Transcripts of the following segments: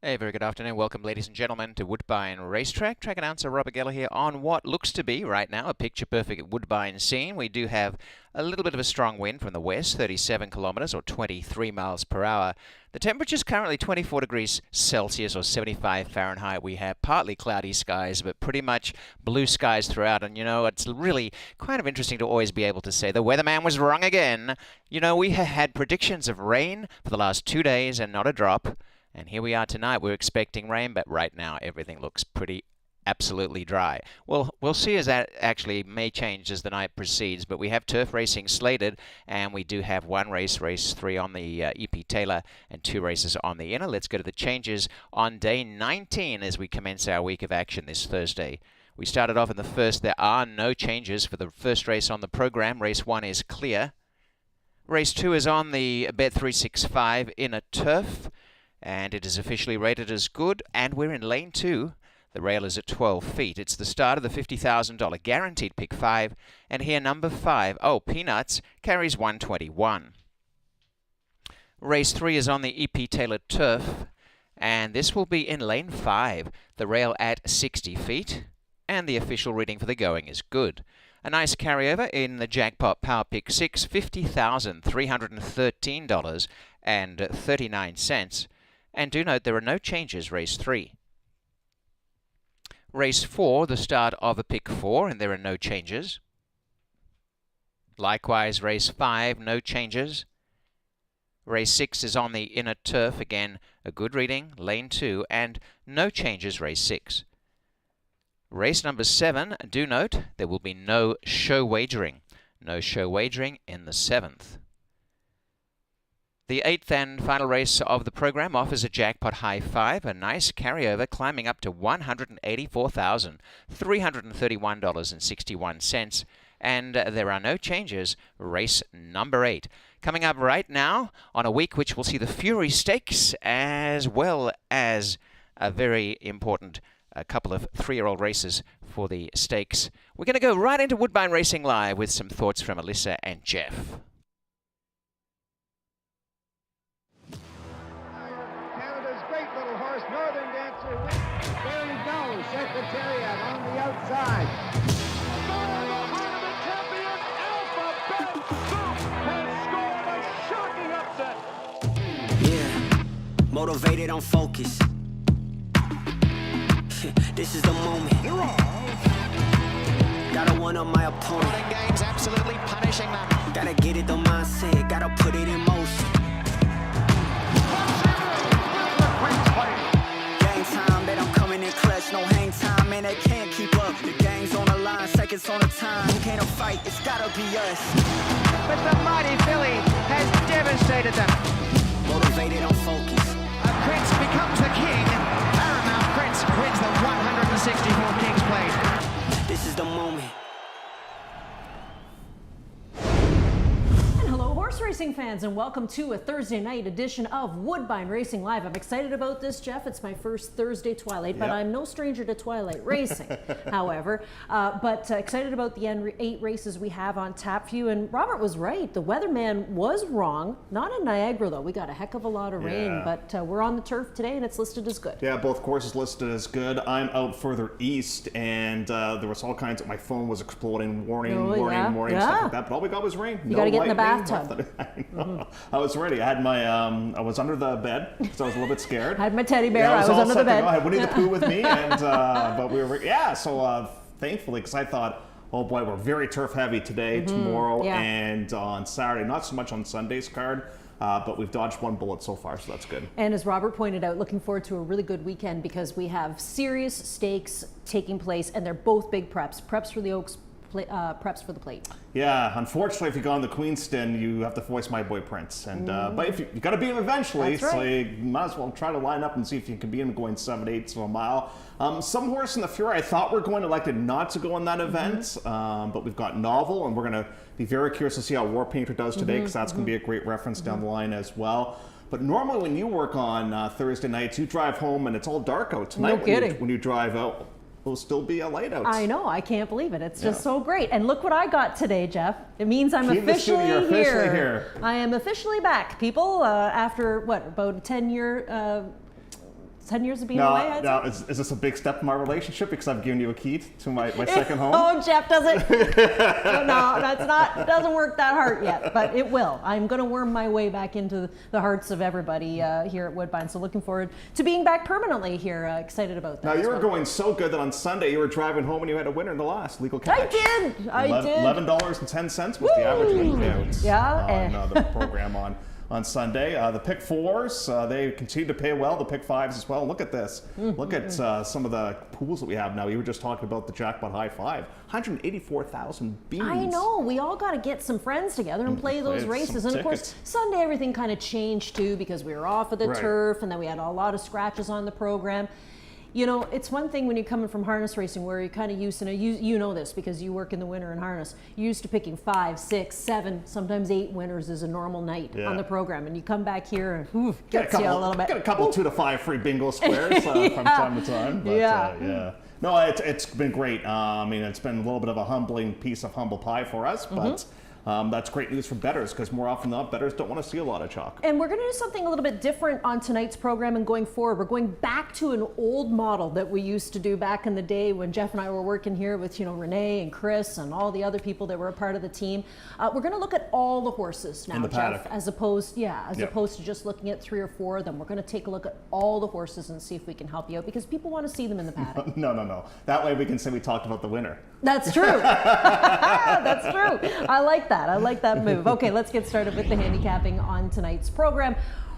Hey, very good afternoon. Welcome, ladies and gentlemen, to Woodbine Racetrack. Track announcer Robert Geller here on what looks to be, right now, a picture-perfect Woodbine scene. We do have a little bit of a strong wind from the west, 37 kilometres or 23 miles per hour. The temperature is currently 24 degrees Celsius or 75 Fahrenheit. We have partly cloudy skies, but pretty much blue skies throughout. And, you know, it's really kind of interesting to always be able to say the weatherman was wrong again. You know, we have had predictions of rain for the last 2 days and not a drop. And here we are tonight. We're expecting rain, but right now everything looks pretty absolutely dry. Well, we'll see as that actually may change as the night proceeds, but we have turf racing slated, and we do have one race, race 3 on the EP Taylor, and 2 races on the inner. Let's go to the changes on day 19 as we commence our week of action this Thursday. We started off in the first. There are no changes for the first race on the program. Race 1 is clear. Race 2 is on the Bet365 inner turf, and it is officially rated as good, and we're in lane 2. The rail is at 12 feet. It's the start of the $50,000 guaranteed pick 5, and here number 5, Peanuts, carries 121. Race 3 is on the EP Taylor turf, and this will be in lane 5. The rail at 60 feet, and the official reading for the going is good. A nice carryover in the Jackpot Power Pick 6, $50,313.39. And do note there are no changes, race 3. Race 4, the start of a pick 4, and there are no changes. Likewise, race 5, no changes. Race 6 is on the inner turf, again, a good reading, lane 2, and no changes, race 6. Race number 7, do note there will be no show wagering. No show wagering in the 7th. The 8th and final race of the program offers a jackpot high 5, a nice carryover climbing up to $184,331.61. And there are no changes, race number 8. Coming up right now on a week which will see the Fury Stakes as well as a very important couple of 3-year-old races for the stakes. We're going to go right into Woodbine Racing Live with some thoughts from Alyssa and Jeff. Secretariat on the outside. The champion Alphabet Soup has scored a shocking upset. Yeah, motivated, I'm focused. This is the moment. Gotta one-up my opponent. Running games absolutely punishing them. Gotta get it the mindset, gotta put it in motion. Game time, that I'm coming in clutch, no hang time, and they can't keep up. The game's on the line, seconds on the time. Who can't fight? It's gotta be us. But the mighty filly has devastated them. Motivated, I'm focused. Prince becomes the king. Paramount Prince wins the 164 Kings Plate. This is the moment. Horse racing fans, and welcome to a Thursday night edition of Woodbine Racing Live. I'm excited about this, Jeff. It's my first Thursday Twilight, but I'm no stranger to Twilight racing, however. But excited about the 8 races we have on tap for you. And Robert was right. The weatherman was wrong. Not in Niagara, though. We got a heck of a lot of rain, but we're on the turf today, and it's listed as good. Yeah, both courses listed as good. I'm out further east, and there was all kinds of, my phone was exploding, warning, stuff like that. But all we got was rain. You got to get in the bathtub. I know. I was ready. I had my, I was under the bed because I was a little bit scared. I had my teddy bear. Yeah, I was under the bed. I had Winnie the Pooh with me, and but we were, so thankfully, because I thought, oh boy, we're very turf heavy today, tomorrow, and on Saturday. Not so much on Sunday's card. But we've dodged one bullet so far, so that's good. And as Robert pointed out, looking forward to a really good weekend because we have serious stakes taking place, and they're both big preps. Preps for the Oaks, preps for the plate. Yeah, unfortunately, if you go on the Queenston, you have to voice my boy Prince. And but if you got to beat him eventually, so you might as well try to line up and see if you can beat him going 7/8 of a mile. Some horse in the Fury, I thought we're going to elected not to go on that event, but we've got Novel, and we're going to be very curious to see how War Painter does today, because that's going to be a great reference down the line as well. But normally when you work on Thursday nights, you drive home and it's all dark out. Tonight, when you drive out, will still be a light out. I know, I can't believe it. It's just so great. And look what I got today, Jeff. It means I'm officially here. I am officially back, people, after what, about a 10-year 10 years of being away, I'd Now, say? is this a big step in my relationship because I've given you a key to my second home? Oh, Jeff doesn't. No, that's not. Doesn't work that hard yet, but it will. I'm going to worm my way back into the hearts of everybody here at Woodbine. So looking forward to being back permanently here. Excited about that. Now, as you were well. going so good that on Sunday you were driving home and you had a winner in the last legal catch. I did. $11.10 was the average win payout Yeah, on the program on Sunday. The pick fours, they continue to pay well. The pick fives as well. Look at this. Look at some of the pools that we have now. You were just talking about the jackpot high five. 184,000 beans. I know. We all got to get some friends together and play those Play races. some And of course, tickets. Sunday everything kind of changed too because we were off of the Right. turf, and then we had a lot of scratches on the program. You know, it's one thing when you're coming from harness racing where you're kind of used to, you know this because you work in the winter in harness, you're used to picking 5, 6, 7, sometimes 8 winners is a normal night on the program. And you come back here and gets you a little bit. Get a couple 2 to 5 free bingo squares from time to time. But, yeah. No, it's been great. I mean, it's been a little bit of a humbling piece of humble pie for us, but that's great news for bettors because more often than not, bettors don't want to see a lot of chalk. And we're going to do something a little bit different on tonight's program and going forward. We're going back to an old model that we used to do back in the day when Jeff and I were working here with, Renee and Chris and all the other people that were a part of the team. We're going to look at all the horses now, In the Jeff, paddock. as opposed to just looking at 3 or 4 of them. We're going to take a look at all the horses and see if we can help you out because people want to see them in the paddock. No. That way we can say we talked about the winner. That's true. That's true. I like that. I like that move. Okay, let's get started with the handicapping on tonight's program.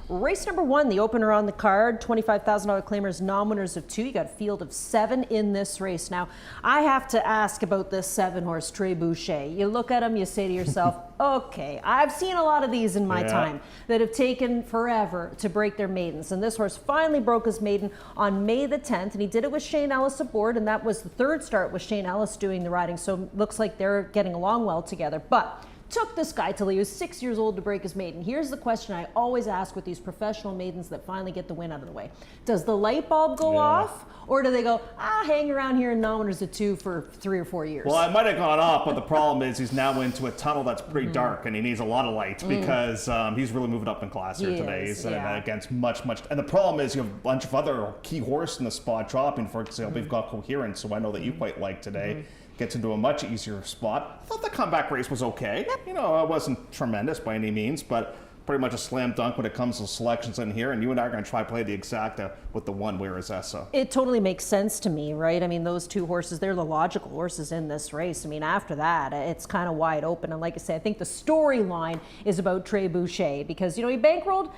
Race number 1, the opener on the card, $25,000 claimers, non-winners of 2. You got a field of 7 in this race. Now, I have to ask about this 7-horse, Trey Boucher. You look at him, you say to yourself, okay, I've seen a lot of these in my time that have taken forever to break their maidens. And this horse finally broke his maiden on May the 10th, and he did it with Shane Ellis aboard, and that was the 3rd start with Shane Ellis doing the riding. So looks like they're getting along well together. But took this guy till he was 6 years old to break his maiden. Here's the question I always ask with these professional maidens that finally get the win out of the way. Does the light bulb go off, or do they go, hang around here in non-winners of 2 for 3 or 4 years? Well, it might have gone off, but the problem is he's now into a tunnel that's pretty dark, and he needs a lot of light because he's really moving up in class here today. He's against much. And the problem is you have a bunch of other key horses in the spot dropping. For example, we've got Coherence, so I know that you quite like today. Gets into a much easier spot. I thought the comeback race was okay. It wasn't tremendous by any means, but pretty much a slam dunk when it comes to selections in here. And you and I are going to try to play the exacta with the one. Where is Essa? It totally makes sense to me, right? I mean, those 2 horses, they're the logical horses in this race. I mean, after that, it's kind of wide open. And like I say, I think the storyline is about Trey Boucher because, he bankrolled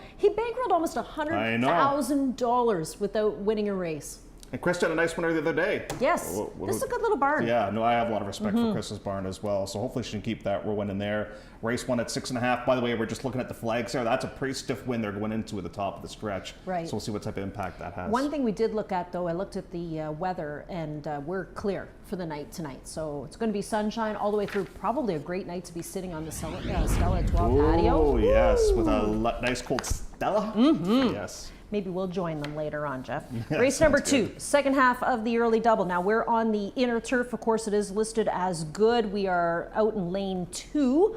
almost $100,000 without winning a race. And Chris had a nice winner the other day. Yes, this is a good little barn. Yeah, no, I have a lot of respect for Chris's barn as well. So hopefully she can keep that win in there. Race 1 at 6.5. By the way, we're just looking at the flags there. That's a pretty stiff win they're going into at the top of the stretch. Right. So we'll see what type of impact that has. One thing we did look at, though, I looked at the weather, and we're clear for the night tonight. So it's going to be sunshine all the way through. Probably a great night to be sitting on the Stella at 12 patio. Oh, yes, with a nice cold Stella. Yes. Maybe we'll join them later on, Jeff. Race number 2, second half of the early double. Now we're on the inner turf. Of course, it is listed as good. We are out in lane 2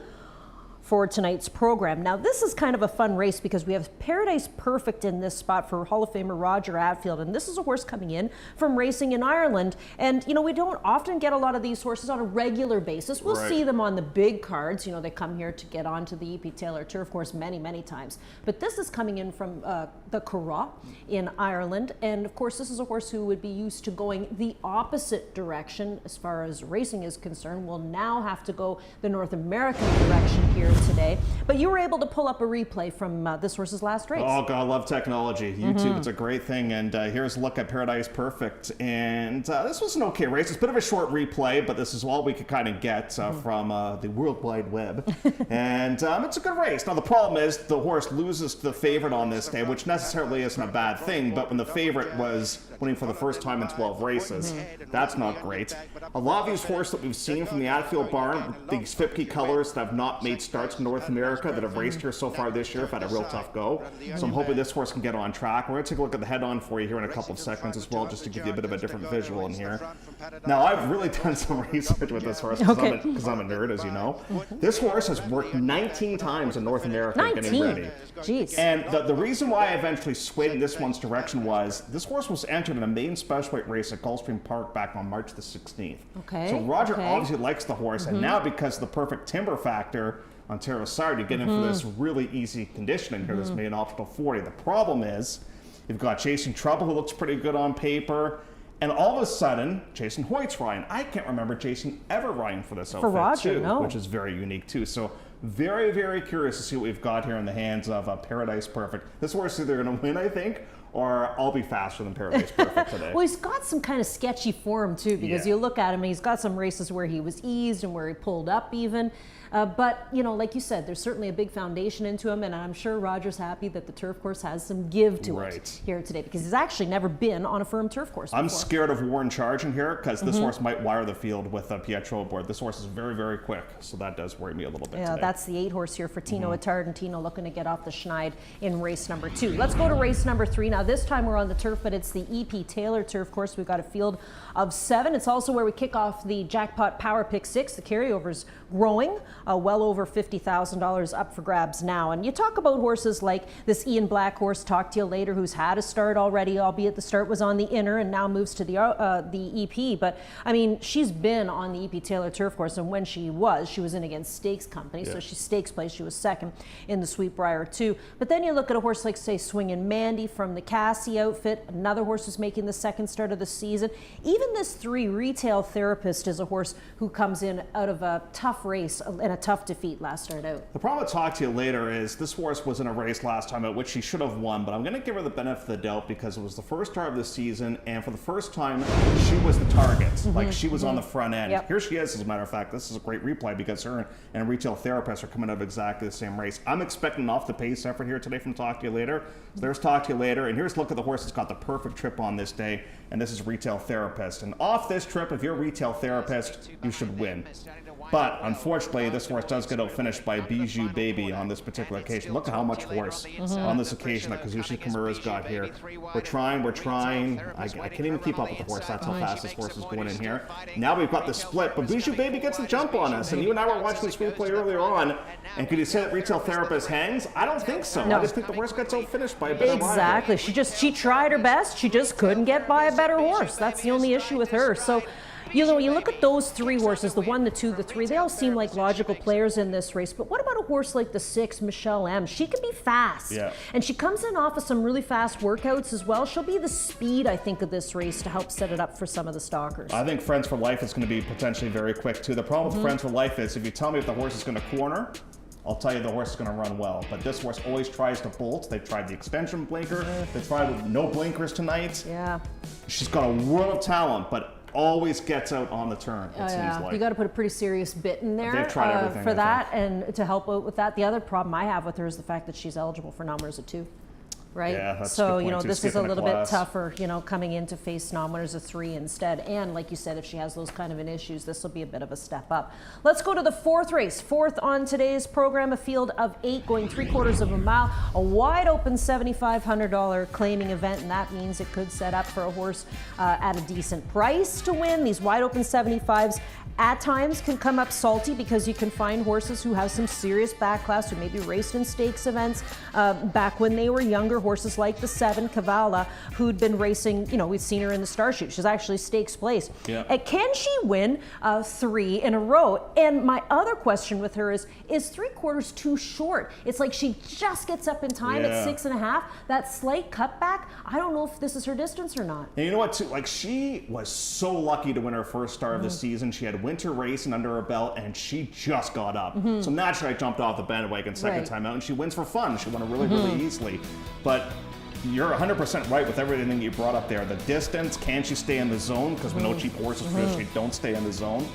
for tonight's program. Now this is kind of a fun race because we have Paradise Perfect in this spot for Hall of Famer Roger Atfield, and this is a horse coming in from racing in Ireland, and we don't often get a lot of these horses on a regular basis. We'll see them on the big cards. They come here to get onto the E.P. Taylor turf course many times, but this is coming in from the Curragh in Ireland, and of course this is a horse who would be used to going the opposite direction as far as racing is concerned. Will now have to go the North American direction here today, but you were able to pull up a replay from this horse's last race. Oh God, I love technology. YouTube, it's a great thing. And here's a look at Paradise Perfect. And this was an okay race. It's a bit of a short replay, but this is all we could kind of get from the World Wide Web. And it's a good race. Now the problem is the horse loses to the favorite on this day, which necessarily isn't a bad thing, but when the favorite was winning for the first time in 12 races, that's not great. A lot of these horses that we've seen from the Atfield barn, these Fipke colors that have not made starts starts in North America that have raced here so far this year have had a real tough go. So I'm hoping this horse can get on track. We're going to take a look at the head-on for you here in a couple of seconds as well, just to give you a bit of a different visual in here. Now, I've really done some research with this horse because I'm a nerd, as you know. This horse has worked 19 times in North America getting ready. Jeez. And the reason why I eventually swayed in this one's direction was this horse was entered in a maiden special weight race at Gulfstream Park back on March the 16th. Okay. So Roger obviously likes the horse, and now because of the perfect timber factor, Ontario Sire, you get in for this really easy conditioning here, this maiden optional 40. The problem is you've got Chasing Trouble, who looks pretty good on paper, and all of a sudden, Jason Hoyt's riding. I can't remember Jason ever riding for this outfit, Roger, too, no. which is very unique, too. So very, very curious to see what we've got here in the hands of Paradise Perfect. This horse is either going to win, I think, or I'll be faster than Paradise Perfect today. Well, he's got some kind of sketchy form, too, because you look at him, and he's got some races where he was eased and where he pulled up even. But, you know, like you said, there's certainly a big foundation into him, and I'm sure Roger's happy that the turf course has some give to it here today, because he's actually never been on a firm turf course before. I'm scared of Warren charging here, because this horse might wire the field with Pietro aboard. This horse is very, very quick, so that does worry me a little bit today. That's the 8 horse here for Tino Attard, and Tino looking to get off the schneid in race number 2. Let's go to race number 3. Now, this time we're on the turf, but it's the E.P. Taylor turf course. We've got a field of 7. It's also where we kick off the Jackpot Power Pick 6. The carryover's growing, well over $50,000 up for grabs now. And you talk about horses like this Ian Black horse, talk to you later, who's had a start already, albeit the start was on the inner and now moves to the EP. But I mean, she's been on the EP Taylor turf course, and when she was in against Stakes Company, so she's stakes place. She was second in the Sweetbriar too. But then you look at a horse like, say, Swingin' Mandy from the Cassie outfit, another horse who's making the second start of the season. Even this 3 Retail Therapist is a horse who comes in out of a tough race and a tough defeat last start out. The problem I'll talk to you later is this horse was in a race last time at which she should have won, but I'm going to give her the benefit of the doubt because it was the first start of the season, and for the first time, she was the target. Like, she was on the front end. Here she is, as a matter of fact. This is a great replay because her and Retail Therapist are coming out of exactly the same race. I'm expecting an off-the-pace effort here today from Talk to You Later. So there's Talk to You Later, and here's a look at the horse that's got the perfect trip on this day, and this is Retail Therapist. And off this trip, if you're a Retail Therapist, you should win. But unfortunately, this horse does get out-finished by Bijou Baby on this particular occasion. Look at how much horse on this occasion that Kazushi Kimura's got here. We're trying. I can't even keep up with the horse. That's how fast this horse is going in here. Now we've got the split, but Bijou Baby gets the jump on us. And you and I were watching this replay earlier on, and could you say that Retail Therapist hangs? I don't think so. No. I just think the horse gets out-finished by a better rider. Exactly. She tried her best. She just couldn't get by a better horse. That's the only issue with her. So, you know, you look at those 3 horses, the 1, the 2, the 3, they all seem like logical players in this race. But what about a horse like the 6, Michelle M? She can be fast. Yeah. And she comes in off of some really fast workouts as well. She'll be the speed, I think, of this race to help set it up for some of the stalkers. I think Friends for Life is going to be potentially very quick, too. The problem with Friends for Life is if you tell me if the horse is going to corner, I'll tell you the horse is going to run well. But this horse always tries to bolt. They've tried the extension blinker. They tried with no blinkers tonight. Yeah. She's got a world of talent, but always gets out on the turn, it seems like. You got to put a pretty serious bit in there They've tried everything, for I that and to help out with that. The other problem I have with her is the fact that she's eligible for numbers of 2. Right? Yeah, that's a so, good you know, point, too, this is a skipping a little bit class. tougher, you know, coming in to face non-winners of 3 instead. And like you said, if she has those kind of an issues, this will be a bit of a step up. Let's go to the 4th race. 4th on today's program, a field of 8 going 3/4 of a mile, a wide open $7,500 claiming event, and that means it could set up for a horse at a decent price to win. These wide open 75s at times can come up salty because you can find horses who have some serious backclass, who maybe raced in stakes events back when they were younger, horses like the 7 Cavala, who'd been racing, you know, we've seen her in the Star Shoot. She's actually stakes place. Yeah. Can she win 3 in a row? And my other question with her is 3/4 too short? It's like she just gets up in time at 6.5. That slight cutback, I don't know if this is her distance or not. And you know what, too? Like, she was so lucky to win her first start of the season. She had winter racing under her belt, and she just got up. So naturally, I jumped off the bandwagon second time out, and she wins for fun. She won it really, really easily. But you're 100% right with everything you brought up there. The distance, can she stay in the zone? Because we know cheap horses traditionally don't stay in the zone.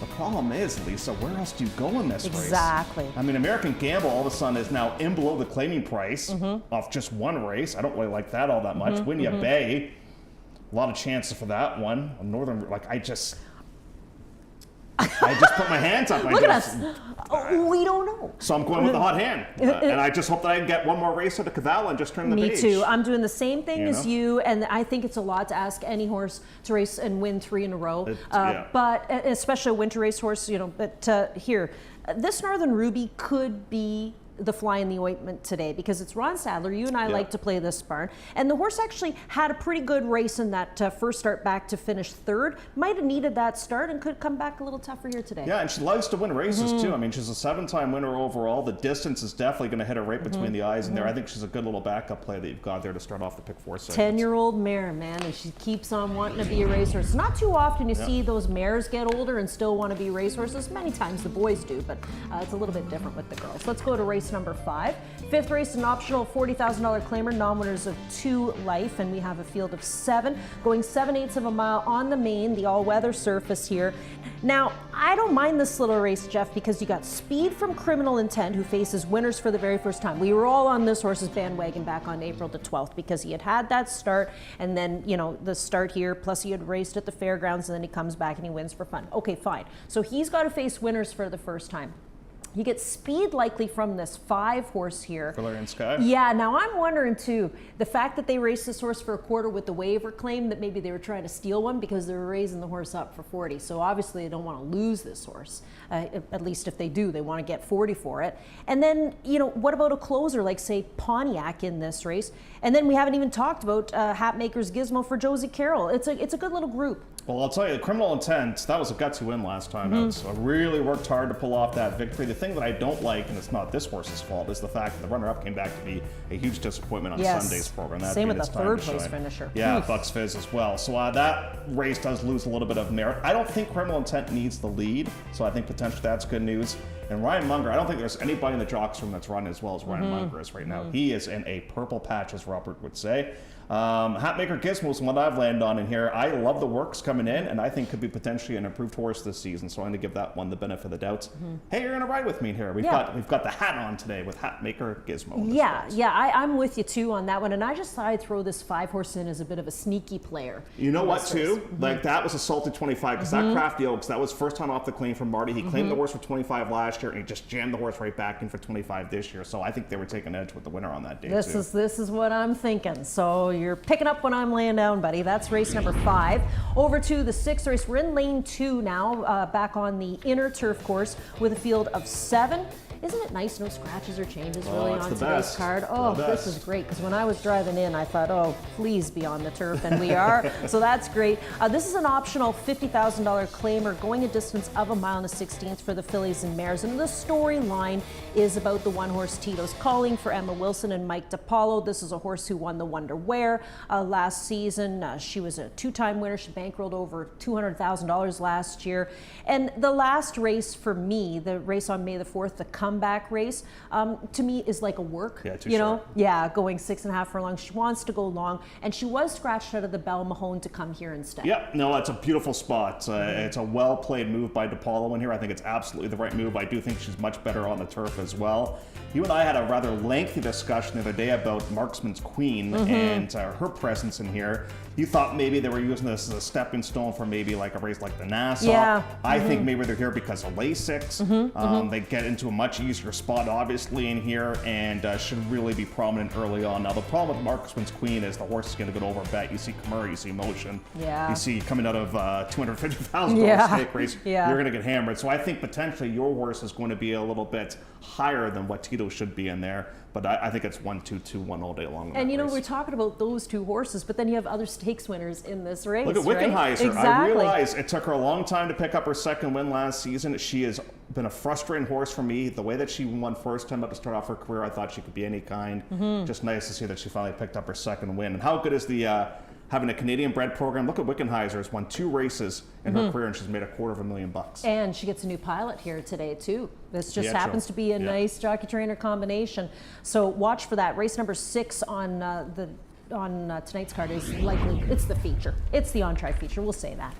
The problem is, Lisa, where else do you go in this race? Exactly. I mean, American Gamble all of a sudden is now in below the claiming price off just one race. I don't really like that all that much. Winya Bay, a lot of chances for that one. Northern, like, I just put my hands up. Look at us. We don't know. So I'm going with the hot hand. And I just hope that I can get one more race at the Cavalla and just turn the page. Me too. I'm doing the same thing as you, and I think it's a lot to ask any horse to race and win 3 in a row. But especially a winter race horse, but here, this Northern Ruby could be the fly in the ointment today because it's Ron Sadler. You and I like to play this barn. And the horse actually had a pretty good race in that first start back to finish 3rd. Might have needed that start and could come back a little tougher here today. Yeah, and she likes to win races too. I mean, she's a 7-time winner overall. The distance is definitely going to hit her right between the eyes in there. I think she's a good little backup play that you've got there to start off the pick 4 segment. 10-year-old mare, man, and she keeps on wanting to be a racehorse. It's not too often you see those mares get older and still want to be racehorses. Many times the boys do, but it's a little bit different with the girls. Let's go to race number 5. 5th race, an optional $40,000 claimer, non-winners of 2 life, and we have a field of 7 going 7/8 of a mile on the main, the all-weather surface here. Now, I don't mind this little race, Jeff, because you got Speed from Criminal Intent, who faces winners for the very first time. We were all on this horse's bandwagon back on April the 12th because he had that start, and then, the start here, plus he had raced at the fairgrounds, and then he comes back and he wins for fun. Okay, fine. So he's got to face winners for the first time. You get Speed likely from this 5 horse here. Valerian Sky? Yeah, now I'm wondering too, the fact that they raced this horse for a quarter with the waiver claim that maybe they were trying to steal one because they were raising the horse up for 40. So obviously they don't want to lose this horse. At least if they do, they want to get 40 for it. And then, what about a closer like say Pontiac in this race? And then we haven't even talked about Hatmaker's Gizmo for Josie Carroll. It's a good little group. Well, I'll tell you, the Criminal Intent, that was a gutsy win last time out. So I really worked hard to pull off that victory. The thing that I don't like, and it's not this horse's fault, is the fact that the runner-up came back to be a huge disappointment on Sunday's program. Same with the 3rd place finisher. Yeah, Bucks Fizz as well. So that race does lose a little bit of merit. I don't think Criminal Intent needs the lead, so I think potentially that's good news. And Ryan Munger, I don't think there's anybody in the jocks room that's running as well as Ryan Munger is right now. He is in a purple patch, as Robert would say. Hatmaker Gizmo is one I've landed on in here. I love the works coming in, and I think could be potentially an improved horse this season. So I'm going to give that one the benefit of the doubt. Hey, you're going to ride with me here. We've got the hat on today with Hatmaker Gizmo. I'm with you too on that one. And I just thought I'd throw this 5 horse in as a bit of a sneaky player. You know what too? Like that was a salty 25 because that Crafty Oaks, that was first time off the claim from Marty. He claimed the horse for 25 last year, and he just jammed the horse right back in for 25 this year. So I think they were taking edge with the winner on that day. This is what I'm thinking. So you're picking up when I'm laying down, buddy. That's race number 5. Over to the 6th race. We're in lane 2 now, back on the inner turf course with a field of 7. Isn't it nice? No scratches or changes really on today's card. Oh, this is great because when I was driving in, I thought, oh, please be on the turf, and we are. So that's great. This is an optional $50,000 claimer going a distance of 1 mile and 1/16 for the fillies and mares. And the storyline is about the 1 horse Tito's Calling for Emma Wilson and Mike DiPaolo. This is a horse who won the Wonder Wear last season. She was a 2-time winner. She bankrolled over $200,000 last year. And the last race for me, the race on May the 4th, the comeback race, to me is like a work. Yeah, too short. Yeah, going 6.5 furlongs. She wants to go long, and she was scratched out of the Bell Mahone to come here instead. Yep, no, that's a beautiful spot. It's a well-played move by DiPaolo in here. I think it's absolutely the right move. I do think she's much better on the turf as well. You and I had a rather lengthy discussion the other day about Marksman's Queen and her presence in here. You thought maybe they were using this as a stepping stone for maybe like a race like the Nassau. Yeah. I think maybe they're here because of Lasix. They get into a much easier spot, obviously, in here, and should really be prominent early on. Now, the problem with Marksman's Queen is the horse is going to get over bet. You see Kamura, you see Motion. Yeah. You see coming out of $250,000 stake race, Yeah. you're going to get hammered. So I think potentially your horse is going to be a little bit higher than what Tito should be in there. But I think it's 1-2-2-1 all day long. And we're talking about those 2 horses, but then you have other stakes winners in this race. Look at Wickenheiser. Right? Exactly. I realize it took her a long time to pick up her 2nd win last season. She has been a frustrating horse for me. The way that she won first time up to start off her career, I thought she could be any kind. Just nice to see that she finally picked up her 2nd win. And how good is the having a Canadian bred program? Look at Wickenheiser has won 2 races in her career, and she's made $250,000. And she gets a new pilot here today too. This just happens to be a nice jockey trainer combination. So watch for that. Race number 6 on tonight's card is likely, it's the feature. It's the on-track feature, we'll say that.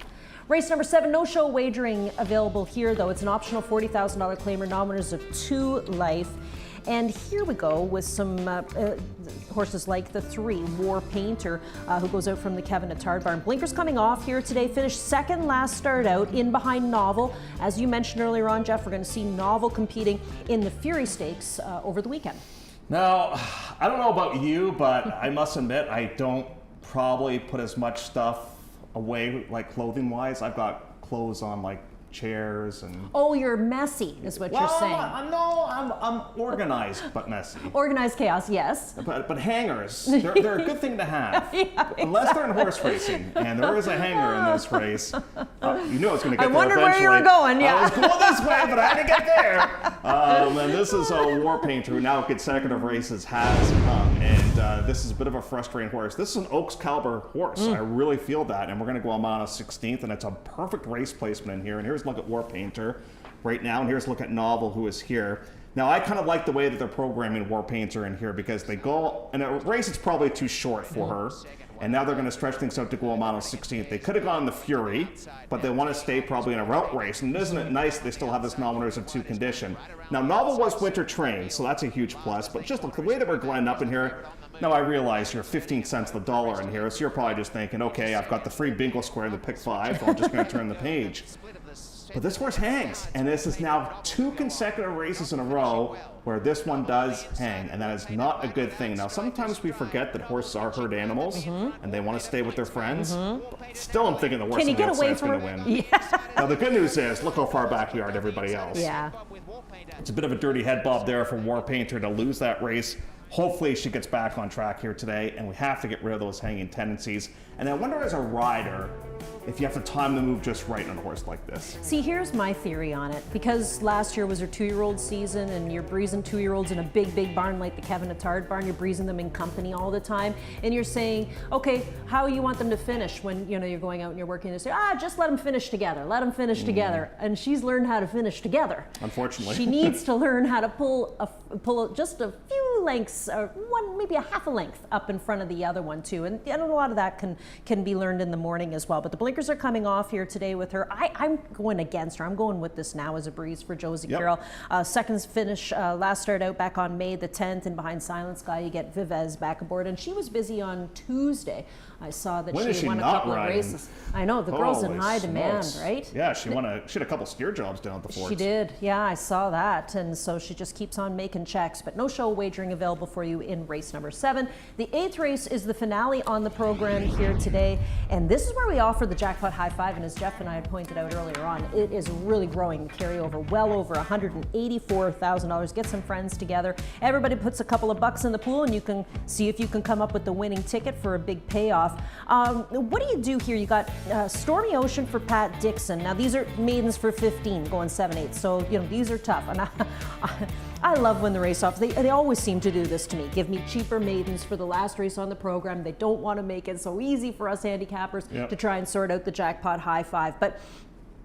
Race number 7, no show wagering available here though. It's an optional $40,000 claimer, non-winners of 2 life. And here we go with some horses like the 3, War Painter, who goes out from the Kevin Attard barn. Blinkers coming off here today, finished second last start out, in behind Novel. As you mentioned earlier on, Jeff, we're going to see Novel competing in the Fury Stakes over the weekend. Now, I don't know about you, but I must admit I don't probably put as much stuff away, like clothing-wise. I've got clothes on like chairs and. Oh, you're messy, is what you're saying. I'm organized but messy. Organized chaos, yes. But hangers, they're a good thing to have. Yeah, unless they're in horse racing, and there is a hanger in this race. You know it's going to get I there wondered eventually. where you were going, yeah. I was going this way, but I had to get there. And this is a War Painter who now consecutive races has come, and this is a bit of a frustrating horse. This is an Oaks caliber horse. I really feel that, and we're going to go on a 16th, and it's a perfect race placement in here. And here's a look at War Painter right now, and here's a look at Novel, who is here. Now, I kind of like the way that they're programming War Painter in here because they go, in a race it's probably too short for her, and now they're going to stretch things out to Guamano 16th. They could have gone the Fury, but they want to stay probably in a route race, and isn't it nice they still have this nominators of 2 condition? Now, Novel was winter trained, so that's a huge plus, but just look, the way that we're gliding up in here, now I realize you're 15 cents the dollar in here, so you're probably just thinking, okay, I've got the free bingo square in the pick 5, so I'm just going to turn the page. But this horse hangs, and this is now 2 consecutive races in a row where this one does hang, and that is not a good thing. Now, sometimes we forget that horses are herd animals, and they want to stay with their friends. Still, I'm thinking the horse on the outside is going to win. Yeah. Now, the good news is, look how far back we are to everybody else. Yeah. It's a bit of a dirty head bob there for War Painter to lose that race. Hopefully she gets back on track here today, and we have to get rid of those hanging tendencies. And I wonder, as a rider, if you have to time the move just right on a horse like this. See, here's my theory on it. Because last year was her 2-year-old season, and you're breezing 2-year-olds in a big, big barn like the Kevin Attard barn. You're breezing them in company all the time, and you're saying, okay, how you want them to finish when you're going out and you're working? They say, just let them finish together. Let them finish together. And she's learned how to finish together. Unfortunately, she needs to learn how to pull just a few lengths, or maybe a half a length up in front of the other one too. And a lot of that can be learned in the morning as well. But the blinkers are coming off here today with her. I'm going against her. I'm going with this now as a breeze for Josie Carroll. Second finish, last start out back on May the 10th, and behind Silent Sky you get Vivez back aboard, and she was busy on Tuesday. I saw that she won a couple of races. I know, the girl's in high demand, right? Yeah, she had a couple steer jobs down at the Fords. She did, yeah, I saw that, and so she just keeps on making checks, but no show wagering available for you in race number 7. The 8th race is the finale on the program here today, and this is where we offer the jackpot high five, and as Jeff and I had pointed out earlier on, it is really growing the carryover, well over $184,000. Get some friends together. Everybody puts a couple of bucks in the pool, and you can see if you can come up with the winning ticket for a big payoff. What do you do here? You got Stormy Ocean for Pat Dixon. Now these are maidens for 15 going 7/8, so these are tough, and I love when the race off. They always seem to do this to me. Give me cheaper maidens for the last race on the program. They don't want to make it so easy for us handicappers to try and sort out the jackpot high five, but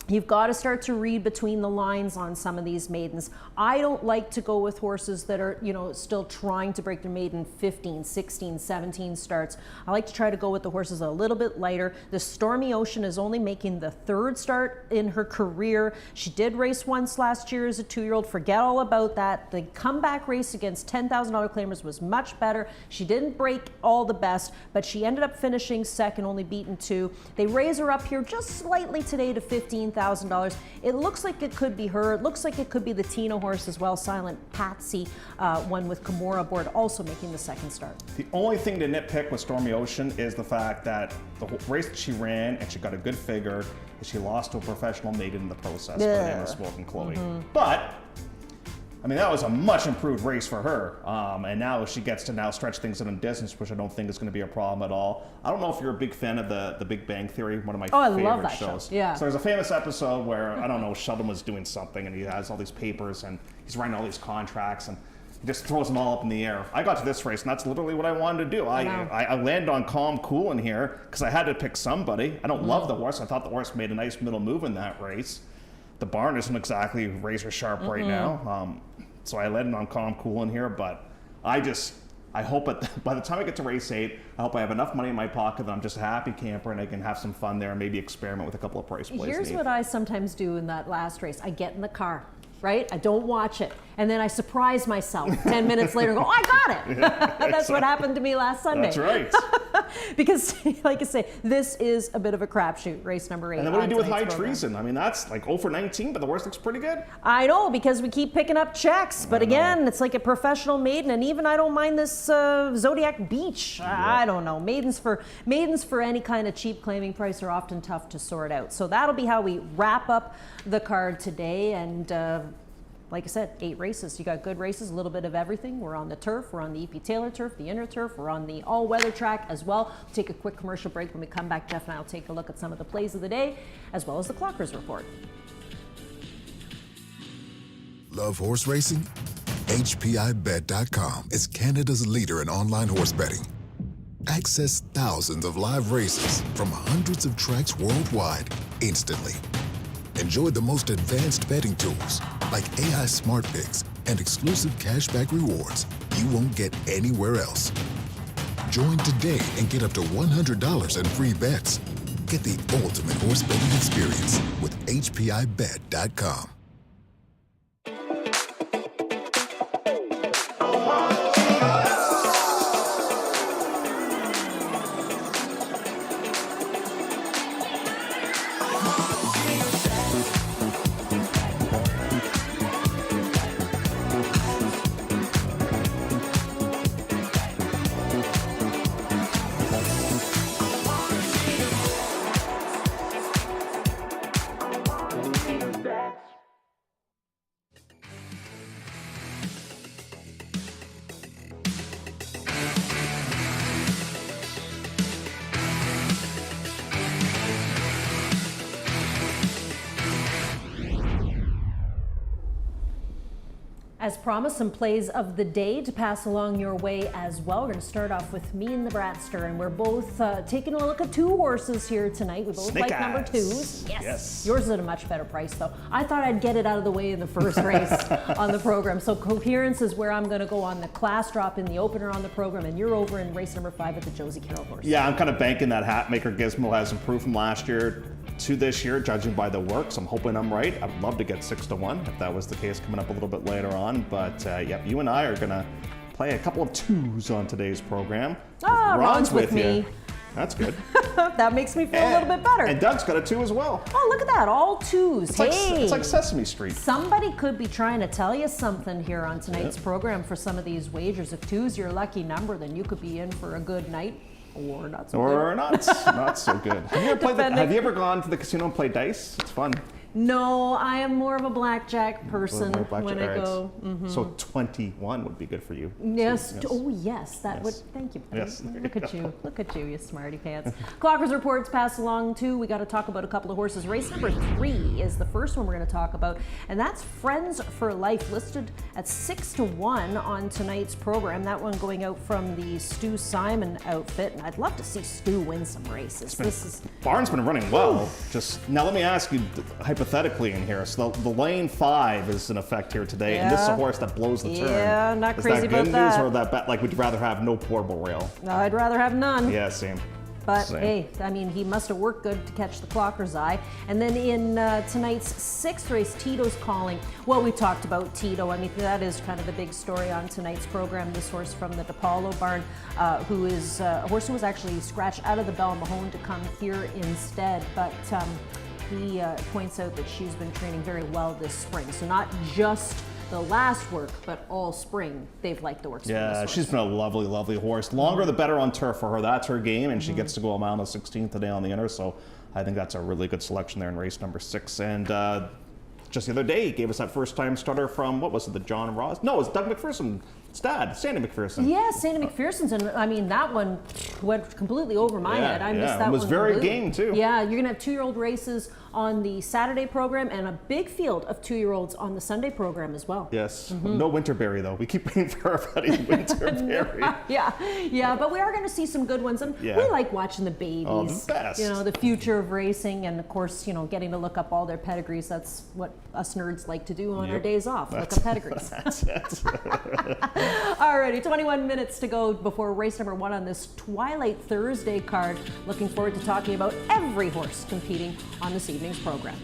you've got to start to read between the lines on some of these maidens. I don't like to go with horses that are, still trying to break their maiden 15, 16, 17 starts. I like to try to go with the horses a little bit lighter. The Stormy Ocean is only making the 3rd start in her career. She did race once last year as a 2-year-old. Forget all about that. The comeback race against $10,000 claimers was much better. She didn't break all the best, but she ended up finishing second, only beaten 2. They raise her up here just slightly today to $15,000. It looks like it could be her. It looks like it could be the Tina horse as well. Silent Patsy, one with Kimura aboard, also making the 2nd start. The only thing to nitpick with Stormy Ocean is the fact that the race that she ran, and she got a good figure, is she lost to a professional maiden in the process by the name of Smoking Chloe. But that was a much improved race for her. And now she gets to stretch things in a distance, which I don't think is going to be a problem at all. I don't know if you're a big fan of the Big Bang Theory, one of my favorite I love that shows. Show. Yeah. So there's a famous episode where, Sheldon was doing something, and he has all these papers, and he's writing all these contracts, and he just throws them all up in the air. I got to this race, and that's literally what I wanted to do. I landed on Calm Cool in here because I had to pick somebody. I don't love the horse. I thought the horse made a nice middle move in that race. The barn isn't exactly razor sharp right now. So I landed on Calm Cool in here, but I hope by the time I get to race 8, I hope I have enough money in my pocket that I'm just a happy camper and I can have some fun there and maybe experiment with a couple of price plays. Here's what I sometimes do in that last race. I get in the car. right? I don't watch it. And then I surprise myself 10 minutes later and go, oh, I got it. That's what happened to me last Sunday. That's right. Because, like I say, this is a bit of a crapshoot, race number 8. And then what do you do with high program. treason? I mean, that's like 0 for 19, but the horse looks pretty good. I know, because we keep picking up checks. But again, it's like a professional maiden. And even I don't mind this Zodiac Beach. I don't know. Maidens for any kind of cheap claiming price are often tough to sort out. So that'll be how we wrap up the card today. And like I said, 8 races. You got good races, a little bit of everything. We're on the turf, we're on the EP Taylor turf, the inner turf, we're on the all-weather track as well. We'll take a quick commercial break. When we come back, Jeff and I will take a look at some of the plays of the day, as well as the Clockers Report. Love horse racing? HPIBet.com is Canada's leader in online horse betting. Access thousands of live races from hundreds of tracks worldwide instantly. Enjoy the most advanced betting tools like AI Smart Picks and exclusive cashback rewards you won't get anywhere else. Join today and get up to $100 in free bets. Get the ultimate horse betting experience with HPIBet.com. As promised, some plays of the day to pass along your way as well. We're going to start off with me and the Bratster, and we're both taking a look at 2 horses here tonight. We both Snake like number eyes. 2s. Yes. Yours is at a much better price, though. I thought I'd get it out of the way in the first race on the program. So Coherence is where I'm going to go on the class drop in the opener on the program, and you're over in race number 5 at the Josie Carroll horse. Yeah, I'm kind of banking that Hatmaker Gizmo has improved from last year to this year, judging by the works. I'm hoping I'm right. I'd love to get 6-1 if that was the case coming up a little bit later on. But yep, you and I are going to play a couple of 2s on today's program. Ah, Ron's with me. You. That's good. That makes me feel a little bit better. And Doug's got a 2 as well. Oh, look at that, all 2s. It's like Sesame Street. Somebody could be trying to tell you something here on tonight's program for some of these wagers. If 2's your lucky number, then you could be in for a good night. Or not so good. Or not so good. Have you ever gone to the casino and played dice? It's fun. No, I am more of a blackjack person when I go. Mm-hmm. So 21 would be good for you. Yes. So, yes. Oh, yes. That would. Thank you. Yes. Look at you. Look at you, you smarty pants. Clockers Reports pass along too. We got to talk about a couple of horses. Race number 3 is the first one we're going to talk about, and that's Friends for Life, listed at 6-1 on tonight's program. That one going out from the Stu Simon outfit, and I'd love to see Stu win some races. Barn's been running well. Just now, let me ask you hypothetically in here. So the lane 5 is in effect here today, and this is a horse that blows the turn. Yeah, not crazy about is that good that. news, or that like would you rather have no portable rail? I'd rather have none. Yeah, same. But Same. hey, I mean, he must have worked good to catch the Clocker's eye. And then in tonight's 6th race, Tito's calling. Well, we talked about Tito. I mean, that is kind of the big story on tonight's program. This horse from the DePaulo barn, who is a horse who was actually scratched out of the Bell Mahone to come here instead. But he points out that she's been training very well this spring. So not just the last work, but all spring they've liked the works. Yeah, she's been a lovely, lovely horse. Longer the better on turf for her. That's her game, and she gets to go a mile and 16th today on the inner. So I think that's a really good selection there in race number 6. And just the other day, he gave us that first time starter from, what was it, the John Ross? No, it was Doug McPherson's dad, Sandy McPherson. Yeah, Sandy McPherson's, and I mean, that one went completely over my head. I missed that one. It was very completely. game, too. Yeah, you're going to have 2-year-old races on the Saturday program and a big field of 2-year-olds on the Sunday program as well. Yes. No Winterberry, though. We keep waiting for our buddy Winterberry. Yeah, but we are going to see some good ones, and we like watching the babies. Oh, the best. You know, the future of racing, and of course, you know, getting to look up all their pedigrees. That's what us nerds like to do on our days off, look up pedigrees. That's it. Alrighty, 21 minutes to go before race number 1 on this Twilight Thursday card. Looking forward to talking about every horse competing on this evening's program.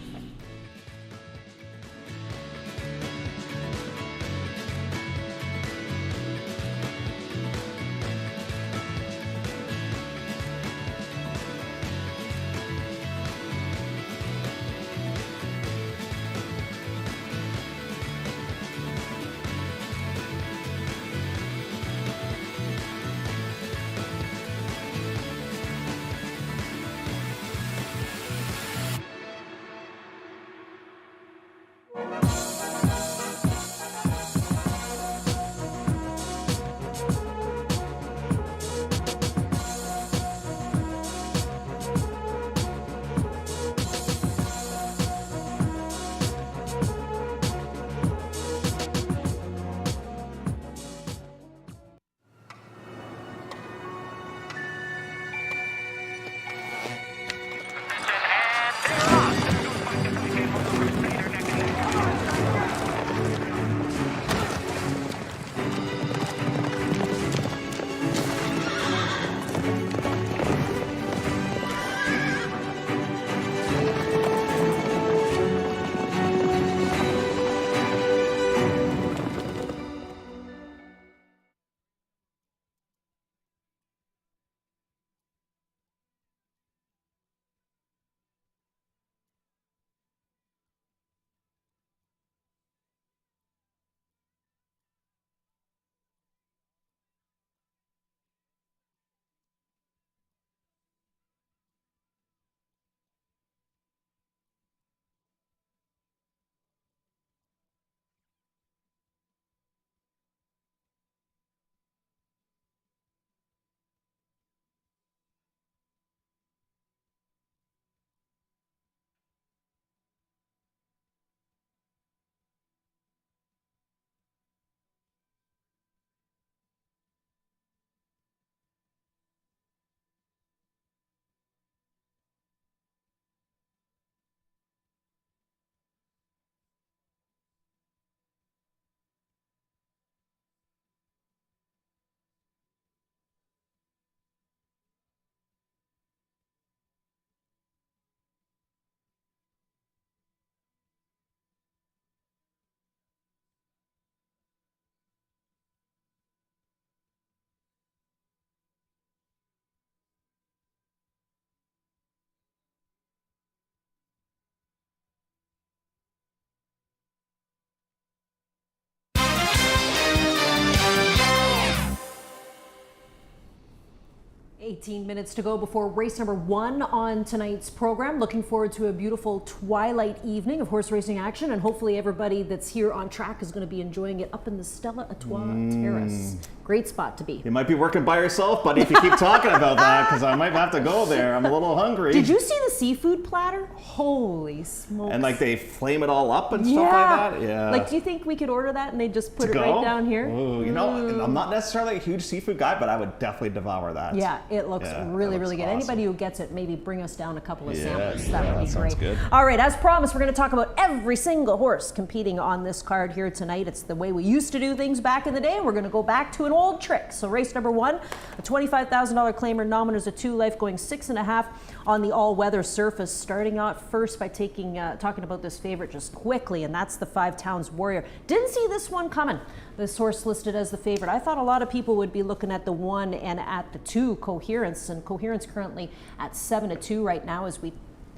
18 minutes to go before race number 1 on tonight's program. Looking forward to a beautiful twilight evening of horse racing action, and hopefully everybody that's here on track is going to be enjoying it up in the Stella Artois Terrace. Great spot to be. You might be working by yourself, buddy, if you keep talking about that, because I might have to go there. I'm a little hungry. Did you see the seafood platter? Holy smokes. And like they flame it all up and stuff like that? Yeah. Like, do you think we could order that and they just put it right down here? Ooh, you know, I'm not necessarily a huge seafood guy, but I would definitely devour that. Yeah, it looks really good. Awesome. Anybody who gets it, maybe bring us down a couple of samples. That would be sounds great. good. All right, as promised, we're going to talk about every single horse competing on this card here tonight. It's the way we used to do things back in the day. We're going to go back to an old trick. So race number 1, a $25,000 claimer, nominators a 2 life, going 6.5 on the all-weather surface. Starting out first by talking about this favorite just quickly, and that's the 5 Towns Warrior. Didn't see this one coming. This horse listed as the favorite. I thought a lot of people would be looking at the 1 and at the 2, Coherence, and Coherence currently at 7-2 right now as we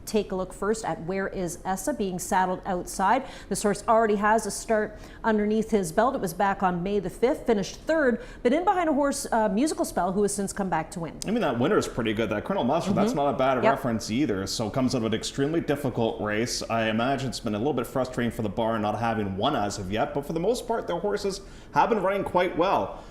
take a look first at Where Is Essa being saddled outside. This horse already has a start underneath his belt. It was back on May the 5th, finished 3rd, but in behind a horse, Musical Spell, who has since come back to win. I mean, that winner is pretty good. That Colonel Mustard, that's not a bad reference either. So comes out of an extremely difficult race. I imagine it's been a little bit frustrating for the barn not having won as of yet, but for the most part, their horses have been running quite well.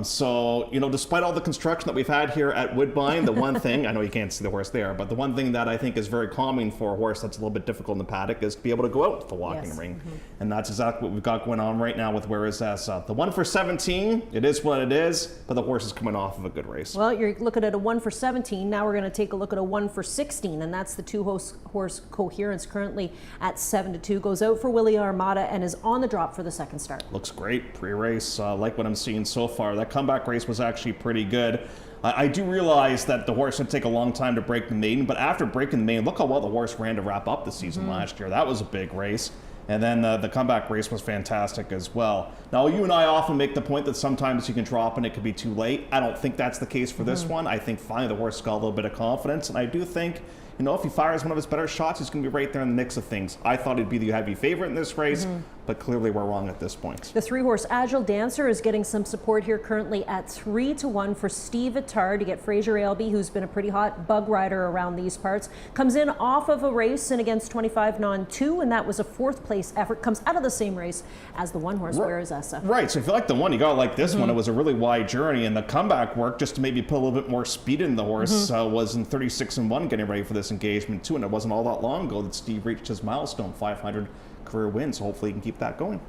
So, you know, despite all the construction that we've had here at Woodbine, the one thing, I know you can't see the horse there, but the one thing that I think is very calming for a horse that's a little bit difficult in the paddock is to be able to go out with the walking ring. And that's exactly what we've got going on right now with Where Is Essa. The 1 for 17, it is what it is, but the horse is coming off of a good race. Well, you're looking at a 1 for 17. Now we're going to take a look at a 1 for 16, and that's the 2-horse Coherence, currently at 7-2. Goes out for Willie Armada and is on the drop for the second start. Looks great pre-race. Like what I'm seeing so far. That comeback race was actually pretty good. I do realize that the horse would take a long time to break the maiden, but after breaking the maiden, look how well the horse ran to wrap up the season last year. That was a big race. And then the comeback race was fantastic as well. Now, you and I often make the point that sometimes you can drop and it could be too late. I don't think that's the case for this one. I think finally the horse got a little bit of confidence, and I do think, you know, if he fires one of his better shots, he's going to be right there in the mix of things. I thought he'd be the heavy favorite in this race, but clearly we're wrong at this point. The 3-horse Agile Dancer is getting some support here, currently at 3-1 for Steve Attard to get Fraser Ailby, who's been a pretty hot bug rider around these parts. Comes in off of a race in against 25 Non-2, and that was a 4th place effort. Comes out of the same race as the 1-horse Where Is Essa. Right, so if you like the one, you got to like this one. It was a really wide journey, and the comeback work, just to maybe put a little bit more speed in the horse, was in 36-1 getting ready for this engagement too, and it wasn't all that long ago that Steve reached his milestone, 500 career wins, so hopefully he can keep that going.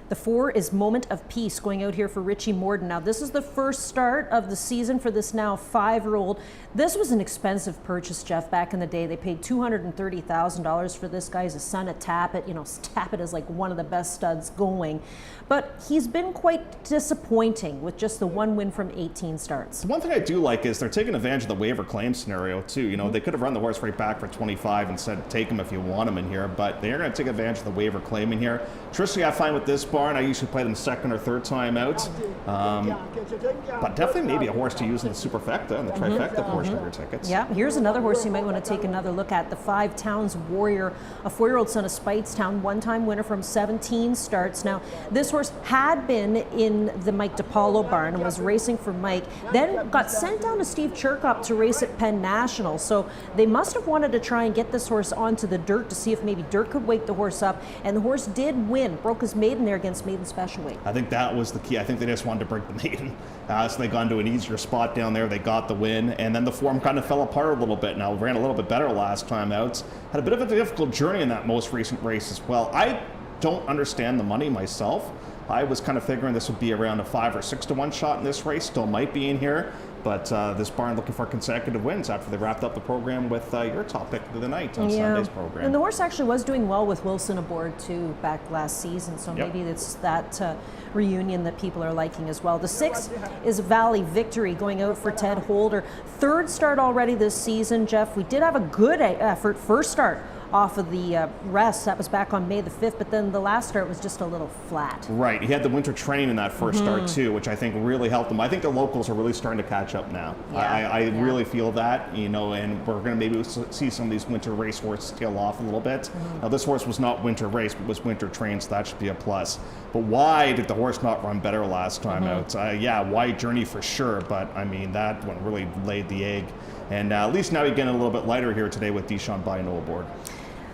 The 4 is Moment of Peace, going out here for Richie Morden. Now, this is the first start of the season for this now 5-year-old. This was an expensive purchase, Jeff, back in the day. They paid $230,000 for this guy. He's a son of Tappet. You know, Tappet is like one of the best studs going. But he's been quite disappointing with just the 1 win from 18 starts. The one thing I do like is they're taking advantage of the waiver claim scenario, too. You know, they could have run the horse right back for 25 and said, take him if you want him in here, but they're going to take advantage of the waiver claim in here. Traditionally, I find with this barn, I usually play them 2nd or 3rd time out. But definitely maybe a horse to use in the Superfecta and the Trifecta portion of your tickets. Yeah, here's another horse you might want to take another look at, the 5 Towns Warrior, a 4-year-old son of Speightstown, 1-time winner from 17 starts. Now, this horse had been in the Mike DiPaolo barn and was racing for Mike, then got sent down to Steve Chirkop to race at Penn National. So they must have wanted to try and get this horse onto the dirt to see if maybe dirt could wake the horse up, and the horse did win, broke his maiden there against Maiden Special Weight. I think that was the key. I think they just wanted to break the maiden. So they got into an easier spot down there. They got the win, and then the form kind of fell apart a little bit. Now, ran a little bit better last time out. Had a bit of a difficult journey in that most recent race as well. I don't understand the money myself. I was kind of figuring this would be around a 5 or 6-1 shot in this race. Still might be in here. But this barn looking for consecutive wins after they wrapped up the program with your top pick of the night on Sunday's program. And the horse actually was doing well with Wilson aboard too back last season, so maybe it's that reunion that people are liking as well. The 6 is Valley Victory, going out for Ted Holder. 3rd start already this season, Jeff. We did have a good effort, first start off of the rest. That was back on May the 5th, but then the last start was just a little flat. Right. He had the winter train in that first start too, which I think really helped him. I think the locals are really starting to catch up now. I really feel that, you know, and we're going to maybe see some of these winter race horses tail off a little bit. Now, this horse was not winter race, but was winter train, so that should be a plus. But why did the horse not run better last time out? Yeah, Wide Journey for sure, but I mean, that one really laid the egg. And at least now you're getting a little bit lighter here today with Deshaun Bino aboard.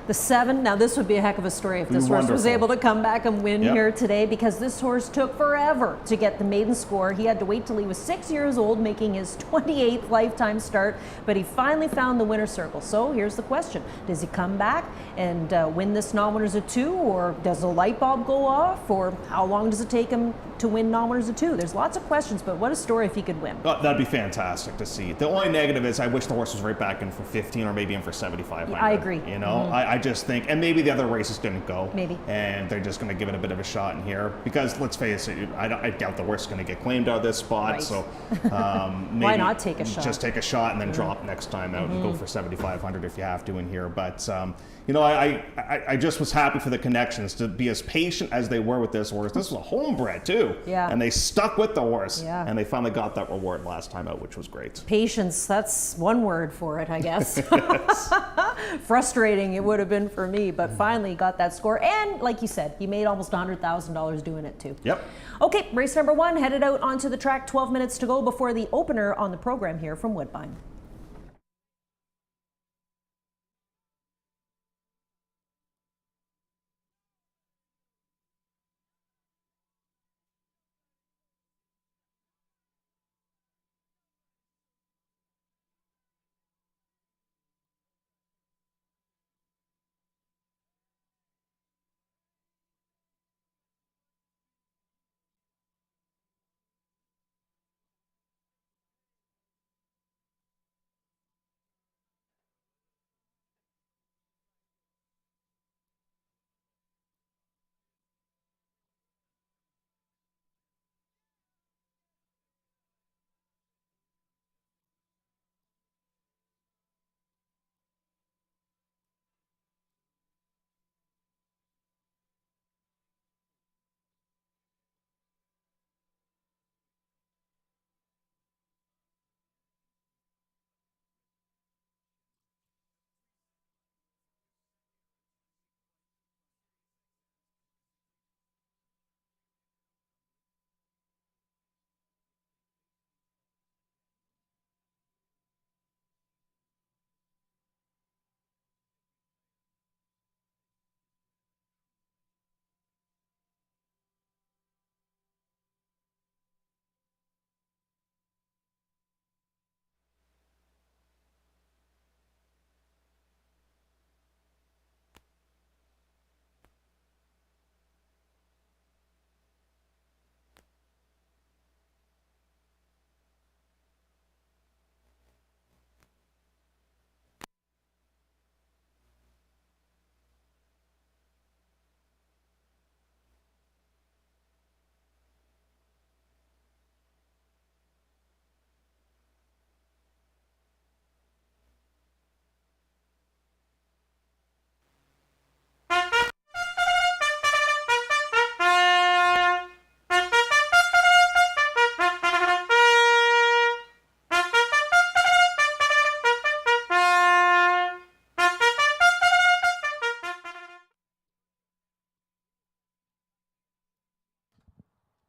The 7, now this would be a heck of a story if this horse was able to come back and win here today, because this horse took forever to get the maiden score. He had to wait till he was 6 years old, making his 28th lifetime start, but he finally found the winner's circle. So here's the question. Does he come back and win this non-winners of 2, or does the light bulb go off, or how long does it take him to win non-winners of 2? There's lots of questions, but what a story if he could win. That'd be fantastic to see. The only negative is I wish the horse was right back in for 15 or maybe in for 7,500. I agree. You know, I just think, and maybe the other races didn't go. Maybe. And they're just going to give it a bit of a shot in here because let's face it, I doubt the horse is going to get claimed out of this spot. Right. So maybe why not take a shot? Just take a shot and then drop next time out and go for 7,500 if you have to in here. But you know, I just was happy for the connections to be as patient as they were with this horse. This was a homebred too. Yeah. And they stuck with the horse. Yeah. And they finally got that reward last time out, which was great. Patience, that's one word for it, I guess. Frustrating it would have been for me, but finally got that score. And like you said, he made almost $100,000 doing it too. Yep. Okay, race number 1 headed out onto the track. 12 minutes to go before the opener on the program here from Woodbine.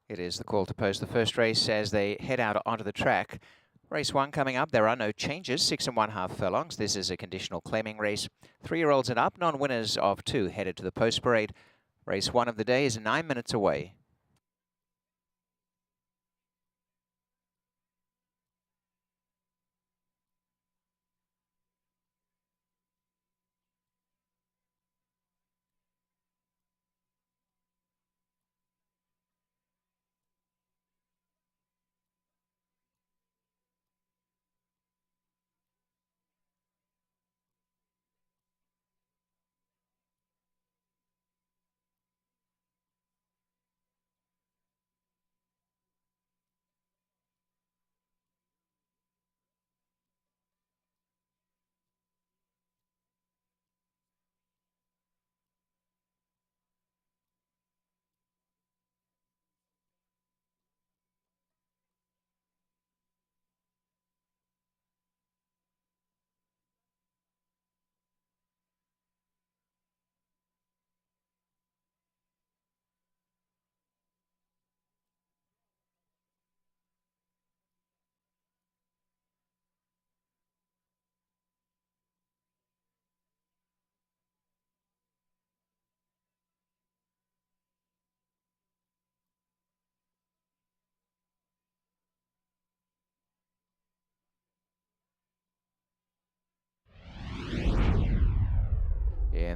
It is the call to post the first race as they head out onto the track. Race 1 coming up. There are no changes. 6 1/2 furlongs. This is a conditional claiming race. 3-year-olds and up, non-winners of 2 headed to the post parade. Race 1 of the day is 9 minutes away.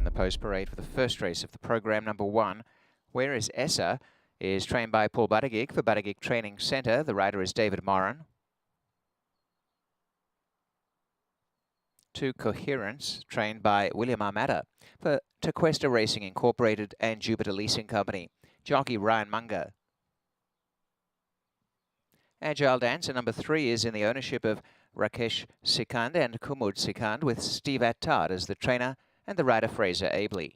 in the post parade for the first race of the program, number 1. Where is Essa? Is trained by Paul Buttigieg for Buttigieg Training Centre. The rider is David Moran. 2 Coherence, trained by William Armada for Tequesta Racing Incorporated and Jupiter Leasing Company. Jockey Ryan Munger. Agile Dancer number 3 is in the ownership of Rakesh Sikand and Kumud Sikand, with Steve Attard as the trainer and the rider Fraser Abley.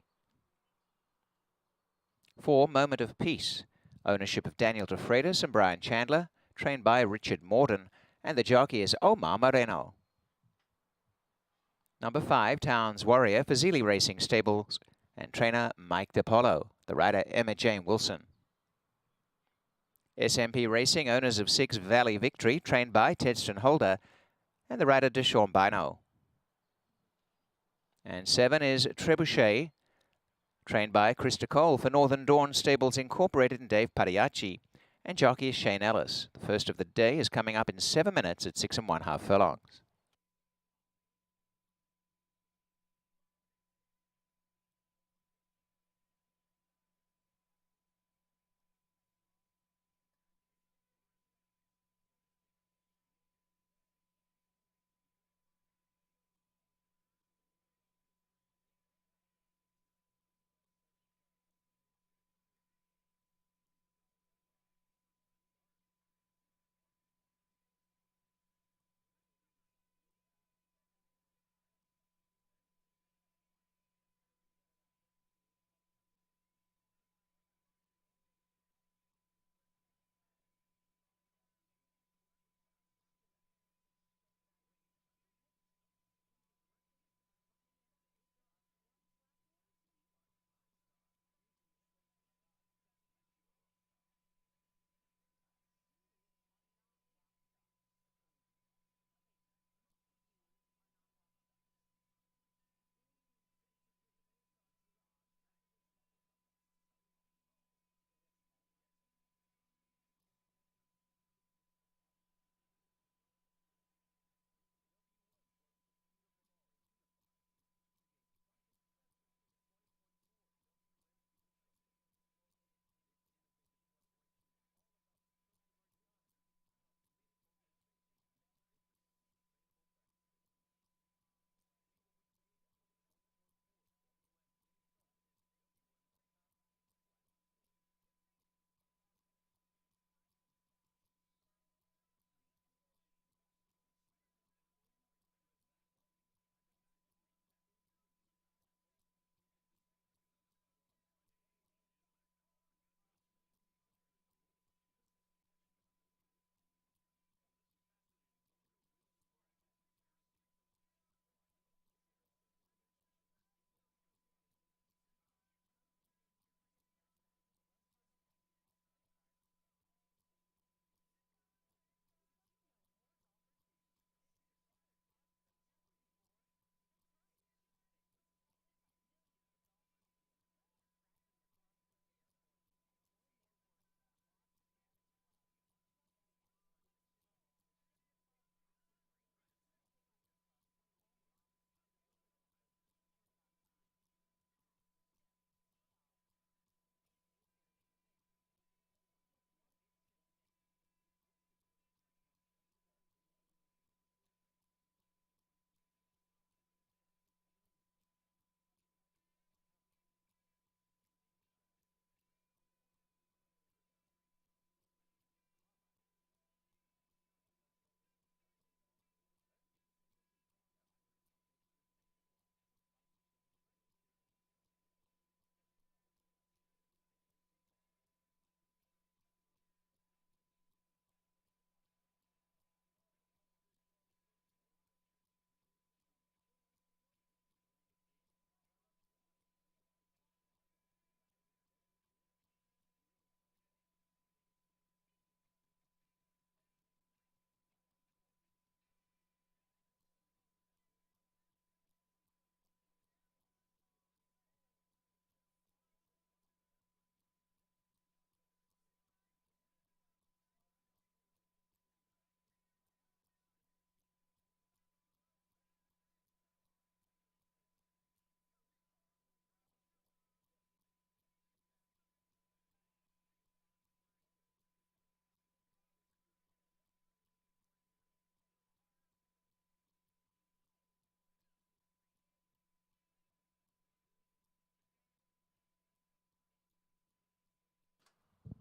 4 Moment of Peace, ownership of Daniel De Freitas and Brian Chandler, trained by Richard Morden, and the jockey is Omar Moreno. Number 5 Towns Warrior for Zealy Racing Stables and trainer Mike DePaulo, the rider Emma Jane Wilson. SMP Racing, owners of 6 Valley Victory, trained by Tedston Holder and the rider Deshaun Bino. And 7 is Trebuchet, trained by Krista Cole for Northern Dawn Stables Incorporated and Dave Padiacci, and jockey is Shane Ellis. The first of the day is coming up in 7 minutes at 6 1/2 furlongs.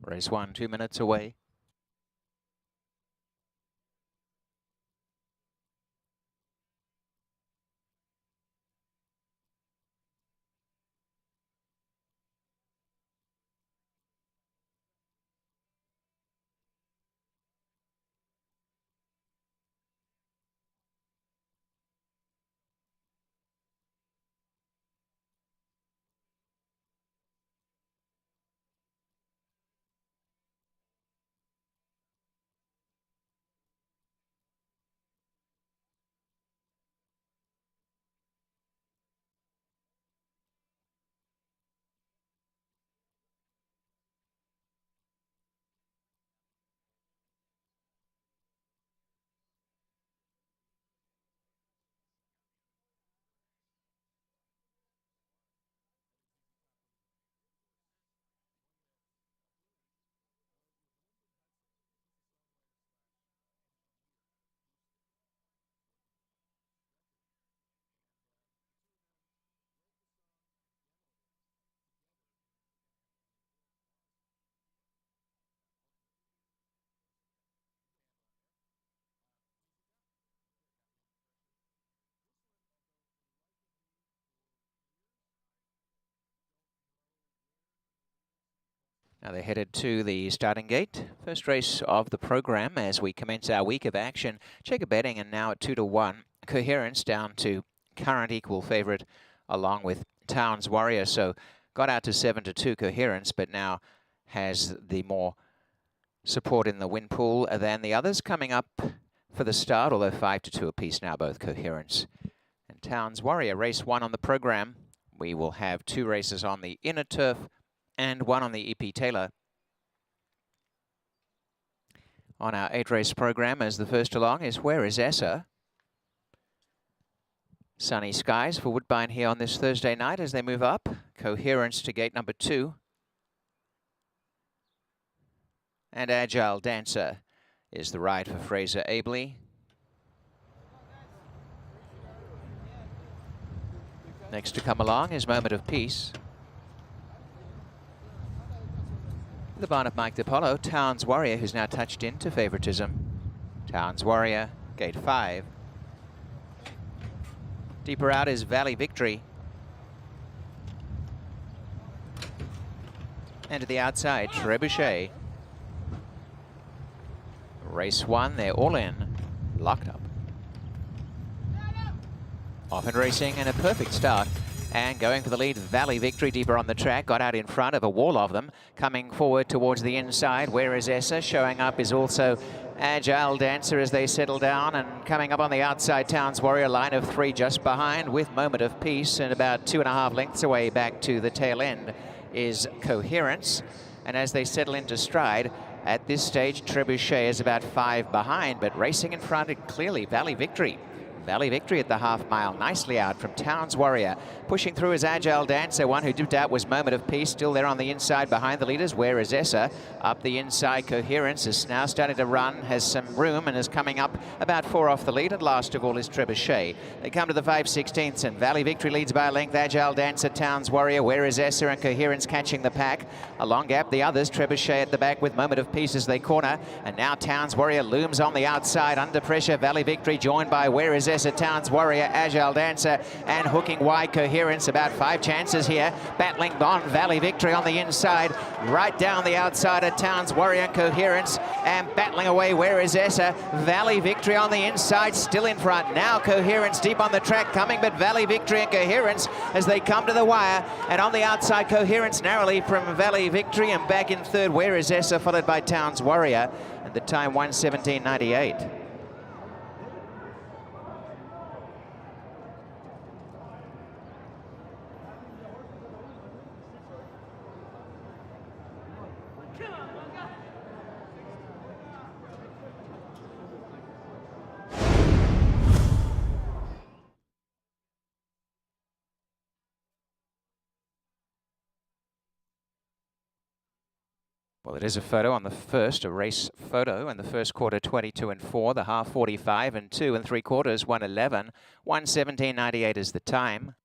Race 1, 2 minutes away. Now they're headed to the starting gate. First race of the program as we commence our week of action. Checker betting, and now at 2-1. Coherence down to current equal favourite along with Towns Warrior. So got out to 7-2 Coherence, but now has the more support in the win pool than the others coming up for the start, although 5-2 apiece now, both Coherence and Towns Warrior. Race 1 on the program. We will have 2 races on the inner turf and 1 on the EP Taylor. On our 8-race program, as the first along is Where Is Essa? Sunny skies for Woodbine here on this Thursday night as they move up. Coherence to gate number 2. And Agile Dancer is the ride for Fraser Abley. Next to come along is Moment of Peace. The barn of Mike DiPolo, Towns Warrior, who's now touched into favoritism. Towns Warrior, gate 5. Deeper out is Valley Victory. And to the outside, Trebuchet. Race 1, they're all in, locked up. Off and racing, and a perfect start. And going for the lead, Valley Victory deeper on the track, got out in front of a wall of them. Coming forward towards the inside, Where Is Essa? Showing up is also Agile Dancer as they settle down, and coming up on the outside, Towns Warrior, line of 3 just behind with Moment of Peace, and about 2.5 lengths away back to the tail end is Coherence. And as they settle into stride, at this stage, Trebuchet is about 5 behind, but racing in front and clearly Valley Victory. Valley Victory at the half mile, nicely out from Towns Warrior. Pushing through is Agile Dancer. One who dipped out was Moment of Peace, still there on the inside behind the leaders. Where Is Essa? Up the inside, Coherence is now starting to run, has some room and is coming up about 4 off the lead. And last of all is Trebuchet. They come to the 5/16ths and Valley Victory leads by a length. Agile Dancer, Towns Warrior, Where Is Essa and Coherence catching the pack. A long gap, the others. Trebuchet at the back with Moment of Peace as they corner. And now Towns Warrior looms on the outside under pressure. Valley Victory joined by Where Is Essa, Towns Warrior, Agile Dancer, and hooking wide Coherence. About 5 chances here. Battling on Valley Victory on the inside. Right down the outside of Towns Warrior and Coherence. And battling away, Where Is Essa? Valley Victory on the inside, still in front. Now Coherence deep on the track coming, but Valley Victory and Coherence as they come to the wire. And on the outside, Coherence narrowly from Valley Victory, and back in third, Where Is Essa, followed by Towns Warrior. And the time 1:17.98. Well, it is a photo on the first, a race photo, and the first quarter 22 and 4, the half 45 and 2 3/4, 1:11, 1:17.98 is the time.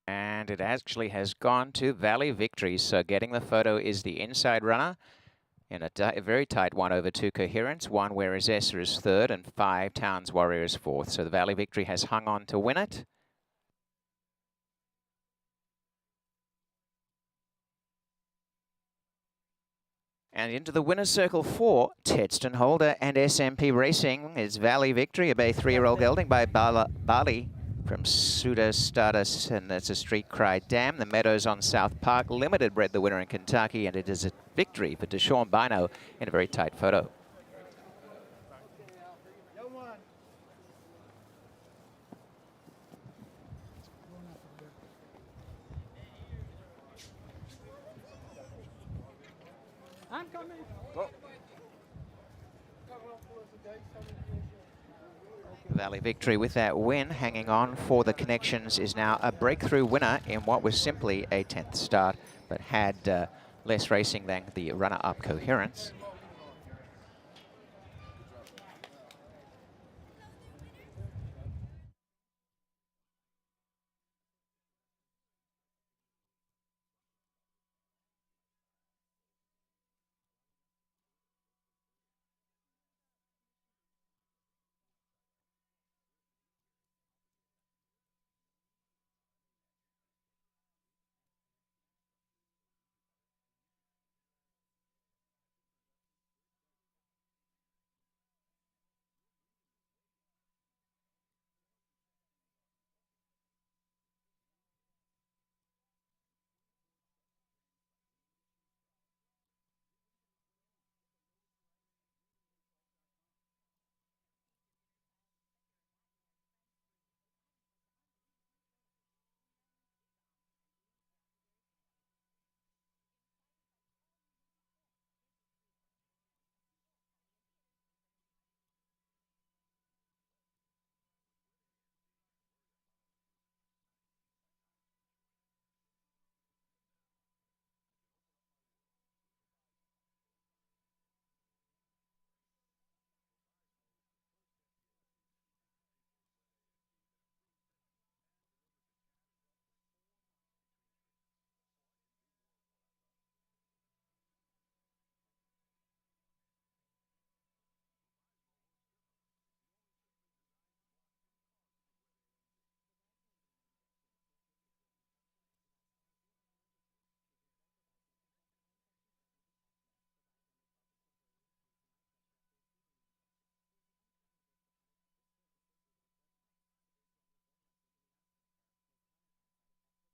And it actually has gone to Valley Victory. So getting the photo is the inside runner in a very tight 1/2 coherence. 1 Whereas Essa is third and 5 Towns Warrior is fourth. So the Valley Victory has hung on to win it. And into the winner's circle for Tedston Holder and SMP Racing is Valley Victory, a Bay 3-year-old gelding by Bali from Suda Stardust, and that's a Street Cry Dam. The Meadows on South Park Limited bred the winner in Kentucky, and it is a victory for Deshaun Bino in a very tight photo. I'm coming. Valley Victory with that win, hanging on for the connections, is now a breakthrough winner in what was simply a 10th start, but had less racing than the runner-up Coherence.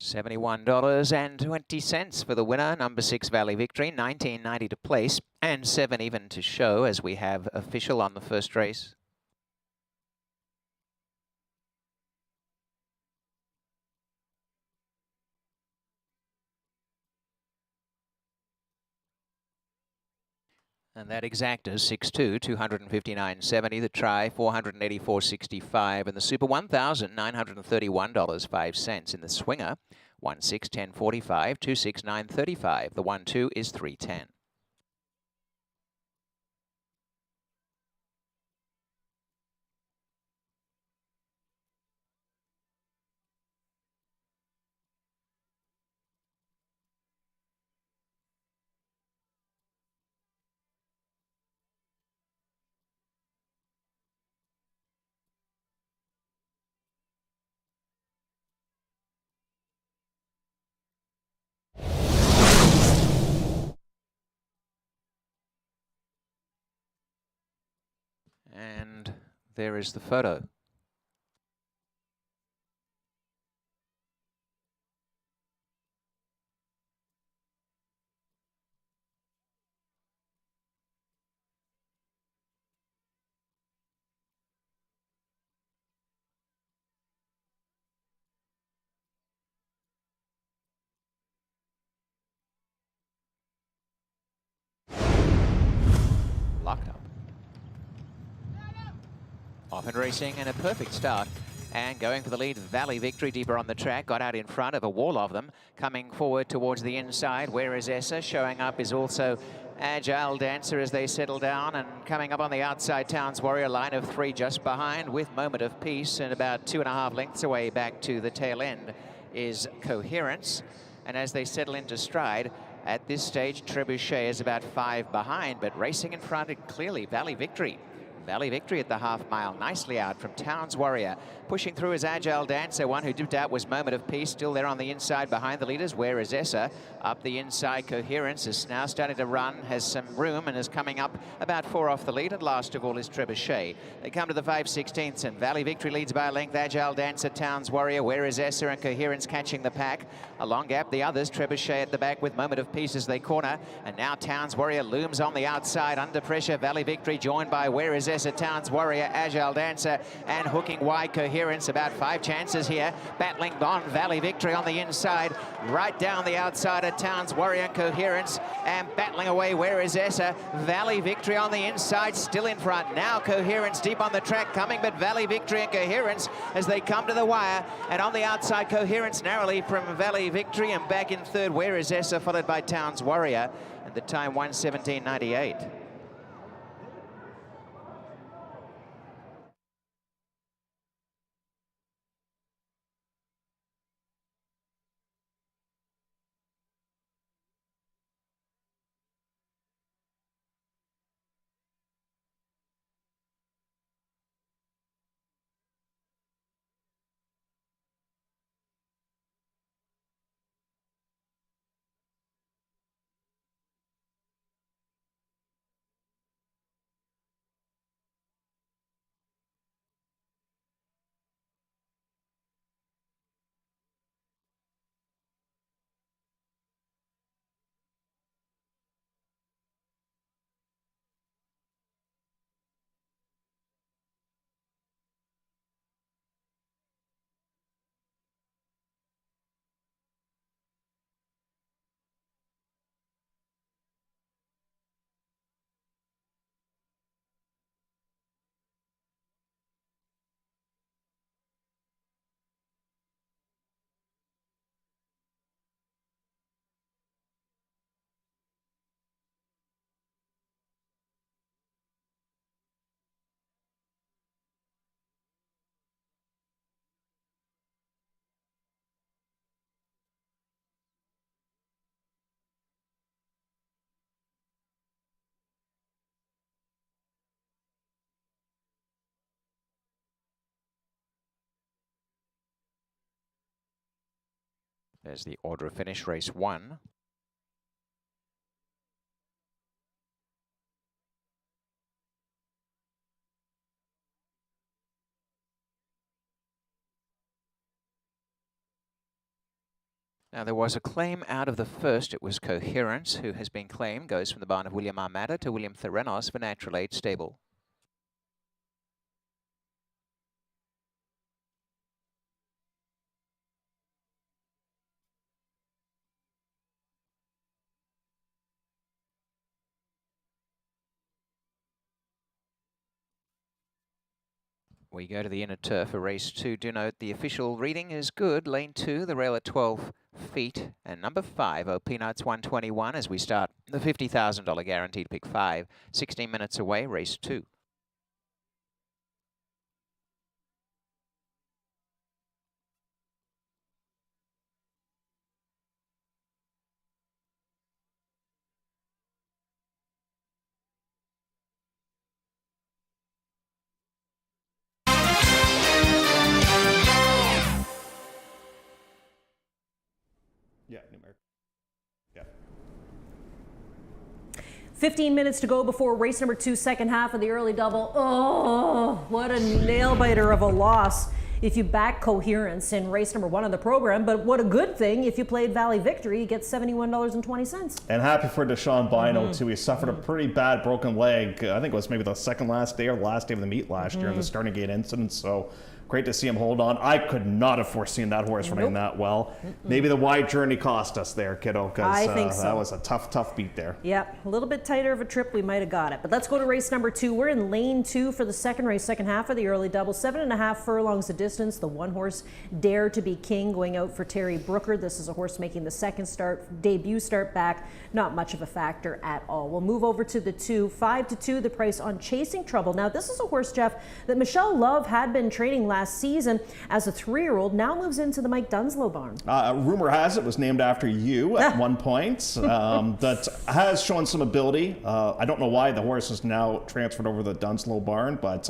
$71.20 for the winner, number 6 Valley Victory, $19.90 to place, and 7 even to show as we have official on the first race. And that exacta 6-2, 259.70. The try 484.65, and the super $1,931.05 in the swinger 1610.45, 269.35. The 1-2 is 310. And there is the photo. Locked up. Off and racing, and a perfect start. And going for the lead, Valley Victory deeper on the track. Got out in front of a wall of them. Coming forward towards the inside. Whereas Essa showing up is also Agile Dancer as they settle down. And coming up on the outside, Towns Warrior, line of 3 just behind with Moment of Peace. And about 2.5 lengths away back to the tail end is Coherence. And as they settle into stride, at this stage, Trebuchet is about 5 behind, but racing in front, and clearly Valley Victory. Valley Victory at the half mile, nicely out from Towns Warrior. Pushing through his Agile Dancer. One who dipped out was Moment of Peace, still there on the inside behind the leaders. Where is Essa? Up the inside, Coherence is now starting to run, has some room and is coming up about 4 off the lead, and last of all is Trebuchet. They come to the 5/16ths and Valley Victory leads by a length. Agile Dancer, Towns Warrior, Where is Essa, and Coherence catching the pack. A long gap, the others, Trebuchet at the back with Moment of Peace as they corner, and now Towns Warrior looms on the outside under pressure. Valley Victory joined by Where is Essa, Towns Warrior, Agile Dancer, and hooking wide Coherence. About 5 chances here, battling on Valley Victory on the inside, right down the outside of Towns Warrior and Coherence, and battling away Where is Essa. Valley Victory on the inside, still in front. Now Coherence deep on the track coming, but Valley Victory and Coherence as they come to the wire, and on the outside Coherence narrowly from Valley Victory, and back in third Where is Essa, followed by Towns Warrior, and the time 1:17.98. There's the order of finish, race 1. Now, there was a claim out of the first. It was Coherence, who has been claimed, goes from the barn of William Armada to William Theranos for Natural Aid Stable. We go to the inner turf for race 2. Do note the official reading is good. Lane 2, the rail at 12 feet. And number 5, O Peanuts 121 as we start the $50,000 guaranteed pick 5. 16 minutes away, race 2. Yeah, numeric. Yeah. 15 minutes to go before race number 2, second half of the early double. Oh, what a nail biter of a loss if you back Coherence in race number 1 of the program, but what a good thing if you played Valley Victory, you get $71.20. And happy for Deshaun Bino too. He suffered a pretty bad broken leg. I think it was maybe the second last day or the last day of the meet last year in the starting gate incident. So great to see him hold on. I could not have foreseen that horse running that well. Maybe the wide journey cost us there, kiddo, because I think so. That was a tough beat there. Yep, a little bit tighter of a trip, we might have got it. But let's go to race number 2. We're in lane 2 for the second race, second half of the early double. 7.5 furlongs the distance. The one horse, Dare to be King, going out for Terry Brooker. This is a horse making the second debut start back. Not much of a factor at all. We'll move over to the 2. 5-2, the price on Chasing Trouble. Now, this is a horse, Jeff, that Michelle Love had been training last season as a 3-year-old, now moves into the Mike Dunslow barn. Rumor has it was named after you at one point. That has shown some ability. I don't know why the horse is now transferred over to the Dunslow barn, but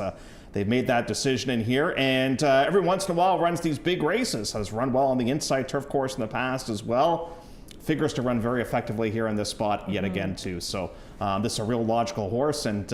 they've made that decision in here. And every once in a while runs these big races. Has run well on the inside turf course in the past as well. Figures to run very effectively here in this spot yet again too. So this is a real logical horse, and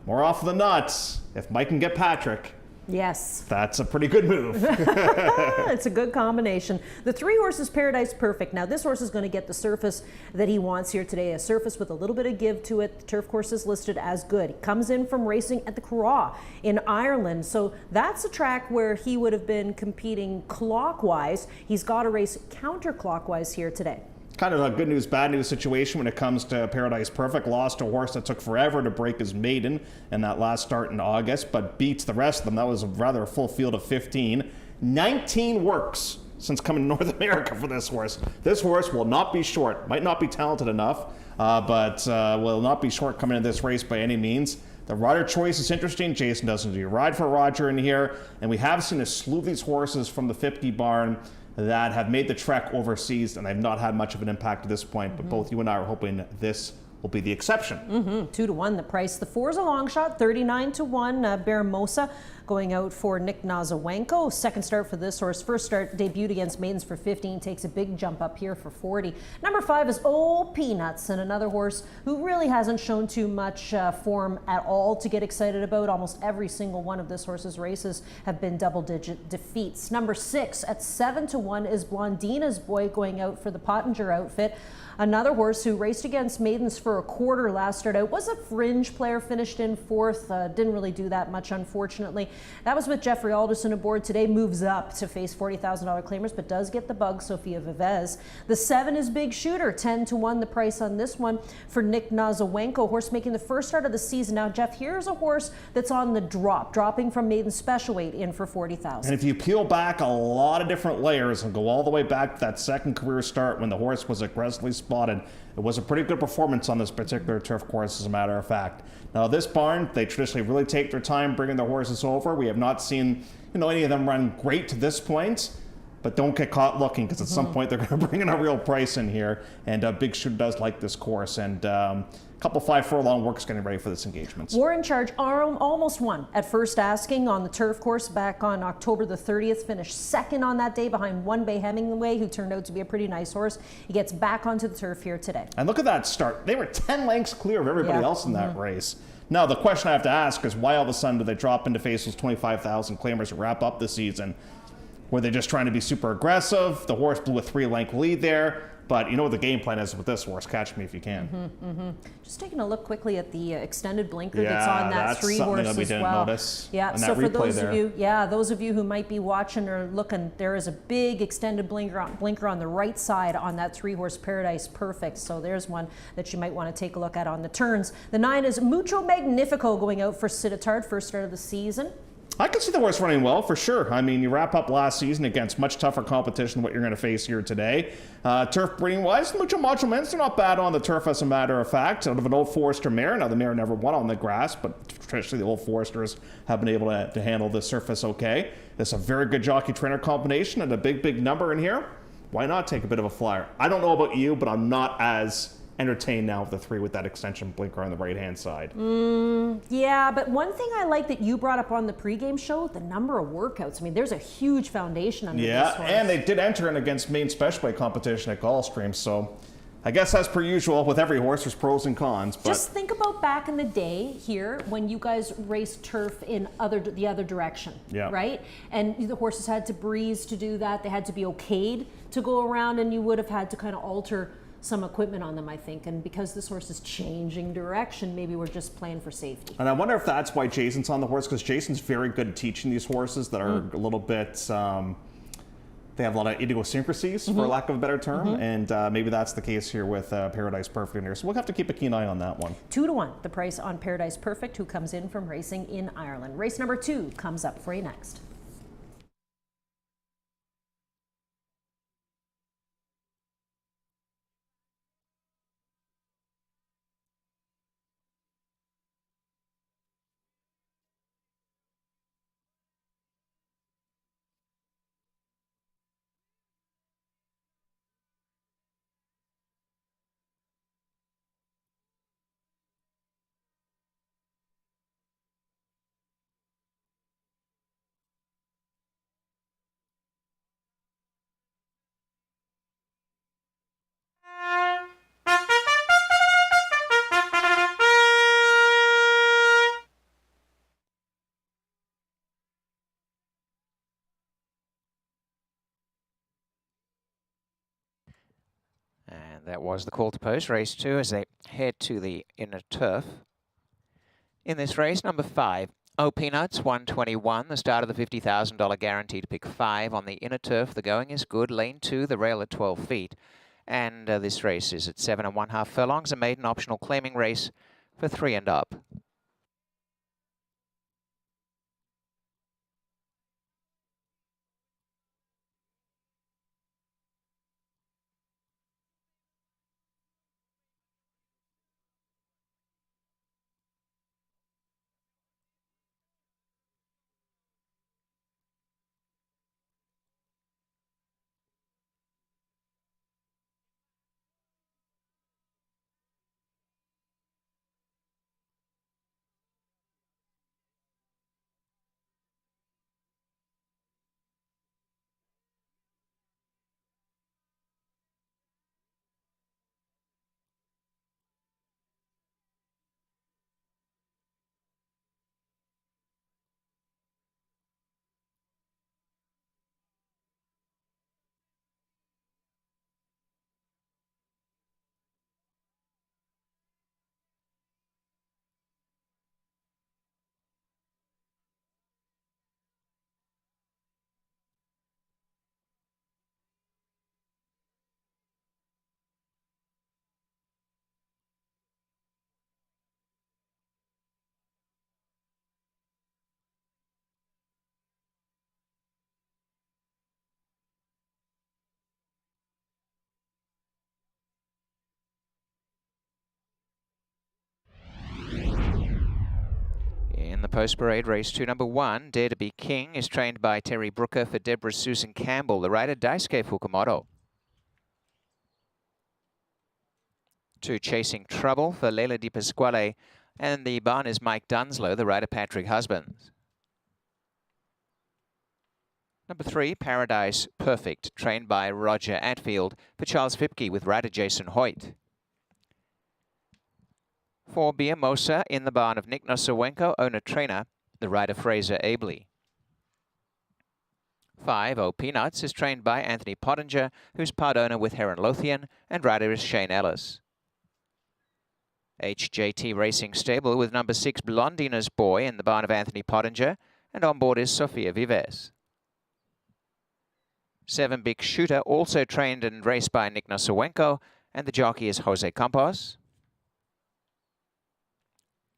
more often than not, if Mike can get Patrick, yes, that's a pretty good move. It's a good combination. The 3 horses Paradise Perfect. Now this horse is going to get the surface that he wants here today, a surface with a little bit of give to it. The turf course is listed as good. He comes in from racing at the Craw in Ireland, so that's a track where he would have been competing clockwise. He's got to race counterclockwise here today. Kind of a good news, bad news situation when it comes to Paradise Perfect. Lost a horse that took forever to break his maiden in that last start in August, but beats the rest of them. That was rather a full field of 15. 19 works since coming to North America for this horse. This horse will not be short. Might not be talented enough, but will not be short coming into this race by any means. The rider choice is interesting. Jason doesn't do ride for Roger in here, and we have seen a slew of these horses from the 50 barn that have made the trek overseas, and they've not had much of an impact at this point, but both you and I are hoping this will be the exception. 2 to 1 the price. The 4 is a long shot, 39 to 1. Baramosa going out for Nick Nazawenko. Second start for this horse. First start debuted against Maidens for 15. Takes a big jump up here for 40. Number 5 is Old Peanuts, and another horse who really hasn't shown too much form at all to get excited about. Almost every single one of this horse's races have been double-digit defeats. Number 6 at 7 to 1 is Blondina's Boy going out for the Pottinger outfit. Another horse who raced against Maidens for a quarter last start out, was a fringe player, finished in 4th, didn't really do that much, unfortunately. That was with Jeffrey Alderson aboard. Today moves up to face $40,000 claimers, but does get the bug, Sofia Vivez. The 7 is Big Shooter, 10 to 1 the price on this one for Nick Nazawenko, horse making the first start of the season. Now, Jeff, here's a horse that's on the drop, dropping from maiden special weight in for $40,000. And if you peel back a lot of different layers and go all the way back to that second career start when the horse was aggressively spotted, it was a pretty good performance on this particular turf course, as a matter of fact. Now, this barn, they traditionally really take their time bringing their horses over. We have not seen, any of them run great to this point, but don't get caught looking, because at some point they're going to bring in a real price in here. And Big Shooter does like this course, and a couple 5 furlong works getting ready for this engagement. War in Charge almost won at first asking on the turf course back on October the 30th. Finished second on that day behind One Bay Hemingway, who turned out to be a pretty nice horse. He gets back onto the turf here today. And look at that start. They were 10 lengths clear of everybody else in that race. Now, the question I have to ask is, why all of a sudden did they drop into face those 25,000 claimers to wrap up the season? Were they just trying to be super aggressive? The horse blew a 3-length lead there. But you know what the game plan is with this horse. Catch me if you can. Just taking a look quickly at the extended blinker that's on that that's 3 something horse that we as didn't well. notice. Yeah, on so that for replay those of you who might be watching or looking, there is a big extended blinker on the right side on that 3 horse Paradise Perfect. So there's one that you might want to take a look at on the turns. The 9 is Mucho Magnifico going out for Cititard, first start of the season. I can see the horse running well, for sure. I mean, you wrap up last season against much tougher competition than what you're going to face here today. Turf breeding-wise, Mucho Macho Men's, they're not bad on the turf, as a matter of fact. Out of an Old Forester mare. Now, the mare never won on the grass, but traditionally the Old Foresters have been able to handle the surface okay. This is a very good jockey-trainer combination and a big number in here. Why not take a bit of a flyer? I don't know about you, but I'm not as entertained now with the 3 with that extension blinker on the right-hand side. Yeah, but one thing I like that you brought up on the pregame show, the number of workouts. I mean, there's a huge foundation under this one. And they did enter in against main special weight competition at Gulfstream, so I guess as per usual with every horse, there's pros and cons. But just think about back in the day here when you guys raced turf in the other direction, right? And the horses had to breeze to do that. They had to be okayed to go around, and you would have had to kind of alter some equipment on them, I think. And because this horse is changing direction, maybe we're just playing for safety. And I wonder if that's why Jason's on the horse, because Jason's very good at teaching these horses that are a little bit, they have a lot of idiosyncrasies, for lack of a better term. And maybe that's the case here with Paradise Perfect in here. So we'll have to keep a keen eye on that one. 2 to 1, the price on Paradise Perfect, who comes in from racing in Ireland. Race number 2 comes up for you next. That was the call to post, race 2, as they head to the inner turf. In this race, number 5, Oh Peanuts, 121, the start of the $50,000 guarantee to pick 5 on the inner turf. The going is good. Lane 2, the rail at 12 feet. And this race is at 7 1/2 furlongs, a maiden optional claiming race for 3 and up. In the post-parade, race 2, number 1, Dare to Be King, is trained by Terry Brooker for Deborah Susan Campbell, the rider Daisuke Fukumoto. 2, Chasing Trouble for Leila Di Pasquale, and the barn is Mike Dunslow, the rider Patrick Husbands. Number 3, Paradise Perfect, trained by Roger Atfield for Charles Fipke with rider Jason Hoyt. 4, Biamosa, in the barn of Nick Nosowenko, owner-trainer, the rider Fraser Abley. 5, Oh Peanuts, is trained by Anthony Pottinger, who's part owner with Heron Lothian, and rider is Shane Ellis. HJT Racing Stable with number 6, Blondina's Boy, in the barn of Anthony Pottinger, and on board is Sofia Vives. 7, Big Shooter, also trained and raced by Nick Nosowenko, and the jockey is Jose Campos.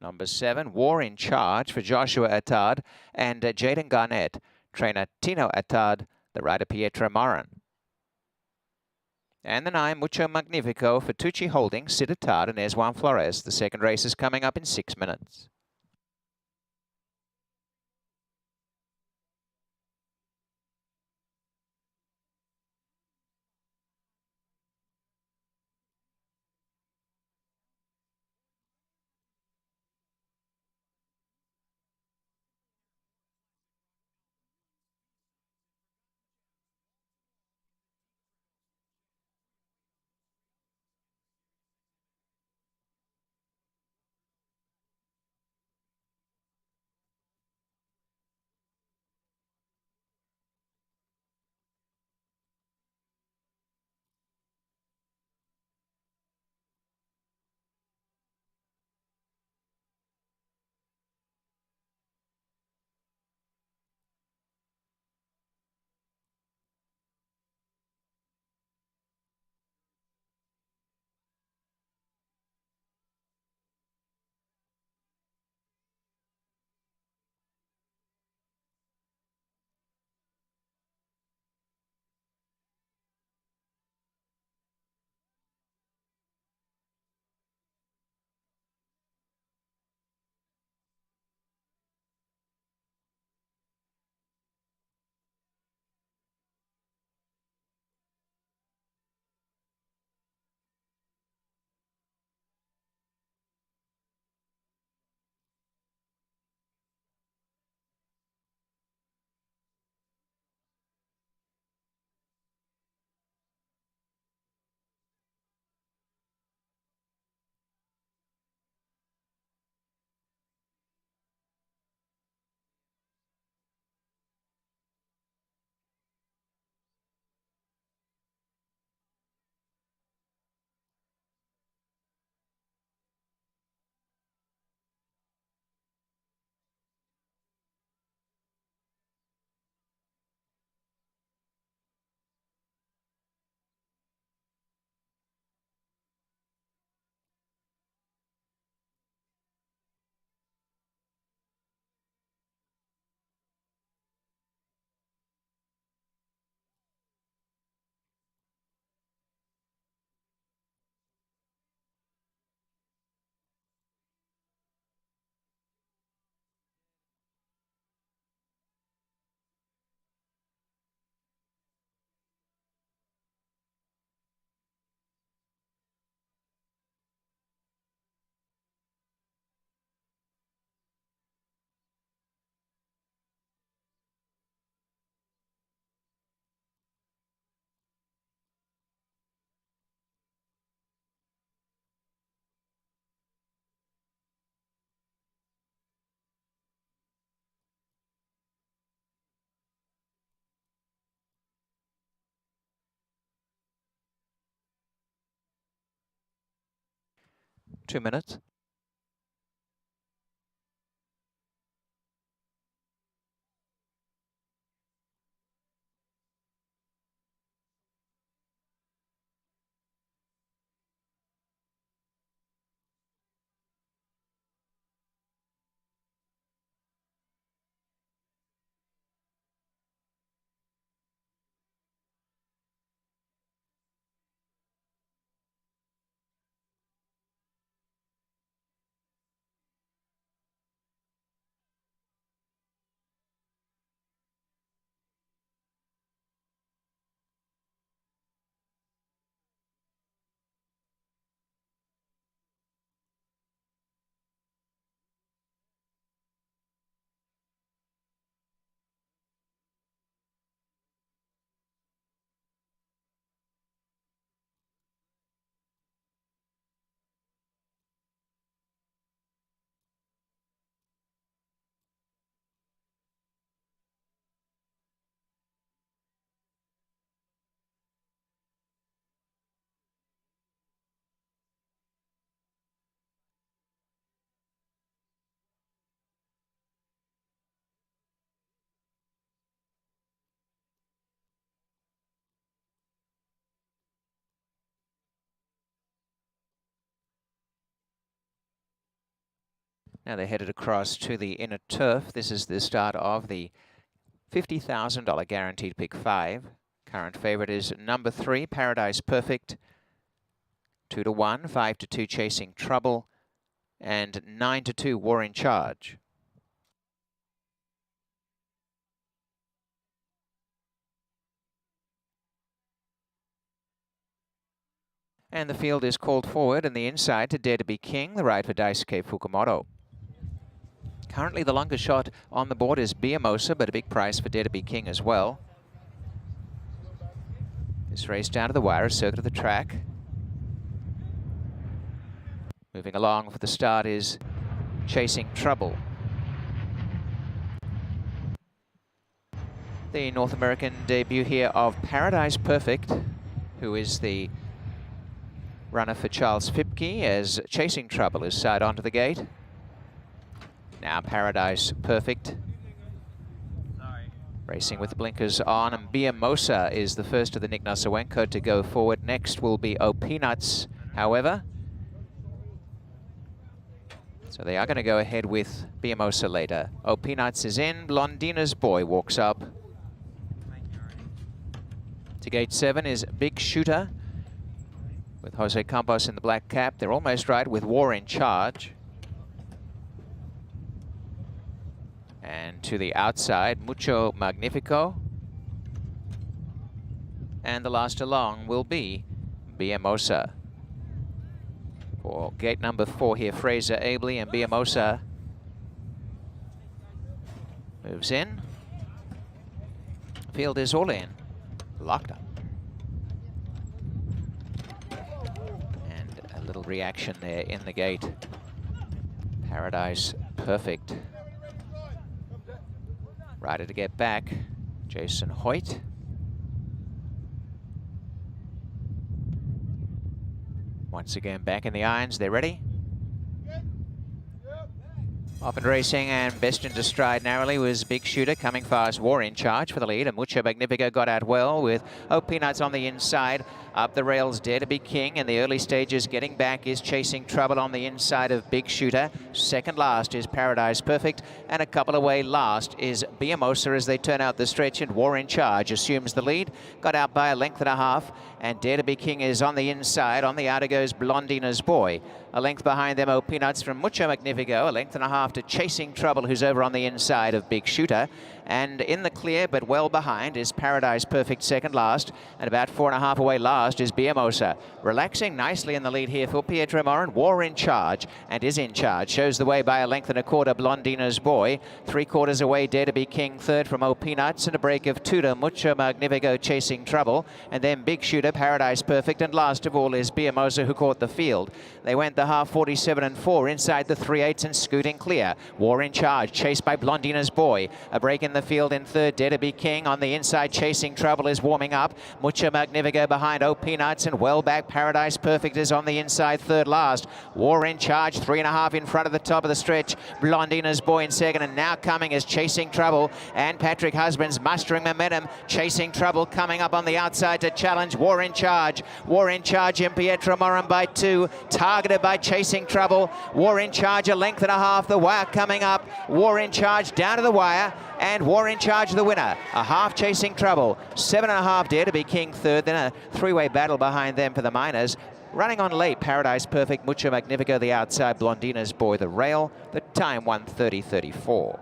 Number 7, War in Charge for Joshua Attard and Jaden Garnett, trainer Tino Attard, the rider Pietro Maran. And the 9, Mucho Magnifico for Tucci Holdings, Sid Attard and Esjuan Flores. The second race is coming up in 6 minutes. 2 minutes. Now they're headed across to the inner turf. This is the start of the $50,000 guaranteed pick 5. Current favorite is number 3, Paradise Perfect. 2-1, 5-2, Chasing Trouble, and 9-2, War in Charge. And the field is called forward, and the inside to Dare to Be King, the right for Daisuke Fukumoto. Currently the longest shot on the board is Biamosa, but a big price for Dare to Be King as well. This race down to the wire, a circuit of the track. Moving along for the start is Chasing Trouble. The North American debut here of Paradise Perfect, who is the runner for Charles Fipke, as Chasing Trouble is side onto the gate. Now Paradise Perfect. Racing with the blinkers on, and Biamosa is the first of the Nick Nosawenko to go forward. Next will be O-Peanuts, however. So they are going to go ahead with Biamosa later. O-Peanuts is in. Blondina's Boy walks up. To gate 7 is Big Shooter, with Jose Campos in the black cap. They're almost right with War in Charge. And to the outside, Mucho Magnifico. And the last along will be Biamosa. For gate number 4 here, Fraser Abley, and Biamosa moves in. Field is all in, locked up. And a little reaction there in the gate. Paradise Perfect. Rider to get back, Jason Hoyt. Once again back in the irons, they're ready. Off and racing, and best into stride narrowly was Big Shooter, coming fast, War in Charge for the lead, and Mucho Magnifico got out well with O-Peanuts on the inside. Up the rails, Dare to Be King. In the early stages, getting back is Chasing Trouble on the inside of Big Shooter. Second last is Paradise Perfect, and a couple away last is Biamosa as they turn out the stretch, and War in Charge assumes the lead. Got out by a length and a half, and Dare to Be King is on the inside. On the outer goes Blondina's Boy. A length behind them, O-Peanuts from Mucho Magnifico. A length and a half to Chasing Trouble, who's over on the inside of Big Shooter. And in the clear, but well behind, is Paradise Perfect second last. And about 4.5 away last is Biamosa. Relaxing nicely in the lead here for Pietro Morin. War in Charge, and is in charge. Shows the way by a length and a quarter, Blondina's Boy. 3/4 away, Dare to Be King third from O-Peanuts. And a break of 2 to Mucho Magnifico, Chasing Trouble. And then Big Shooter, Paradise Perfect. And last of all is Biamosa, who caught the field. They went the half 47 and 4 inside the 3/8 and scooting clear. clear. War in Charge, chased by Blondina's Boy. A break in the field in third, Dare to Be King. On the inside, Chasing Trouble is warming up. Mucho Magnifico behind O Peanuts, and well back Paradise Perfect is on the inside, third last. War in Charge, 3.5 in front of the top of the stretch. Blondina's Boy in second, and now coming is Chasing Trouble, and Patrick Husbands mustering momentum. Chasing Trouble coming up on the outside to challenge War in Charge. War in Charge in Pietro Morin by 2, targeted by Chasing Trouble. War in Charge a length and a half, the wire coming up. War in Charge down to the wire, and War in Charge the winner. A half Chasing Trouble, 7.5 Dare to Be King third, then a three-way battle behind them for the minors. Running on late, Paradise Perfect, Mucho Magnifico the outside, Blondina's Boy the rail, the time 1:30.34.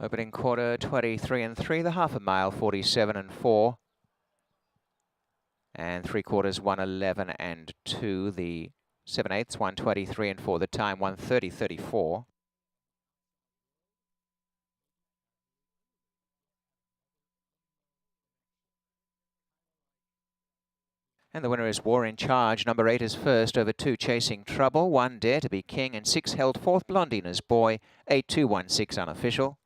Opening quarter, 23 and 3, the half a mile, 47 and 4. And 3/4, 1:11 and 2, the 7/8, 1:23 and 4, the time 1:30.34. And the winner is War in Charge. Number 8 is first over 2 Chasing Trouble, 1 Dare to Be King, and 6 held fourth Blondina's Boy, 8:2.16 unofficial.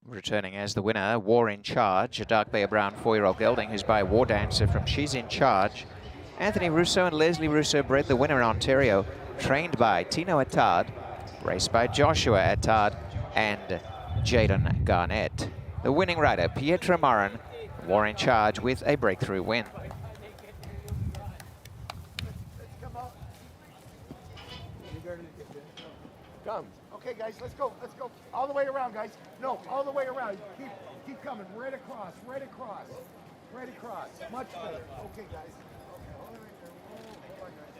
Returning as the winner, War in Charge, a dark bay brown 4-year-old gelding who's by War Dancer from She's in Charge. Anthony Russo and Leslie Russo bred the winner in Ontario, trained by Tino Attard, raced by Joshua Attard and Jaden Garnett. The winning rider, Pietro Morin, War in Charge with a breakthrough win. Come. Okay, guys, let's go. Let's go. All the way around, guys. No, all the way around. Keep coming. Right across. Right across. Right across. Much better. Okay, guys. Okay, hold it right there. Hold on, guys.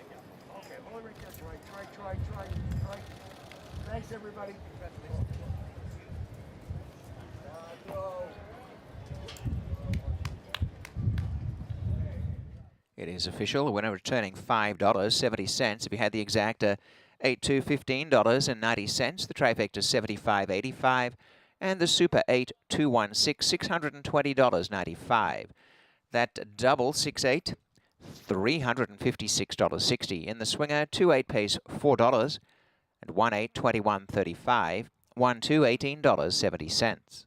Okay, hold it right there. Try. Thanks, everybody. It is official. The winner returning $5.70. If you had the exacta, 8-2, $15.90. The trifecta, $75.85. And the super 8-2-1-6, $620.95. That double 6-8, $356.60. In the swinger, 2-8 pays $4. And 1-8, $21.35. 1-2, $18.70.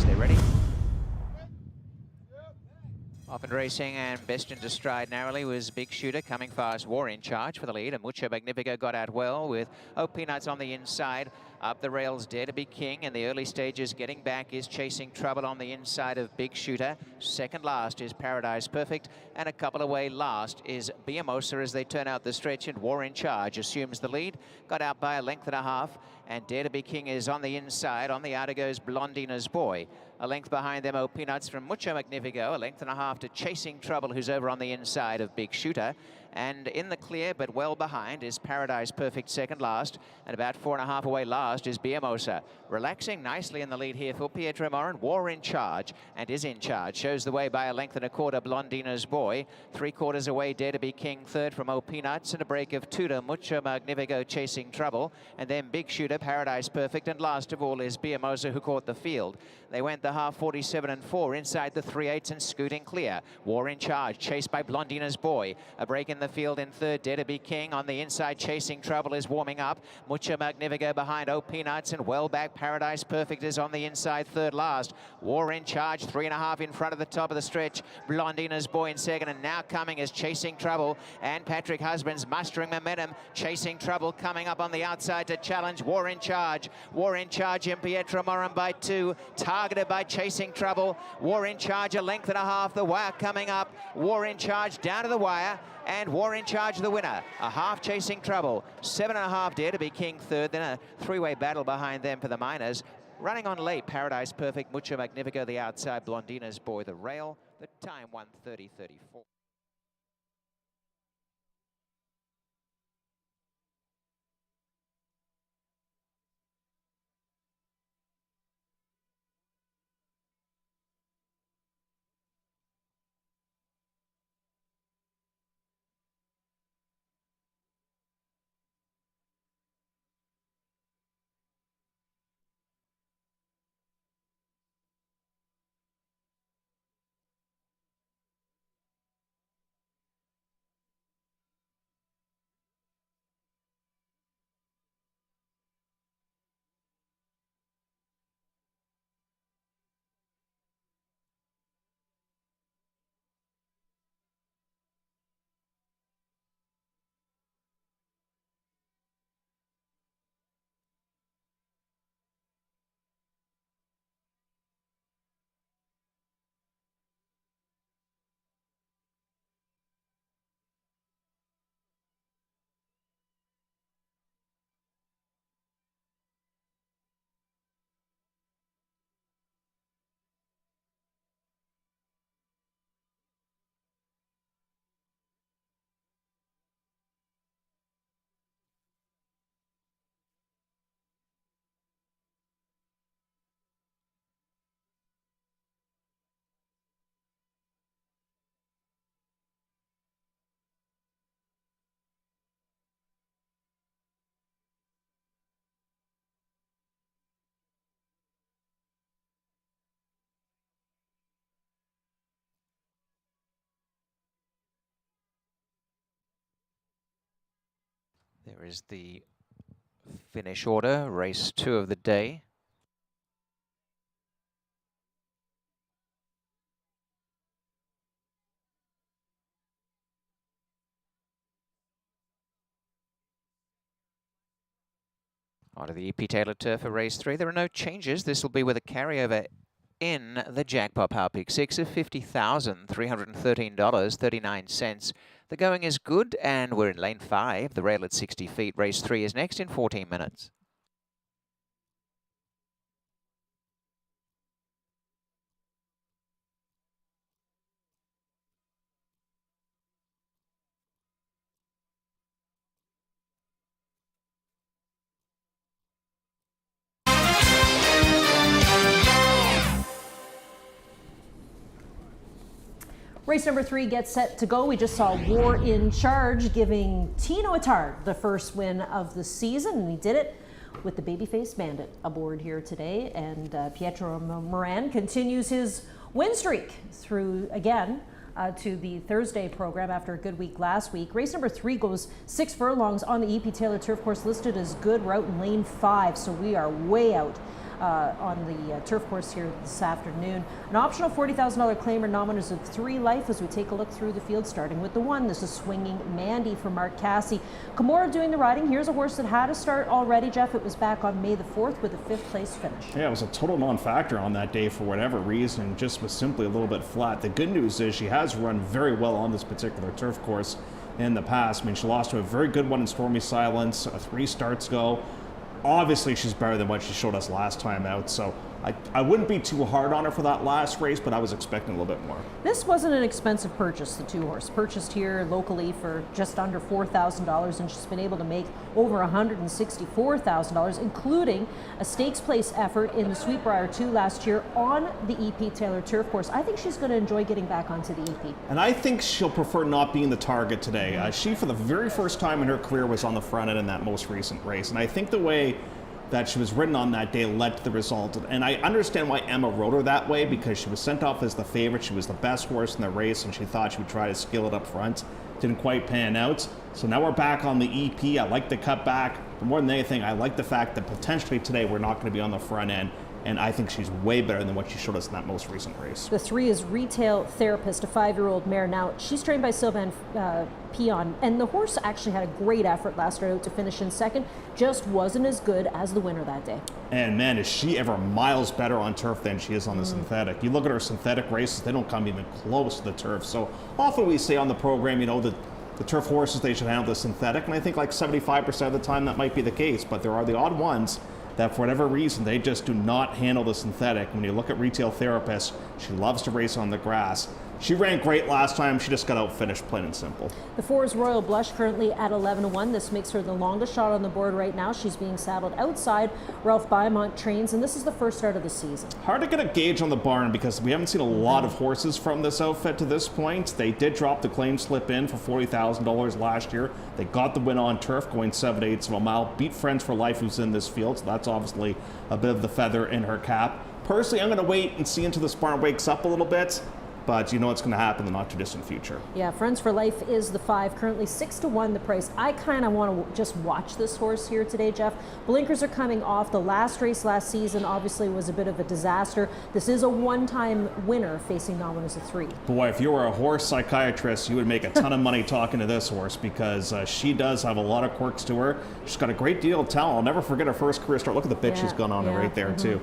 They're ready. Off and racing, and best into stride narrowly was Big Shooter, coming fast. War in Charge for the lead, and Mucho Magnifico got out well with Peanuts on the inside. Up the rails, Dare to Be King. In the early stages, getting back is Chasing Trouble on the inside of Big Shooter. Second last is Paradise Perfect, and a couple away last is Biamosa as they turn out the stretch, and War in Charge assumes the lead. Got out by a length and a half, and Dare to Be King is on the inside. On the outer goes Blondina's Boy. A length behind them, Peanuts from Mucho Magnifico. A length and a half to Chasing Trouble, who's over on the inside of Big Shooter. And in the clear, but well behind, is Paradise Perfect second last. And about 4.5 away last is Biamosa. Relaxing nicely in the lead here for Pietro Morin. War in Charge, and is in charge. Shows the way by a length and a quarter, Blondina's Boy. 3/4 away, Dare to Be King third from Peanuts. And a break of 2 to Mucho Magnifico, Chasing Trouble. And then Big Shooter, Paradise Perfect. And last of all is Biamosa, who caught the field. They went the half 47 and 4 inside the 3/8 and scooting clear. War in Charge, chased by Blondina's Boy. A break in the field in third, Dare to Be King. On the inside, Chasing Trouble is warming up. Mucho Magnifico behind Peanuts, and well back, Paradise Perfect is on the inside, third last. War in Charge, 3.5 in front of the top of the stretch. Blondina's Boy in second, and now coming is Chasing Trouble, and Patrick Husbands mustering momentum. Chasing Trouble coming up on the outside to challenge War in Charge. War in Charge in Pietro Morin by 2, targeted by Chasing Trouble. War in Charge, a length and a half. The wire coming up. War in Charge down to the wire, and War in Charge the winner. A half Chasing Trouble. 7.5 Dare to Be King third. Then a three-way battle behind them for the minors. Running on late, Paradise Perfect, Mucho Magnifico the outside, Blondina's Boy the rail. The time 1:30.34. There is the finish order, race 2 of the day. Onto the EP Taylor Turf for race 3. There are no changes. This will be with a carryover in the Jackpot Power Pick 6 of $50,313.39. The going is good, and we're in lane 5. The rail at 60 feet. Race 3 is next in 14 minutes. Race number 3 gets set to go. We just saw War in Charge giving Tino Attard the first win of the season, and he did it with the Babyface Bandit aboard here today. And Pietro Moran continues his win streak through again to the Thursday program after a good week last week. Race number 3 goes 6 furlongs on the EP Taylor Turf Course, listed as good, route in lane 5, so we are way out on the turf course here this afternoon. An optional $40,000 claimer nominators of 3 life as we take a look through the field, starting with the 1. This is Swinging Mandy for Mark Casse. Kimura doing the riding. Here's a horse that had a start already, Jeff. It was back on May the 4th with a 5th place finish. Yeah, it was a total non-factor on that day for whatever reason, just was simply a little bit flat. The good news is she has run very well on this particular turf course in the past. I mean, she lost to a very good one in Stormy Silence 3 starts ago. Obviously, she's better than what she showed us last time out, so I wouldn't be too hard on her for that last race, but I was expecting a little bit more. This wasn't an expensive purchase, the 2-horse. Purchased here locally for just under $4,000, and she's been able to make over $164,000, including a stakes place effort in the Sweetbriar 2 last year on the EP Taylor Turf Course. I think she's going to enjoy getting back onto the EP. And I think she'll prefer not being the target today. She, for the very first time in her career, was on the front end in that most recent race, and I think the way that she was ridden on that day led to the result. And I understand why Emma rode her that way, because she was sent off as the favorite. She was the best horse in the race, and she thought she would try to skill it up front. Didn't quite pan out. So now we're back on the EP. I like the cut back. But more than anything, I like the fact that potentially today we're not going to be on the front end. And I think she's way better than what she showed us in that most recent race. The 3 is Retail Therapist, a 5-year-old mare. Now, she's trained by Sylvain Pion, and the horse actually had a great effort last start out to finish in 2nd, just wasn't as good as the winner that day. And man, is she ever miles better on turf than she is on the synthetic. You look at her synthetic races, they don't come even close to the turf. So often we say on the program, you know, that the turf horses, they should handle the synthetic, and I think like 75% of the time that might be the case, but there are the odd ones that for whatever reason, they just do not handle the synthetic. When you look at Retail Therapist, she loves to race on the grass. She ran great last time. She just got out-finished, plain and simple. The 4 is Royal Blush, currently at 11-1. This makes her the longest shot on the board right now. She's being saddled outside Ralph Beaumont trains, and this is the first start of the season. Hard to get a gauge on the barn because we haven't seen a lot of horses from this outfit to this point. They did drop the claim slip in for $40,000 last year. They got the win on turf, going 7/8 of a mile. Beat Friends for Life, who's in this field, so that's obviously a bit of the feather in her cap. Personally, I'm going to wait and see until this barn wakes up a little bit. But you know what's going to happen in the not-too-distant future. Yeah, Friends for Life is the 5, currently 6-1 the price. I kind of want to just watch this horse here today, Jeff. Blinkers are coming off. The last race last season obviously was a bit of a disaster. This is a one-time winner facing Nominus of 3. Boy, if you were a horse psychiatrist, you would make a ton of money talking to this horse because she does have a lot of quirks to her. She's got a great deal of talent. I'll never forget her first career start. Look at the bit she's got on her right there, too.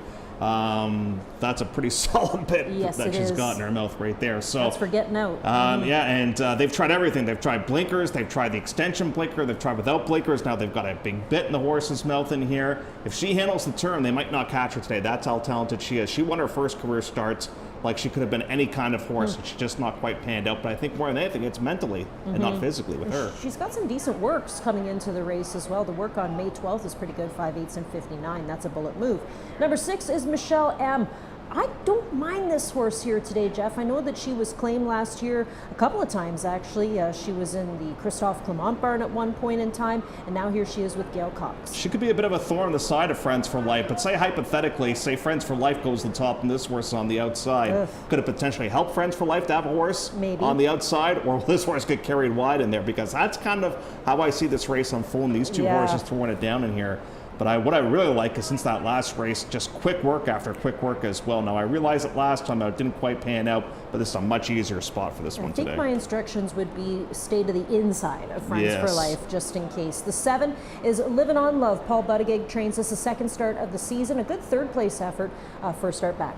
That's a pretty solid bit that she's got in her mouth right there. So that's for getting out. Yeah, and they've tried everything. They've tried blinkers, they've tried the extension blinker, they've tried without blinkers. Now they've got a big bit in the horse's mouth in here. If she handles the turn, they might not catch her today. That's how talented she is. She won her first career starts like she could have been any kind of horse. She's just not quite panned out. But I think more than anything, it's mentally and not physically with her. She's got some decent works coming into the race as well. The work on May 12th is pretty good, 5/8 and 59. That's a bullet move. Number 6 is Michelle M. I don't mind this horse here today, Jeff. I know that she was claimed last year a couple of times, actually. She was in the Christophe Clement barn at one point in time, and now here she is with Gail Cox. She could be a bit of a thorn in the side of Friends for Life, but say hypothetically, say Friends for Life goes to the top and this horse on the outside. Ugh. Could it potentially help Friends for Life to have a horse Maybe on the outside, or will this horse get carried wide in there? Because that's kind of how I see this race unfolding. These two horses throwing it down in here. But what I really like is since that last race, just quick work after quick work as well. Now, I realized that last time it didn't quite pan out, but this is a much easier spot for this one today. I think my instructions would be stay to the inside of Friends for Life, just in case. The 7 is Living on Love. Paul Buttigieg trains this, the second start of the season. A good third place effort for a start back.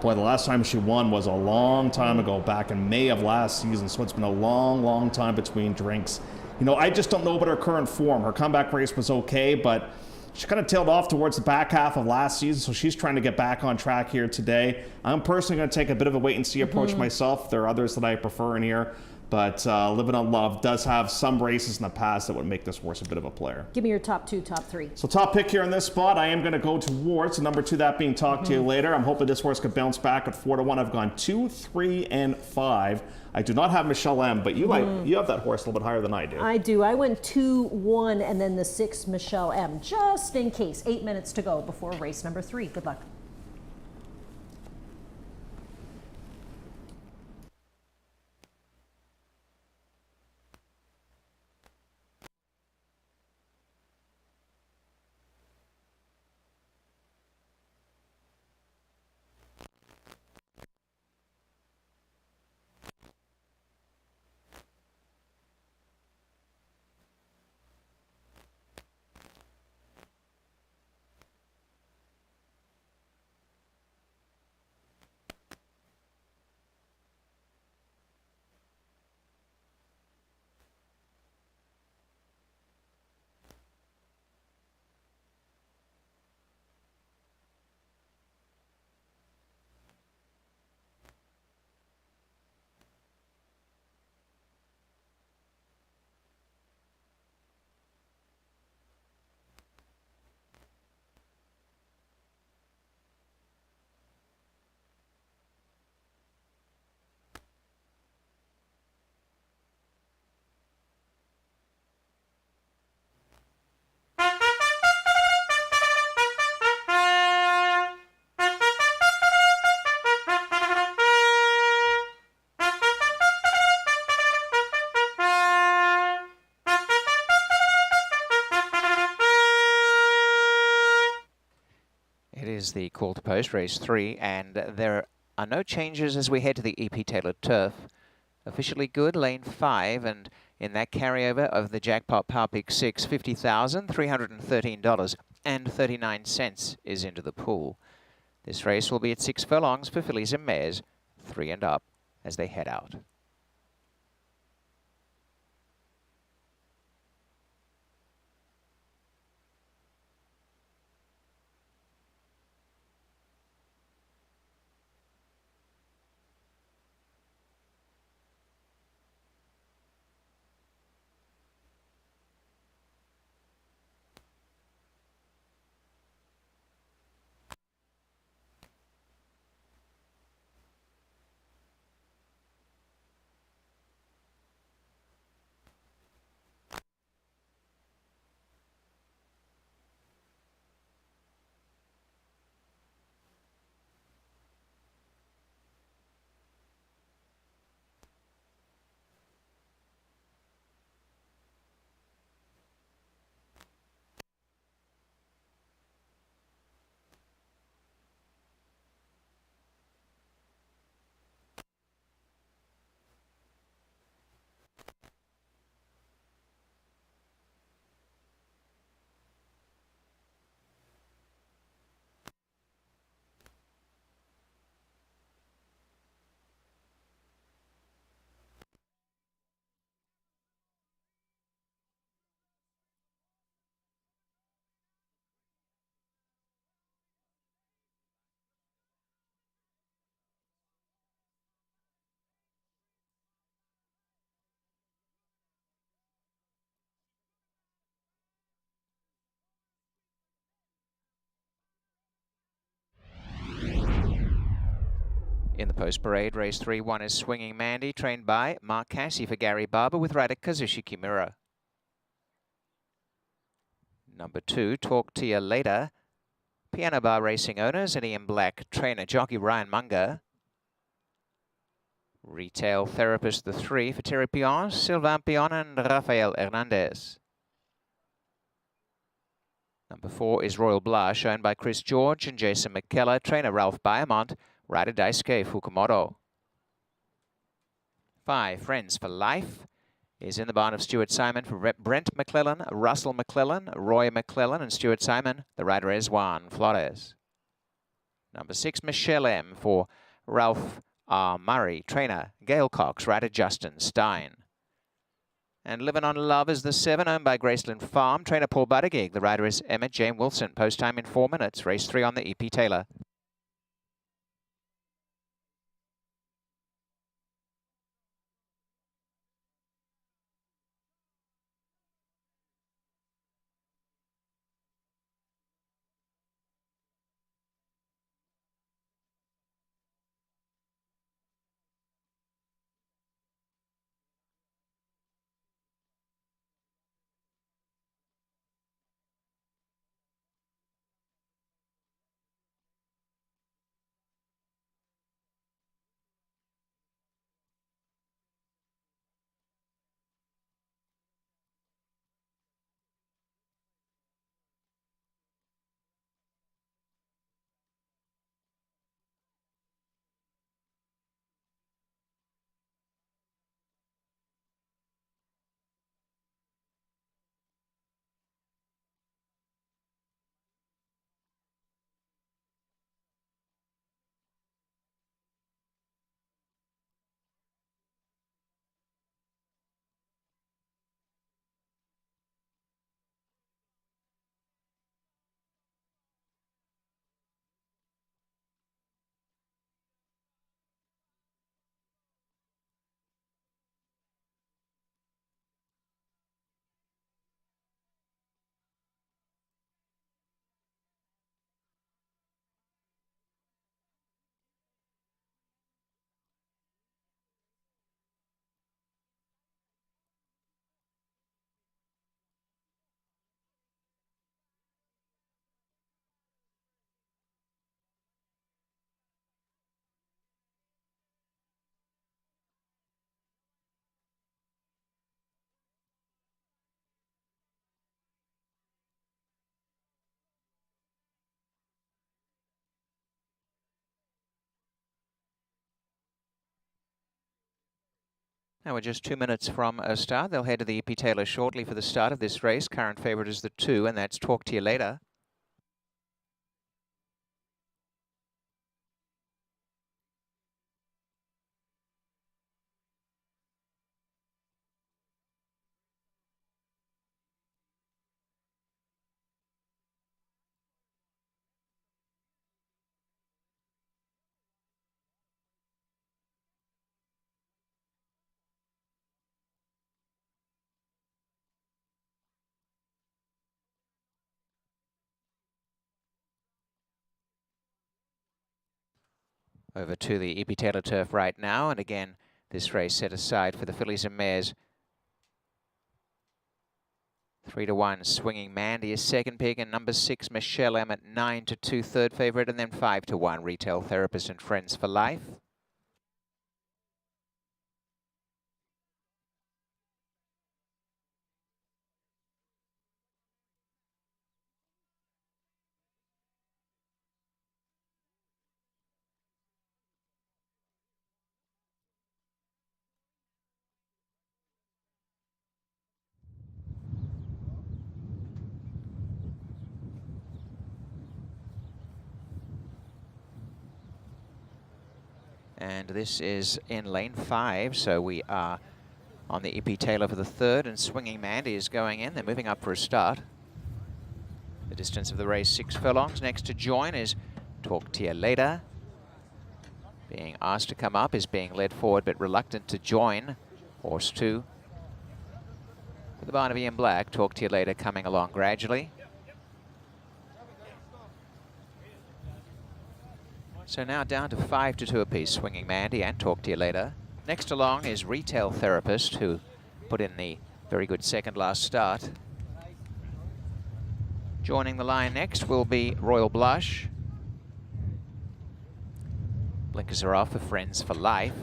Boy, the last time she won was a long time ago, back in May of last season, so it's been a long, long time between drinks. You know, I just don't know about her current form. Her comeback race was okay, but she kind of tailed off towards the back half of last season, so she's trying to get back on track here today. I'm personally going to take a bit of a wait-and-see approach myself. There are others that I prefer in here, but Living on Love does have some races in the past that would make this horse a bit of a player. Give me your top 2, top 3. So top pick here in this spot, I am going to go towards number 2, that being Talk to You Later. I'm hoping this horse could bounce back at 4-1. I've gone 2, 3, and 5. I do not have Michelle M, but you have that horse a little bit higher than I do. I do. I went 2, 1, and then the 6, Michelle M, just in case. 8 minutes to go before race number 3. Good luck. Is the call to post, race 3, and there are no changes as we head to the EP Tailored Turf. Officially good, lane 5, and in that carryover of the jackpot Power Pick 6, $50,313.39 is into the pool. This race will be at 6 furlongs for fillies and mares, 3 and up, as they head out. In the post parade, race 3, 1 is Swinging Mandy, trained by Mark Cassie for Gary Barber with rider Kazushi Kimura. Number 2, Talk to You Later, Piano Bar Racing owners and Ian Black trainer jockey Ryan Munger. Retail Therapist the 3 for Terry Pion, Sylvain Pion and Rafael Hernandez. Number 4 is Royal Blush, owned by Chris George and Jason McKellar, trainer Ralph Byamont, rider Daisuke Fukumoto. 5, Friends for Life, is in the barn of Stuart Simon for Brent McClellan, Russell McClellan, Roy McClellan and Stuart Simon, the rider is Juan Flores. Number 6, Michelle M for Ralph R. Murray, trainer Gail Cox, rider Justin Stein. And Living on Love is the 7, owned by Graceland Farm, trainer Paul Buttigieg, the rider is Emma Jane Wilson, post time in 4 minutes, race 3 on the EP Taylor. Now we're just 2 minutes from a start. They'll head to the EP Taylor shortly for the start of this race. Current favourite is the 2, and that's Talk to You Later. Over to the EP Taylor turf right now, and again, this race set aside for the fillies and mares. 3 to 1, Swinging Mandy is second pick, and number 6, Michelle M at 9 to 2, third favourite, and then 5 to 1, Retail Therapist and Friends for Life. And this is in lane 5, so we are on the EP Taylor for the third, and Swinging Mandy is going in. They're moving up for a start. The distance of the race, 6 furlongs. Next to join is Talk to You Later. Being asked to come up, is being led forward but reluctant to join. Horse 2. For the barn of Ian Black, Talk to You Later coming along gradually. So now down to 5-2 apiece, Swinging Mandy and Talk to You Later. Next along is Retail Therapist, who put in the very good second last start. Joining the line next will be Royal Blush. Blinkers are off for Friends for Life.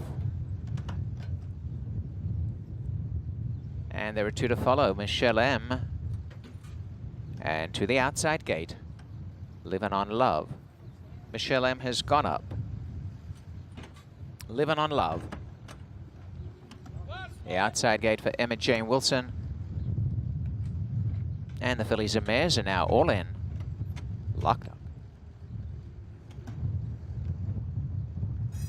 And there are two to follow, Michelle M. And to the outside gate, Livin' on Love. Michelle M has gone up. Livin' on Love. The outside gate for Emma Jane Wilson. And the fillies and mares are now all in. Locked up.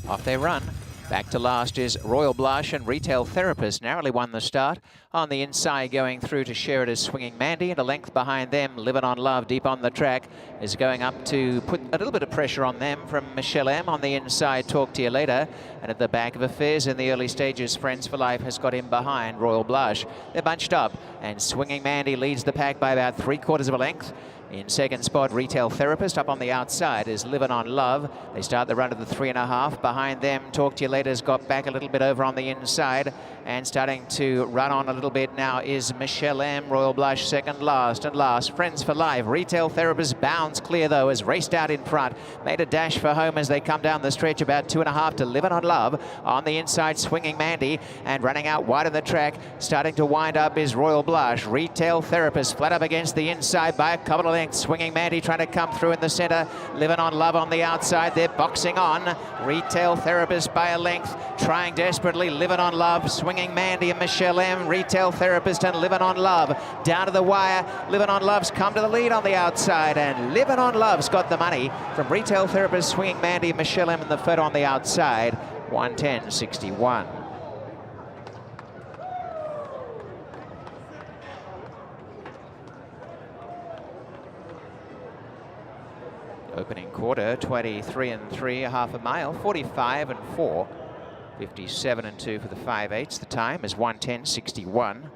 Off they run. Back to last is Royal Blush and Retail Therapist. Narrowly won the start. On the inside going through to share it is Swinging Mandy, and a length behind them, Livin' on Love deep on the track is going up to put a little bit of pressure on them from Michelle M. On the inside, Talk to You Later. And at the back of affairs in the early stages, Friends for Life has got in behind Royal Blush. They're bunched up, and Swinging Mandy leads the pack by about 3/4 of a length. In second spot, Retail Therapist. Up on the outside is Livin' on Love. They start the run at the 3.5. Behind them, Talk to You Later's got back a little bit over on the inside. And starting to run on a little bit now is Michelle M. Royal Blush second last. And last, Friends for Life. Retail Therapist bounds clear, though, has raced out in front. Made a dash for home as they come down the stretch, about 2.5 to Livin' on Love. On the inside, Swinging Mandy. And running out wide of the track, starting to wind up is Royal Blush. Retail Therapist flat up against the inside by a couple of lengths. Swinging Mandy trying to come through in the centre. Livin' on Love on the outside. They're boxing on. Retail Therapist by a length. Trying desperately. Livin' on Love. Swinging Mandy and Michelle M. Retail Therapist and Livin' on Love. Down to the wire. Livin' on Love's come to the lead on the outside. And Livin' on Love's got the money from Retail Therapist, Swinging Mandy and Michelle M in the photo on the outside. 110.61. Opening quarter, 23 3, a half a mile, 45 4, 57 2 for the 5/8. The time is 110.61.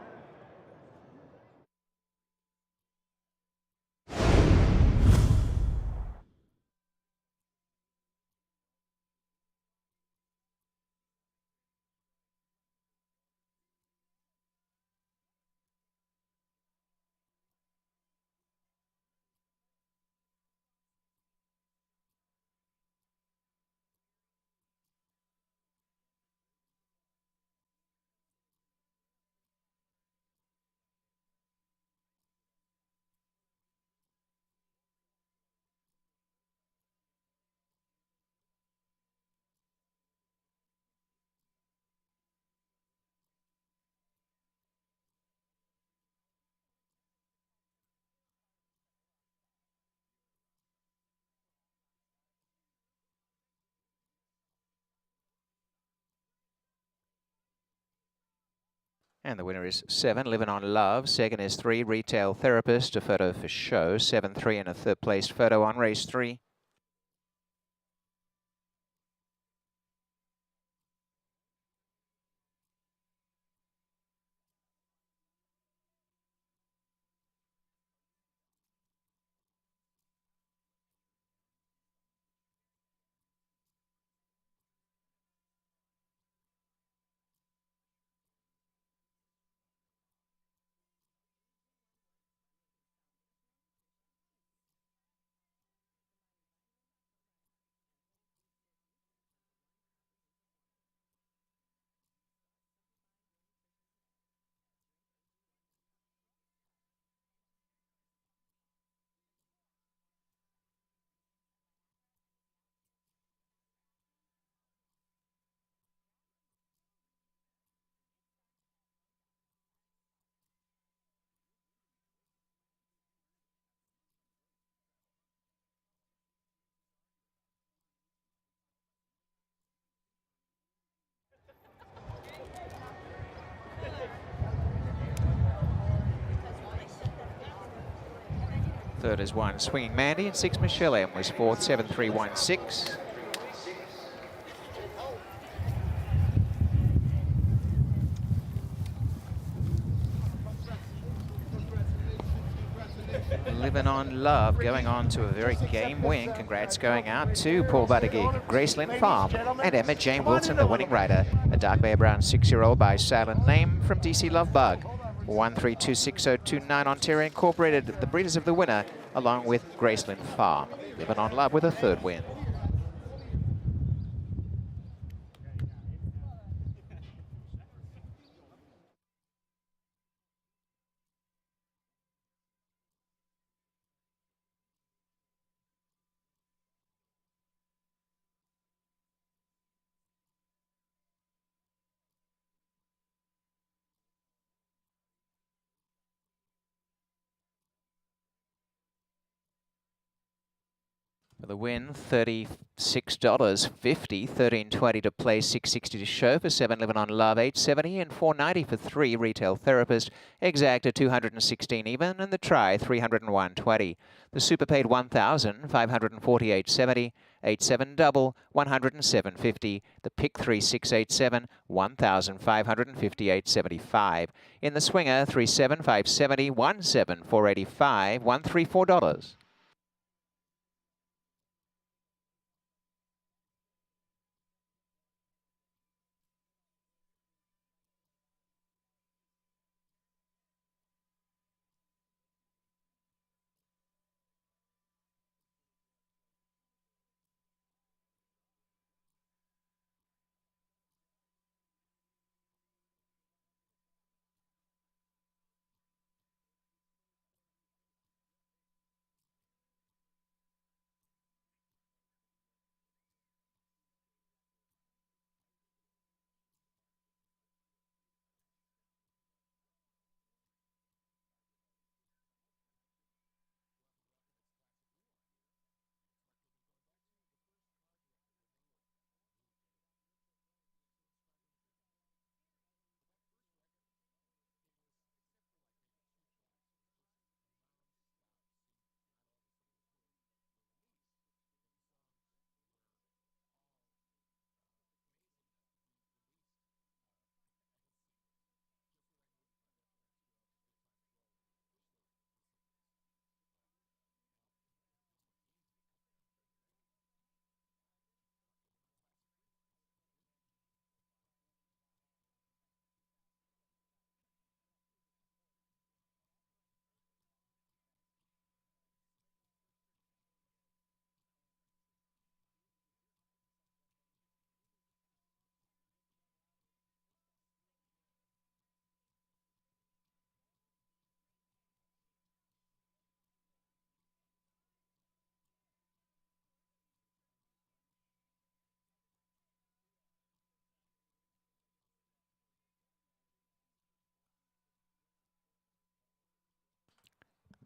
And the winner is 7, Livin' on Love. Second is 3, Retail Therapist, a photo for show. 7-3 and a third place photo on race 3. Third is 1, Swinging Mandy, and 6, Michelle M was fourth, 7-3-1-6. Living on Love going on to a very game win. Congrats going out to Paul Buttigieg, Graceland Farm, and Emma Jane Wilson, the winning rider. A dark bear brown 6-year-old by Silent Name from DC Love Bug. 1326029 Ontario Incorporated, the breeders of the winner, along with Graceland Farm. Living on Love with a third win. For the win, $36.50, $13.20 to play, $6.60 to show for 7 Living on Love, $8.70 and $4.90 for 3 Retail Therapist, Exacta $216 even, and the try $301.20. The super paid $1,548.70, 8-7 double $107.50. The pick 3 687 $1,558.75. In the swinger 3-7 570 1-7 485 $134.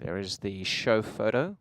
There is the show photo.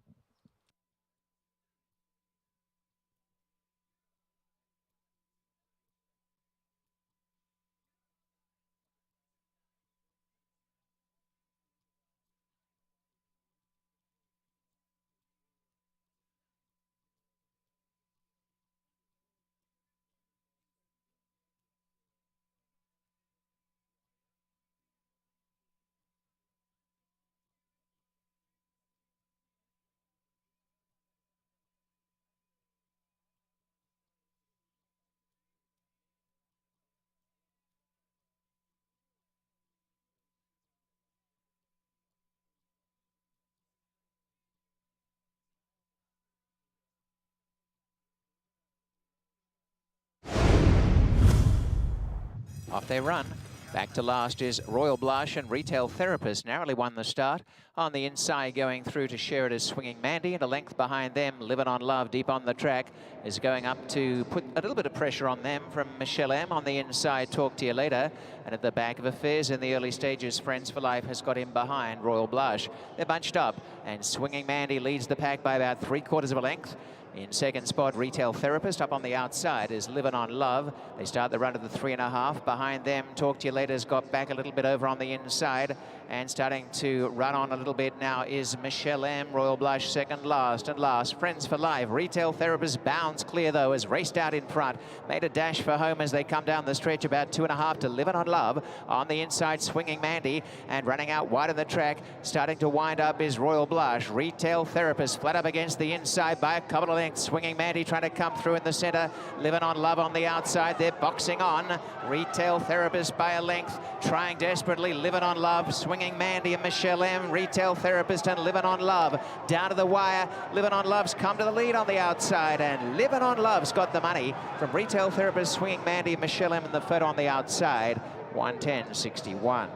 Off they run. Back to last is Royal Blush and Retail Therapist. Narrowly won the start. On the inside going through to share it is Swinging Mandy, and a length behind them, Living on Love deep on the track is going up to put a little bit of pressure on them from Michelle M. On the inside, Talk to You Later. And at the back of affairs in the early stages, Friends for Life has got in behind Royal Blush. They're bunched up, and Swinging Mandy leads the pack by about 3/4 of a length. In second spot, Retail Therapist. Up on the outside is Livin' on Love. They start the run to the 3.5. Behind them, Talk to You Later's got back a little bit over on the inside. And starting to run on a little bit now is Michelle M. Royal Blush second last. And last, Friends for Life. Retail Therapist bounds clear, though, has raced out in front. Made a dash for home as they come down the stretch, about 2.5 to Livin' on Love. On the inside, Swinging Mandy. And running out wide on the track, starting to wind up is Royal Blush. Retail Therapist flat up against the inside by a couple of lengths. Swinging Mandy trying to come through in the centre. Livin' on Love on the outside. They're boxing on. Retail Therapist by a length, trying desperately. Livin' on Love, Swinging Mandy and Michelle M. Retail Therapist and Livin' on Love. Down to the wire. Livin' on Love's come to the lead on the outside, and Livin' on Love's got the money from Retail Therapist, Swinging Mandy, Michelle M. and the photo on the outside. 110.61.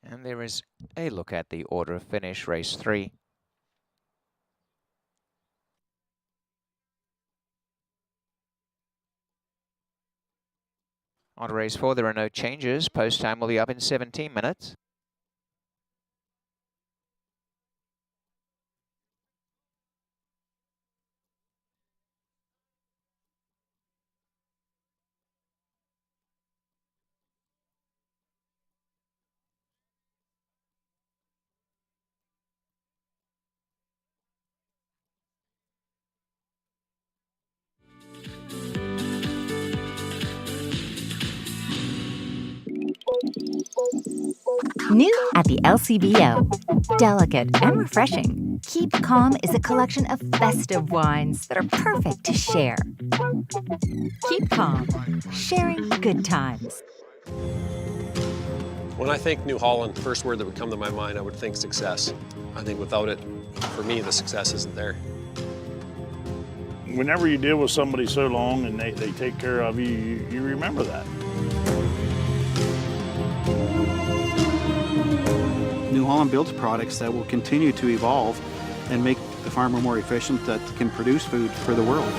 And there is a look at the order of finish, race 3. On to race 4, there are no changes. Post time will be up in 17 minutes. New at the LCBO. Delicate and refreshing, Keep Calm is a collection of festive wines that are perfect to share. Keep Calm, sharing good times. When I think New Holland, the first word that would come to my mind, I would think success. I think without it, for me, the success isn't there. Whenever you deal with somebody so long and they take care of you, you remember that. New Holland builds products that will continue to evolve and make the farmer more efficient, that can produce food for the world.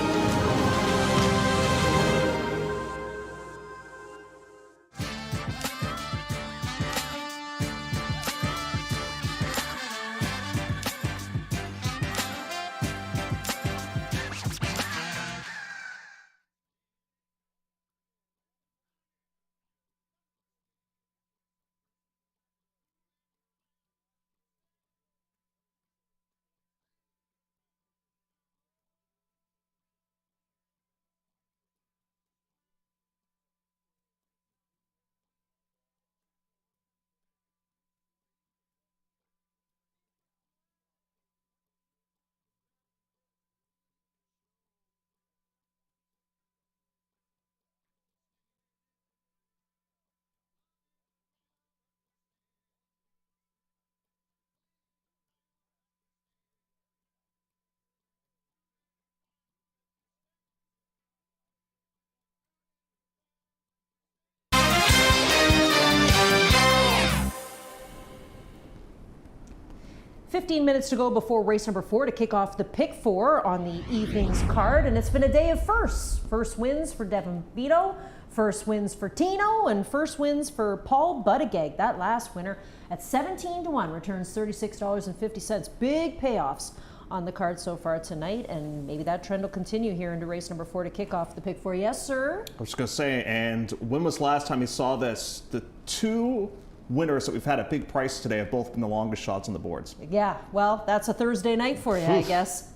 15 minutes to go before race number 4 to kick off the pick 4 on the evening's card, and it's been a day of firsts. First wins for Devin Vito, first wins for Tino, and first wins for Paul Buttigieg. That last winner at 17 to 1 returns $36.50. Big payoffs on the card so far tonight, and maybe that trend will continue here into race number 4 to kick off the pick 4. Yes, sir? I was going to say, and when was the last time you saw this? The two winners that we've had at big price today have both been the longest shots on the boards. Yeah, well, that's a Thursday night for you, I guess.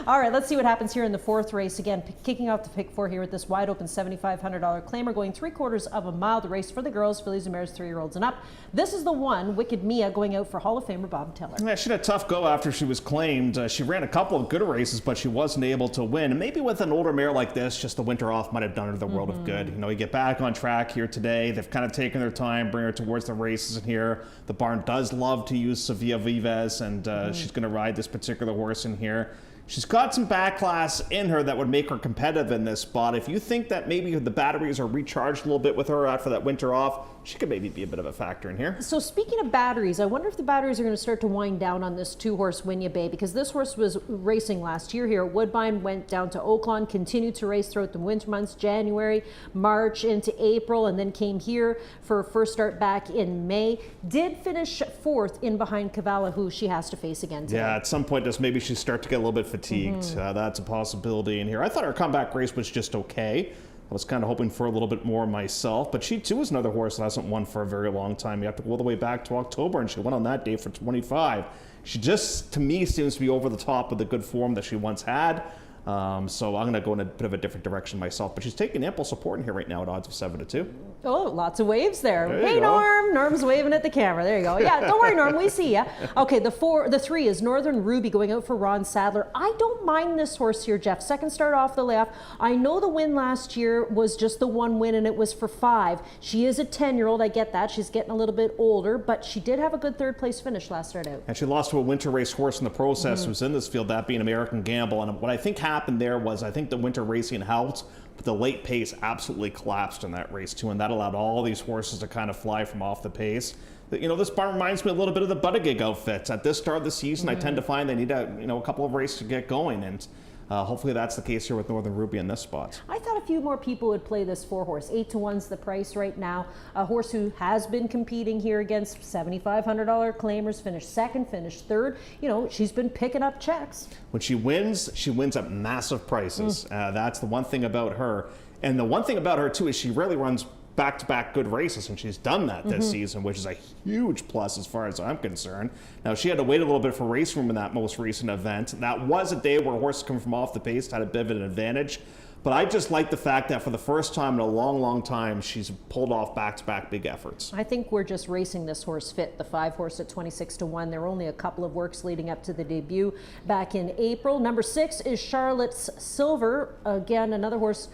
All right, let's see what happens here in the 4th race. Again, kicking off the pick 4 here with this wide open $7,500 claimer going 3/4 of a mile. The race for the girls, fillies and mares, 3-year-olds and up. This is the one, Wicked Mia, going out for Hall of Famer Bob Teller. Yeah, she had a tough go after she was claimed. She ran a couple of good races, but she wasn't able to win. And maybe with an older mare like this, just the winter off might have done her the world of good. You know, you get back on track here today. They've kind of taken their time, bring her towards the races in here. The barn does love to use Sevilla Vives, and she's going to ride this particular horse in here. She's got some back class in her that would make her competitive in this spot. If you think that maybe the batteries are recharged a little bit with her after that winter off, she could maybe be a bit of a factor in here. So speaking of batteries, I wonder if the batteries are going to start to wind down on this 2-horse Winya Bay, because this horse was racing last year here at Woodbine, went down to Oaklawn, continued to race throughout the winter months, January, March into April, and then came here for her first start back in May. Did finish 4th in behind Cavallo, who she has to face again today. Yeah, at some point, just maybe she start to get a little bit fatigued. That's a possibility in here. I thought her comeback race was just okay. I was kind of hoping for a little bit more myself, but she too is another horse that hasn't won for a very long time. You have to go all the way back to October, and she won on that day for 25. She just, to me, seems to be over the top of the good form that she once had. So I'm going to go in a bit of a different direction myself, but she's taking ample support in here right now at odds of 7 to 2. Oh, lots of waves there. There Hey, Norm. Norm's waving at the camera. There you go. Yeah, don't worry, Norm. We see ya. Okay, the 3 is Northern Ruby going out for Ron Sadler. I don't mind this horse here, Jeff. Second start off the layoff. I know the win last year was just the one win, and it was for 5. She is a 10-year-old. I get that. She's getting a little bit older, but she did have a good 3rd place finish last start out. And she lost to a winter race horse in the process who's in this field, that being American Gamble. And what I think happened there was I think the winter racing helped, but the late pace absolutely collapsed in that race too, and that allowed all these horses to kind of fly from off the pace. You know, this barn reminds me a little bit of the Buttigieg outfits. At this start of the season, I tend to find they need a couple of races to get going, and hopefully that's the case here with Northern Ruby in this spot. I thought a few more people would play this 4-horse. 8 to 1's the price right now. A horse who has been competing here against $7,500 claimers, finished 2nd, finished 3rd. You know, she's been picking up checks. When she wins at massive prices. That's the one thing about her. And the one thing about her, too, is she rarely runs back-to-back good races, and she's done that this season, which is a huge plus as far as I'm concerned. Now, she had to wait a little bit for race room in that most recent event. That was a day where horses coming from off the pace had a bit of an advantage. But I just like the fact that for the first time in a long, long time, she's pulled off back-to-back big efforts. I think we're just racing this horse fit, the 5-horse at 26 to 1. There were only a couple of works leading up to the debut back in April. Number 6 is Charlotte's Silver. Again, another horse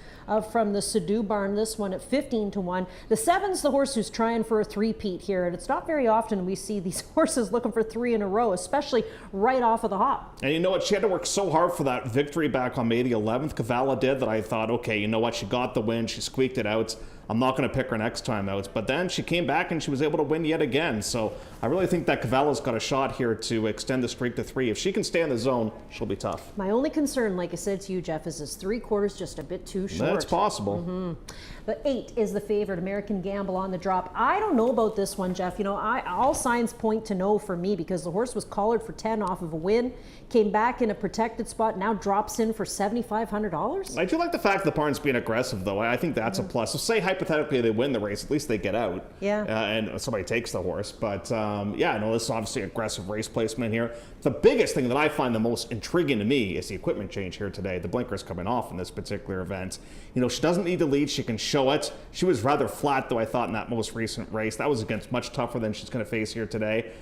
from the Sadoo barn, this one at 15 to 1. The 7's the horse who's trying for a three-peat here, and it's not very often we see these horses looking for 3 in a row, especially right off of the hop. And you know what? She had to work so hard for that victory back on May the 11th. Cavallo did, that I thought, okay, you know what? She got the win. She squeaked it out. I'm not going to pick her next time out. But then she came back and she was able to win yet again. So I really think that Cavallo's got a shot here to extend the streak to 3. If she can stay in the zone, she'll be tough. My only concern, like I said to you, Jeff, is this 3/4 just a bit too short. That's possible. The 8 is the favorite, American Gamble on the drop. I don't know about this one, Jeff. You know, all signs point to no for me, because the horse was collared for 10 off of a win, came back in a protected spot, now drops in for $7,500. I do like the fact the barn's being aggressive, though. I think that's a plus. So say hypothetically they win the race, at least they get out. Yeah. And somebody takes the horse. But yeah, no, this is obviously aggressive race placement here. The biggest thing that I find the most intriguing to me is the equipment change here today. The blinkers coming off in this particular event. You know, she doesn't need to lead. She can show it. She was rather flat, though, I thought, in that most recent race. That was against much tougher than she's going to face here today.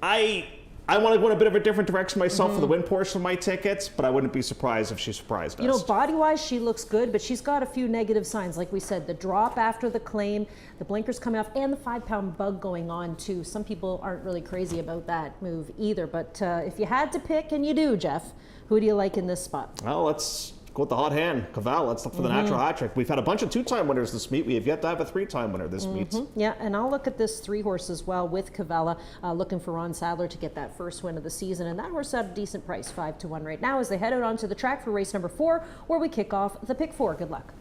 I want to go in a bit of a different direction myself for the win portion of my tickets, but I wouldn't be surprised if she surprised us. You know, body-wise, she looks good, but she's got a few negative signs. Like we said, the drop after the claim, the blinkers coming off, and the 5-pound bug going on, too. Some people aren't really crazy about that move either. But if you had to pick, and you do, Jeff, who do you like in this spot? Well, let's Go with the hot hand, Cavalla. Let's look for the natural hat trick. We've had a bunch of 2-time winners this meet. We have yet to have a 3-time winner this meet. Yeah, and I'll look at this 3 horse as well with Cavalla, looking for Ron Sadler to get that first win of the season. And that horse at a decent price, 5-1 right now, as they head out onto the track for race number 4, where we kick off the pick 4. Good luck.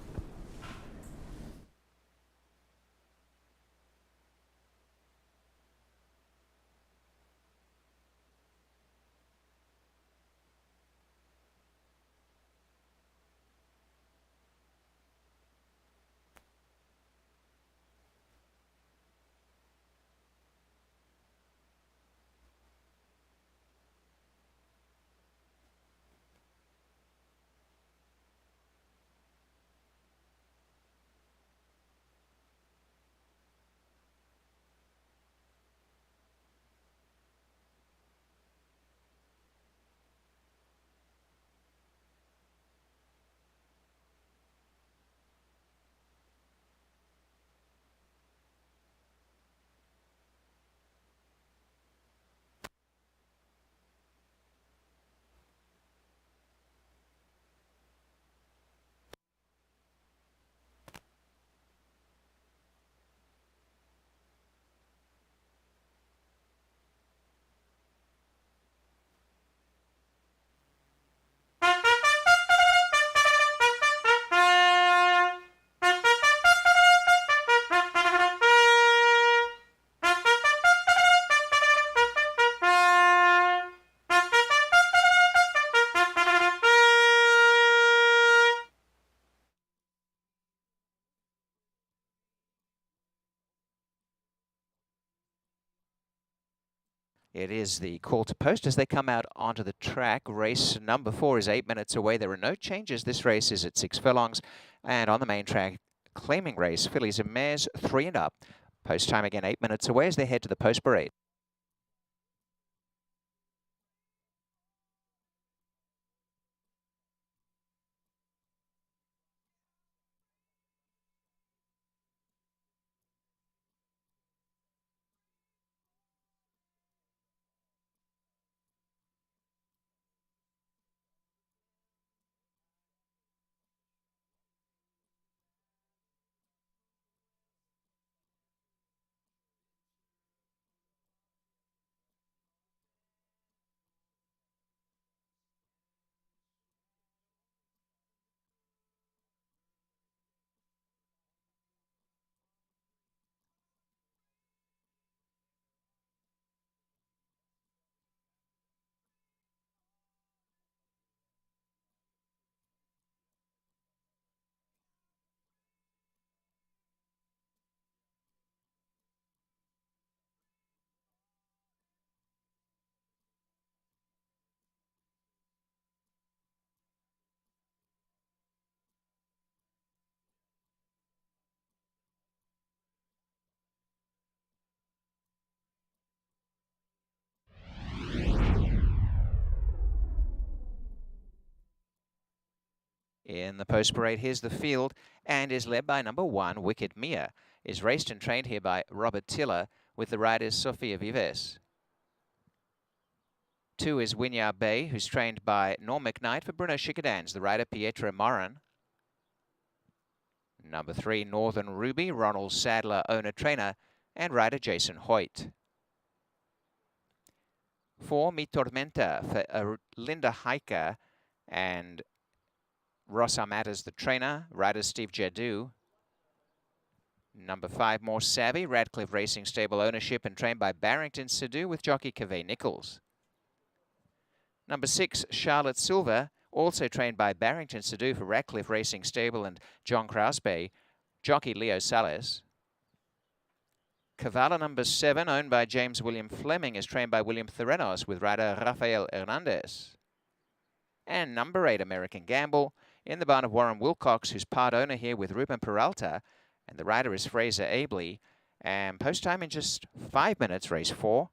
It is the call to post as they come out onto the track. Race number 4 is 8 minutes away. There are no changes. This race is at 6 furlongs. And on the main track, claiming race, fillies and mares, 3 and up. Post time again 8 minutes away as they head to the post parade. In the post parade, here's the field and is led by number 1, Wicked Mia. Is raced and trained here by Robert Tiller with the riders Sofia Vives. 2 is Winyar Bay, who's trained by Norm McKnight for Bruno Schickedanz, the rider Pietra Moran. Number 3, Northern Ruby, Ronald Sadler, owner-trainer, and rider Jason Hoyt. 4, Mi Tormenta for Linda Hiker and Ross Armatas, the trainer, rider Steve Jadu. Number 5, More Savvy, Radcliffe Racing Stable ownership and trained by Barrington Sadu with jockey Cavey Nichols. Number 6, Charlotte Silver, also trained by Barrington Sadu for Radcliffe Racing Stable and John Krausbay, jockey Leo Salas. Cavalla number 7, owned by James William Fleming, is trained by William Theranos with rider Rafael Hernandez. And number 8, American Gamble, in the barn of Warren Wilcox, who's part owner here with Ruben Peralta, and the rider is Fraser Abley. And post time in just 5 minutes, race 4.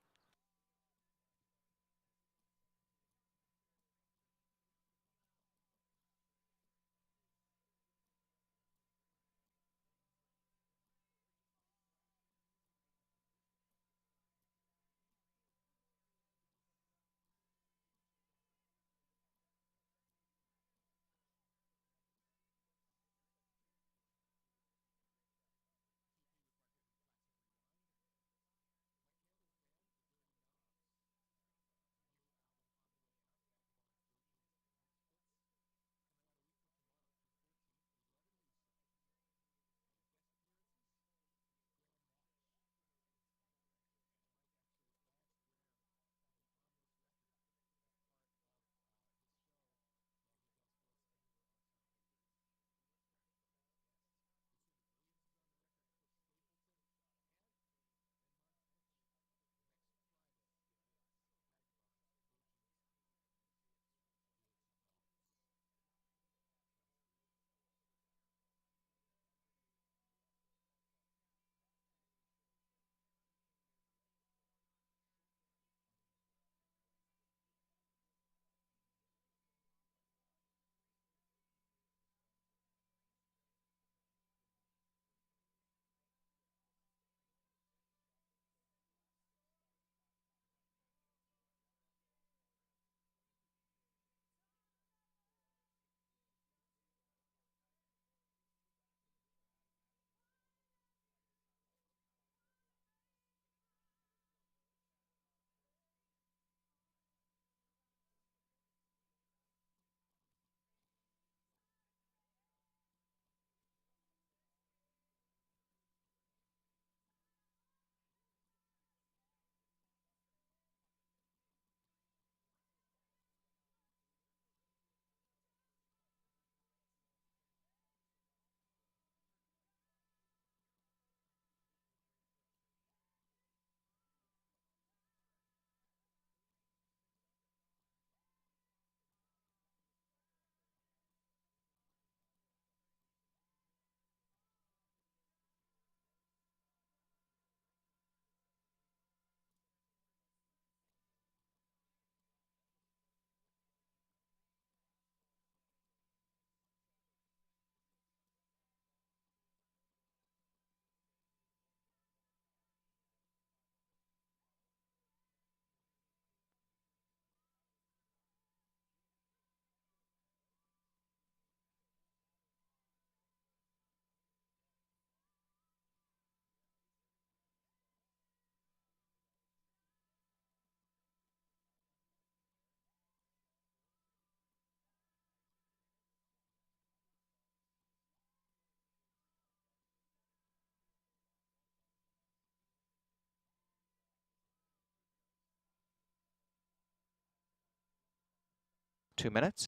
2 minutes.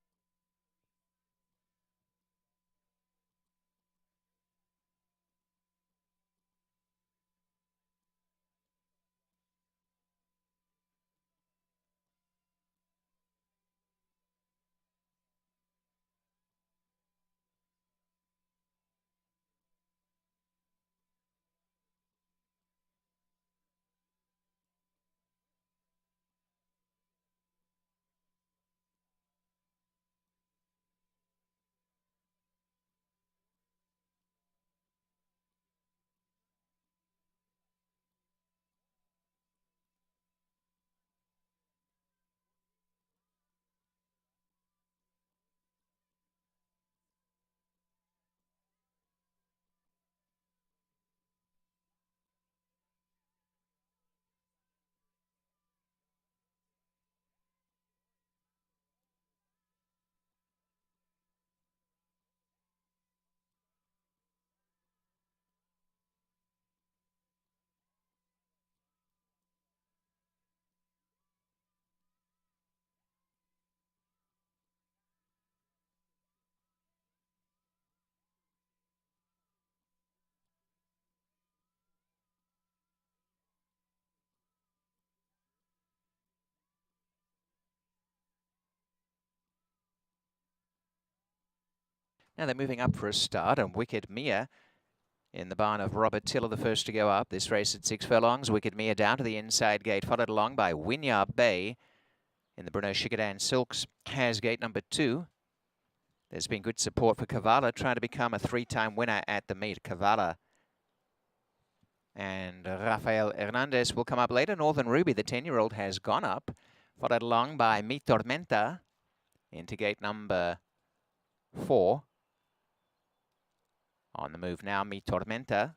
Now they're moving up for a start, and Wicked Mia in the barn of Robert Tiller, the first to go up. This race at 6 furlongs. Wicked Mia down to the inside gate, followed along by Wynyard Bay in the Bruno Chicadan Silks, has gate number 2. There's been good support for Cavala, trying to become a 3-time winner at the meet. Cavala and Rafael Hernandez will come up later. Northern Ruby, the 10-year-old, has gone up, followed along by Mi Tormenta into gate number 4. On the move now, Mi Tormenta.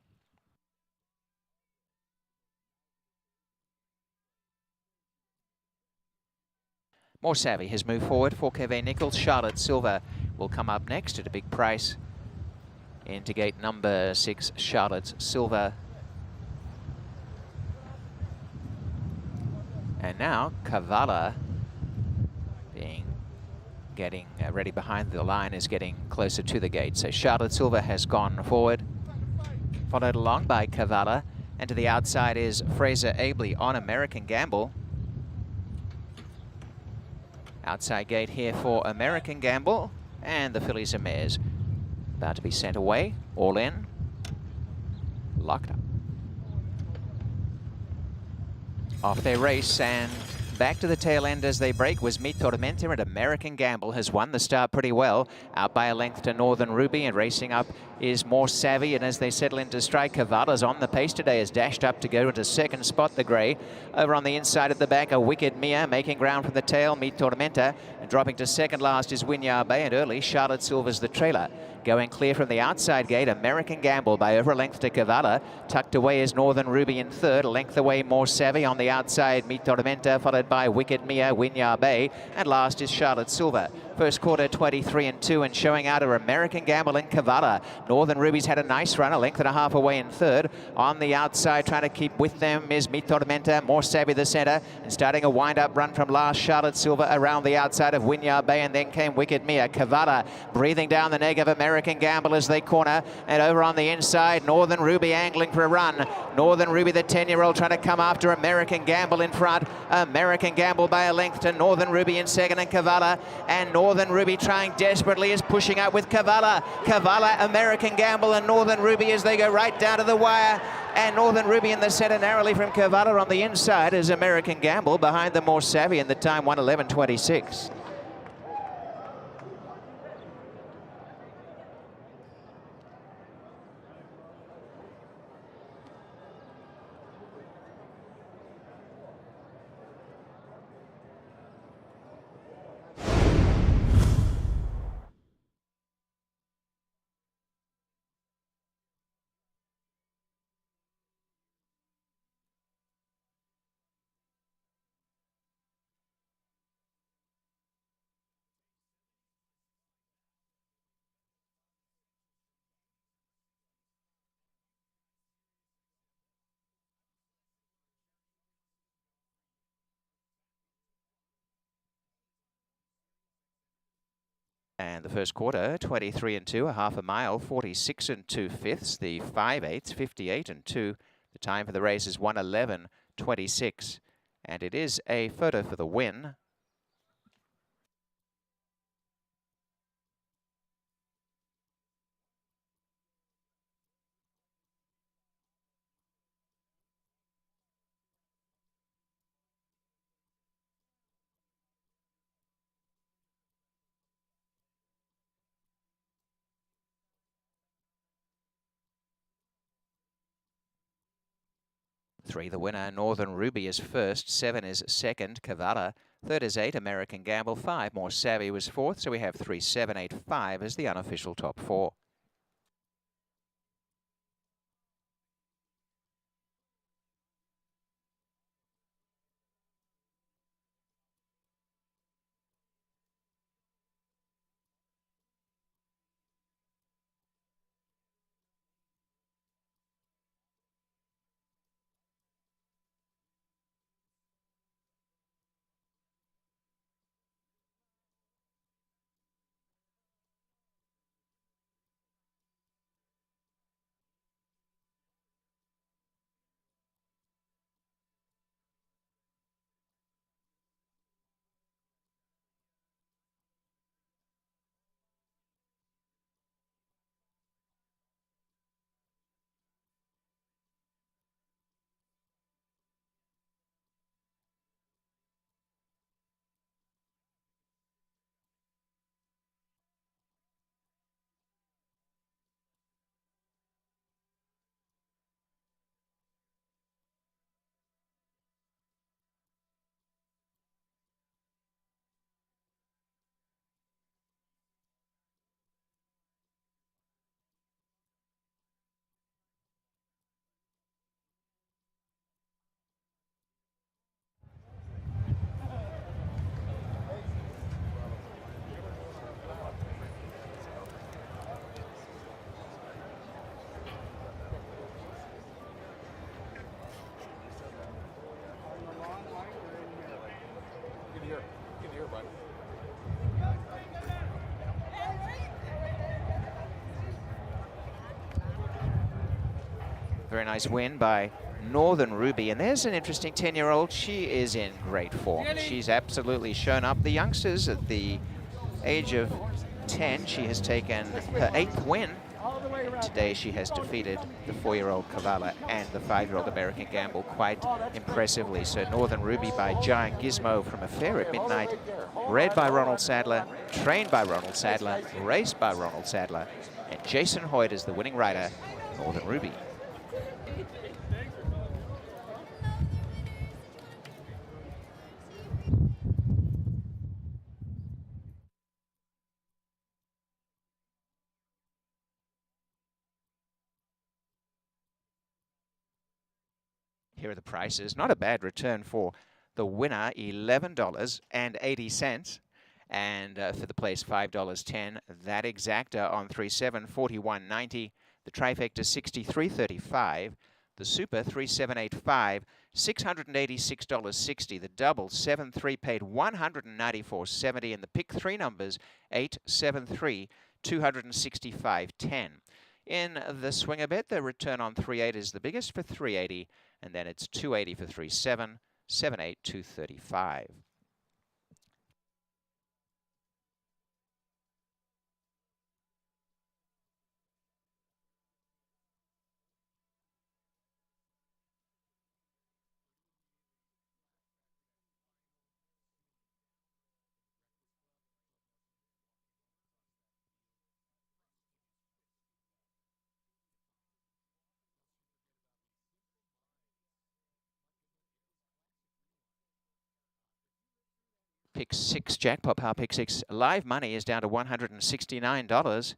More Savvy has moved forward for Keve Nichols. Charlotte Silver will come up next at a big price into gate number 6, Charlotte Silver. And now Cavala getting ready behind the line is getting closer to the gate. So Charlotte Silver has gone forward, followed along by Cavala, and to the outside is Fraser Abley on American Gamble. Outside gate here for American Gamble, and the fillies and mares about to be sent away, all in, locked up. Off their race, and back to the tail end as they break was Mi Tormenta, and American Gamble has won the start pretty well. Out by a length to Northern Ruby, and racing up is More Savvy. And as they settle into strike, Cavala's on the pace today, has dashed up to go into second spot, the grey. Over on the inside at the back, a Wicked Mia making ground from the tail, Mi Tormenta. And dropping to second last is Wynyard Bay, and early Charlotte Silver's the trailer. Going clear from the outside gate, American Gamble by over a length to Cavala. Tucked away is Northern Ruby in third. A length away, More Savvy. On the outside, Mi Tormenta, followed by Wicked Mia, Wynyard Bay. And last is Charlotte Silver. First quarter, 23-2, and showing out are American Gamble and Cavala. Northern Ruby's had a nice run, a length and a half away in third. On the outside, trying to keep with them is Mi Tormenta, More Savvy the centre, and starting a wind-up run from last, Charlotte Silver around the outside of Wynyard Bay, and then came Wicked Mia. Cavala breathing down the neck of American Gamble as they corner, and over on the inside, Northern Ruby angling for a run. Northern Ruby, the 10-year-old, trying to come after American Gamble in front. American Gamble by a length to Northern Ruby in second, and Cavala, and Northern Ruby trying desperately is pushing up with Cavala. Cavala, American Gamble, and Northern Ruby as they go right down to the wire. And Northern Ruby in the centre, narrowly from Cavala. On the inside is American Gamble, behind the More Savvy, and the time 1:11.26. And the first quarter, 23 and 2, a half a mile, 46 and 2/5. The 5/8, 58 and 2. The time for the race is 1:11:26. And it is a photo for the win. Three, the winner, Northern Ruby, is first. 7 is second, Kavala. Third is 8, American Gamble. 5, More Savvy, was fourth. So we have 3, 7, 8, 5 as the unofficial top 4. Very nice win by Northern Ruby. And there's an interesting 10-year-old. She is in great form. She's absolutely shown up. The youngsters at the age of 10, she has taken her 8th win. And today she has defeated the 4-year-old Kavala and the 5-year-old American Gamble quite impressively. So Northern Ruby by Giant Gizmo from a fair at midnight, bred by Ronald Sadler, trained by Ronald Sadler, raced by Ronald Sadler, and Jason Hoyt is the winning rider, Northern Ruby. Here are the prices. Not a bad return for the winner, $11.80. And for the place, $5.10. That exacta on 3-7, $41.90. The trifecta, $63.35. The super, $3,785, $686.60. The double, 7-3, paid $194.70. And the pick 3 numbers, 8, 7, 3, $265.10. In the swinger bet, the return on 3-8 is the biggest for $380, and then it's $280 for 3-7, 7-8, $235. Pick 6, jackpot power pick 6. Live money is down to $169.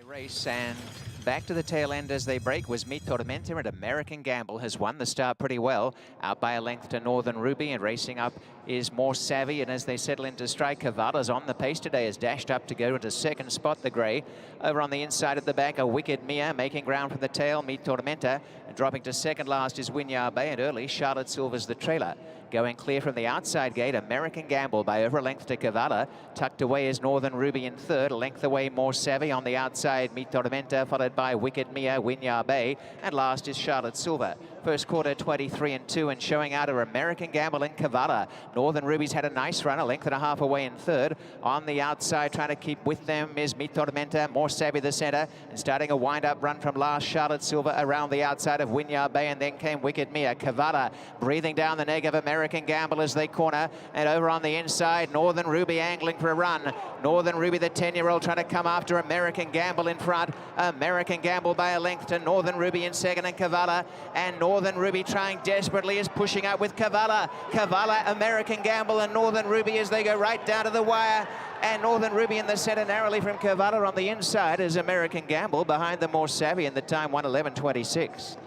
race, and back to the tail end as they break was Mi Tormenta, and American Gamble has won the start pretty well, out by a length to Northern Ruby, and racing up is More Savvy, and as they settle into strike, Cavala's on the pace today, has dashed up to go into second spot, the grey. Over on the inside at the back, a Wicked Mia making ground from the tail, Mi Tormenta, and dropping to second last is Winyard Bay, and early Charlotte Silver's the trailer. Going clear from the outside gate, American Gamble by over a length to Cavala. Tucked away is Northern Ruby in third. A length away, More Savvy. On the outside, Mi Tormenta, followed by Wicked Mia, Winyard Bay. And last is Charlotte Silver. First quarter, 23-2, and showing out are American Gamble and Cavala. Northern Ruby's had a nice run, a length and a half away in third. On the outside, trying to keep with them is Mi Tormenta, More Savvy the centre, and starting a wind-up run from last, Charlotte Silver around the outside of Winyard Bay, and then came Wicked Mia. Cavala breathing down the neck of American Gamble as they corner, and over on the inside, Northern Ruby angling for a run. Northern Ruby, the 10-year-old, trying to come after American Gamble in front. American Gamble by a length to Northern Ruby in second, and Cavala, and Northern Ruby trying desperately is pushing up with Cavala. Cavala, American Gamble, and Northern Ruby as they go right down to the wire. And Northern Ruby in the centre narrowly from Cavala. On the inside is American Gamble, behind the More Savvy, and the time 1:11.26.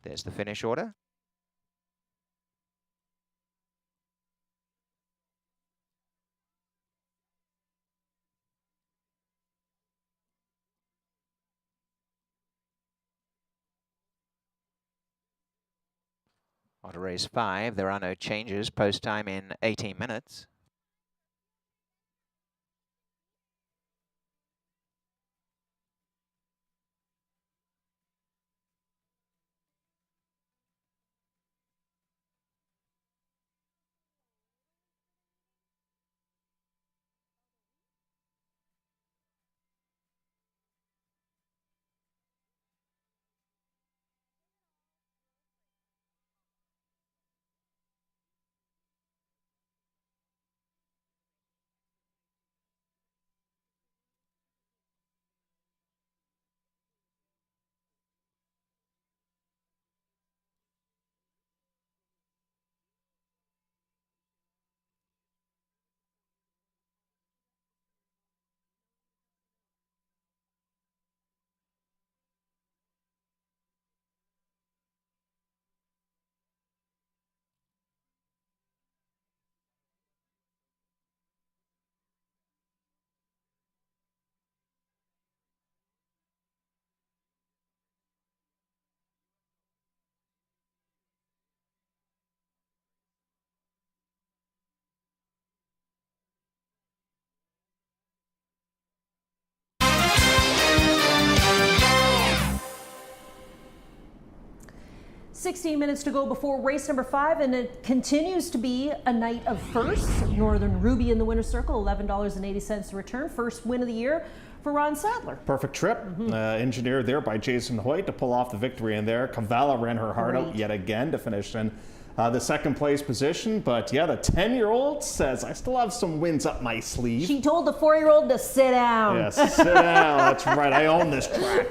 There's the finish order. On to race 5, there are no changes. Post time in 18 minutes. "16 minutes to go before race number 5, and it continues to be a night of firsts. Northern Ruby in the winner's circle, $11.80 to return. First win of the year for Ron Sadler. Perfect trip. Engineered there by Jason Hoyt to pull off the victory in there. Cavala ran her heart out yet again to finish in the second place position. But yeah, the 10-year-old says, I still have some wins up my sleeve. She told the 4-year-old to sit down. Yes, sit down. That's right. I own this track.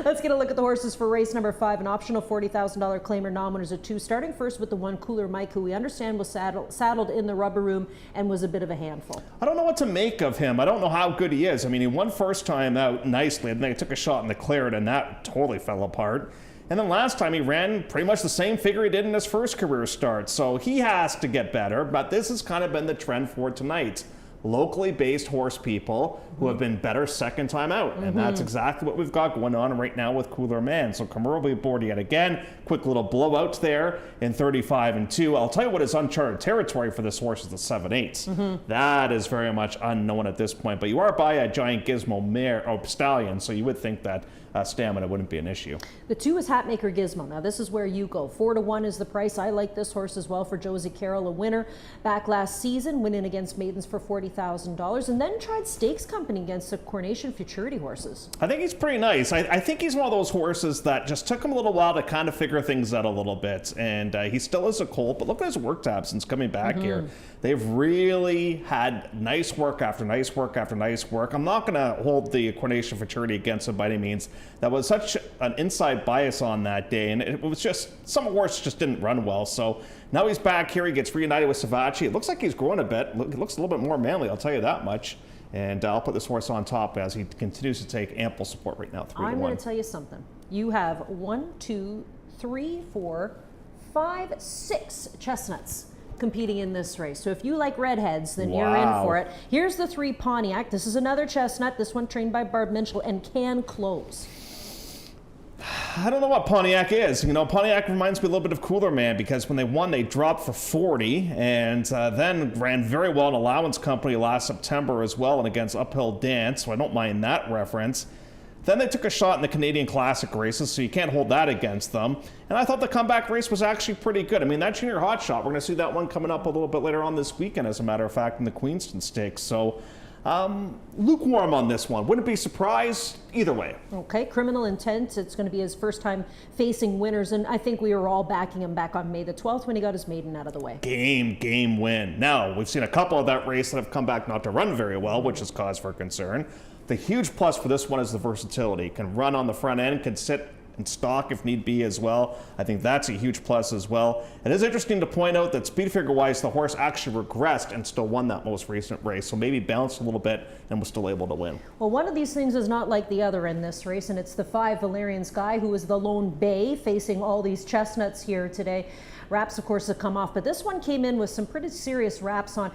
Let's get a look at the horses for race number 5. An optional $40,000 claimer non-winners of 2. Starting first with the 1 Cooler Mike, who we understand was saddled in the rubber room and was a bit of a handful. I don't know what to make of him. I don't know how good he is. I mean, he won first time out nicely, and then he took a shot in the cleared, and that totally fell apart. And then last time he ran pretty much the same figure he did in his first career start. So he has to get better, but this has kind of been the trend for tonight. Locally based horse people who have been better second time out. And that's exactly what we've got going on right now with Cooler Man. So Camaro will be aboard yet again. Quick little blowout there in 35-2. I'll tell you what is uncharted territory for this horse is the 7/8. That is very much unknown at this point. But you are by a giant gizmo mare or stallion, so you would think that stamina wouldn't be an issue. The 2 is Hatmaker Gizmo. Now this is where you go. 4-1 is the price. I like this horse as well for Josie Carroll, a winner back last season, winning against Maidens for $40,000, and then tried Stakes Company against the Coronation Futurity horses. I think he's pretty nice. I think he's one of those horses that just took him a little while to kind of figure things out a little bit, and he still is a colt, but look at his work tab since coming back here. They've really had nice work after nice work after nice work. I'm not going to hold the Coronation Futurity against him by any means. That was such an inside bias on that day, and it was just, some horse just didn't run well. So now he's back here. He gets reunited with Savachi. It looks like he's growing a bit. He looks a little bit more manly, I'll tell you that much. And I'll put this horse on top as he continues to take ample support right now, 3-1. I'm going to tell you something. You have 1, 2, 3, 4, 5, 6 chestnuts competing in this race. So if you like redheads, then you're in for it. Here's the 3 Pontiac. This is another chestnut. This one trained by Barb Minchell and can close. I don't know what Pontiac is. You know, Pontiac reminds me a little bit of Cooler Man because when they won, they dropped for 40 and then ran very well in Allowance Company last September as well and against Uphill Dance, so I don't mind that reference. Then they took a shot in the Canadian Classic races, so you can't hold that against them. And I thought the comeback race was actually pretty good. I mean, that Junior Hot Shot, we're going to see that one coming up a little bit later on this weekend, as a matter of fact, in the Queenston Stakes. So lukewarm on this one. Wouldn't be surprised either way. Okay, Criminal Intent. It's going to be his first time facing winners, and I think we were all backing him back on May the 12th when he got his maiden out of the way. Game win. Now, we've seen a couple of that race that have come back not to run very well, which is cause for concern. The huge plus for this one is the versatility. Can run on the front end, can sit and stalk if need be as well. I think that's a huge plus as well. It is interesting to point out that speed figure wise, the horse actually regressed and still won that most recent race. So maybe bounced a little bit and was still able to win. Well, one of these things is not like the other in this race, and it's the 5 Valerian Sky, who is the lone bay facing all these chestnuts here today. Wraps, of course, have come off, but this one came in with some pretty serious wraps on.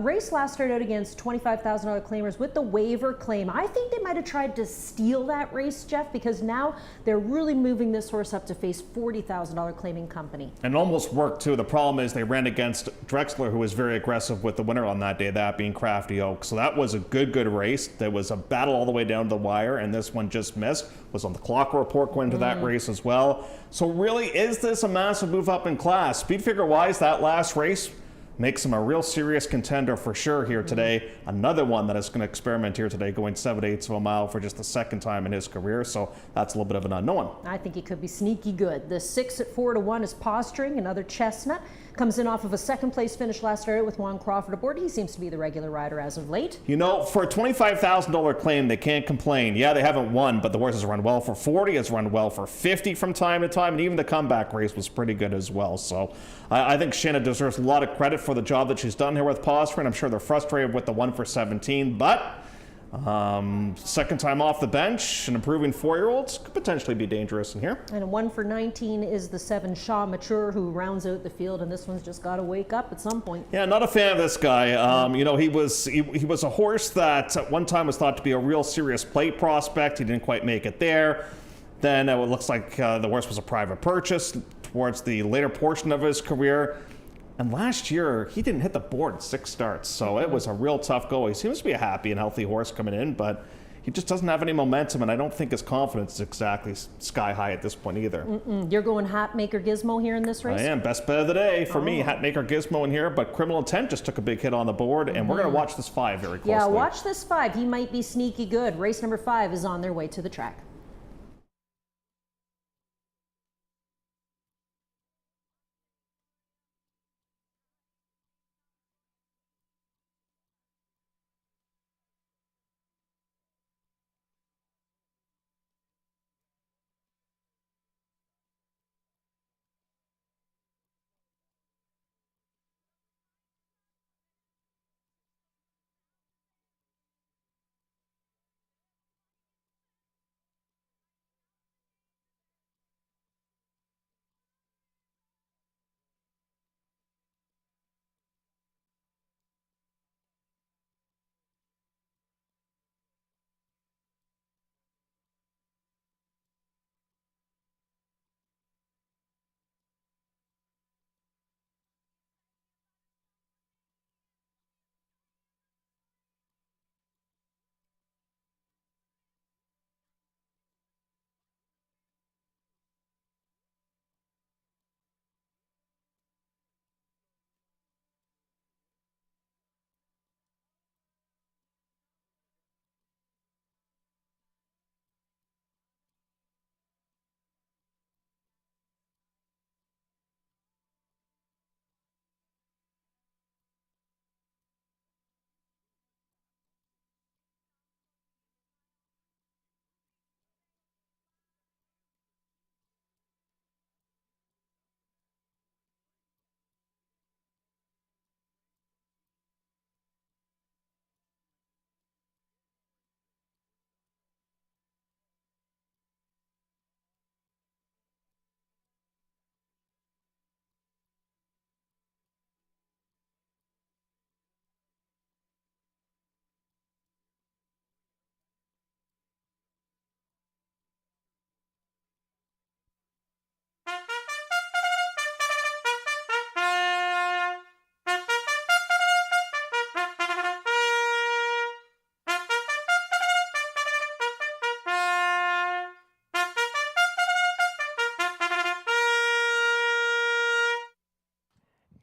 Race last started out against $25,000 claimers with the waiver claim. I think they might have tried to steal that race, Jeff, because now they're really moving this horse up to face $40,000 claiming company. And it almost worked, too. The problem is they ran against Drexler, who was very aggressive with the winner on that day, that being Crafty Oak. So that was a good race. There was a battle all the way down to the wire, and this one just missed. Was on the clock report going to that race as well. So really, is this a massive move up in class? Speed figure wise, that last race makes him a real serious contender for sure here today. Another one that is going to experiment here today, going 7/8 of a mile for just the second time in his career. So that's a little bit of an unknown. I think he could be sneaky good. The 6 at 4-1 is Posturing, another chestnut. Comes in off of a second place finish last year with Juan Crawford aboard. He seems to be the regular rider as of late. You know, for a $25,000 claim, they can't complain. Yeah, they haven't won, but the horse has run well for 40, has run well for 50 from time to time, and even the comeback race was pretty good as well. So I think Shanna deserves a lot of credit for the job that she's done here with Posturing. I'm sure they're frustrated with the 1 for 17, but second time off the bench, and improving 4-year-olds could potentially be dangerous in here. And a 1 for 19 is the 7 Shaw Mature, who rounds out the field, and this one's just got to wake up at some point. Yeah, not a fan of this guy. You know, he was a horse that at one time was thought to be a real serious plate prospect. He didn't quite make it there. Then it looks like the horse was a private purchase towards the later portion of his career. And last year, he didn't hit the board in 6 starts, so it was a real tough go. He seems to be a happy and healthy horse coming in, but he just doesn't have any momentum, and I don't think his confidence is exactly sky high at this point either. You're going Hatmaker Gizmo here in this race? I am. Best bet of the day for me, Hatmaker Gizmo in here, but Criminal Intent just took a big hit on the board, and we're going to watch this 5 very closely. Yeah, watch this 5. He might be sneaky good. Race number 5 is on their way to the track.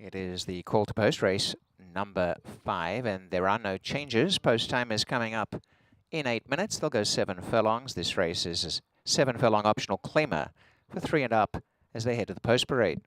It is the call to post race number 5, and there are no changes. Post time is coming up in 8 minutes. They'll go 7 furlongs. This race is a 7 furlong optional claimer for 3 and up as they head to the post parade.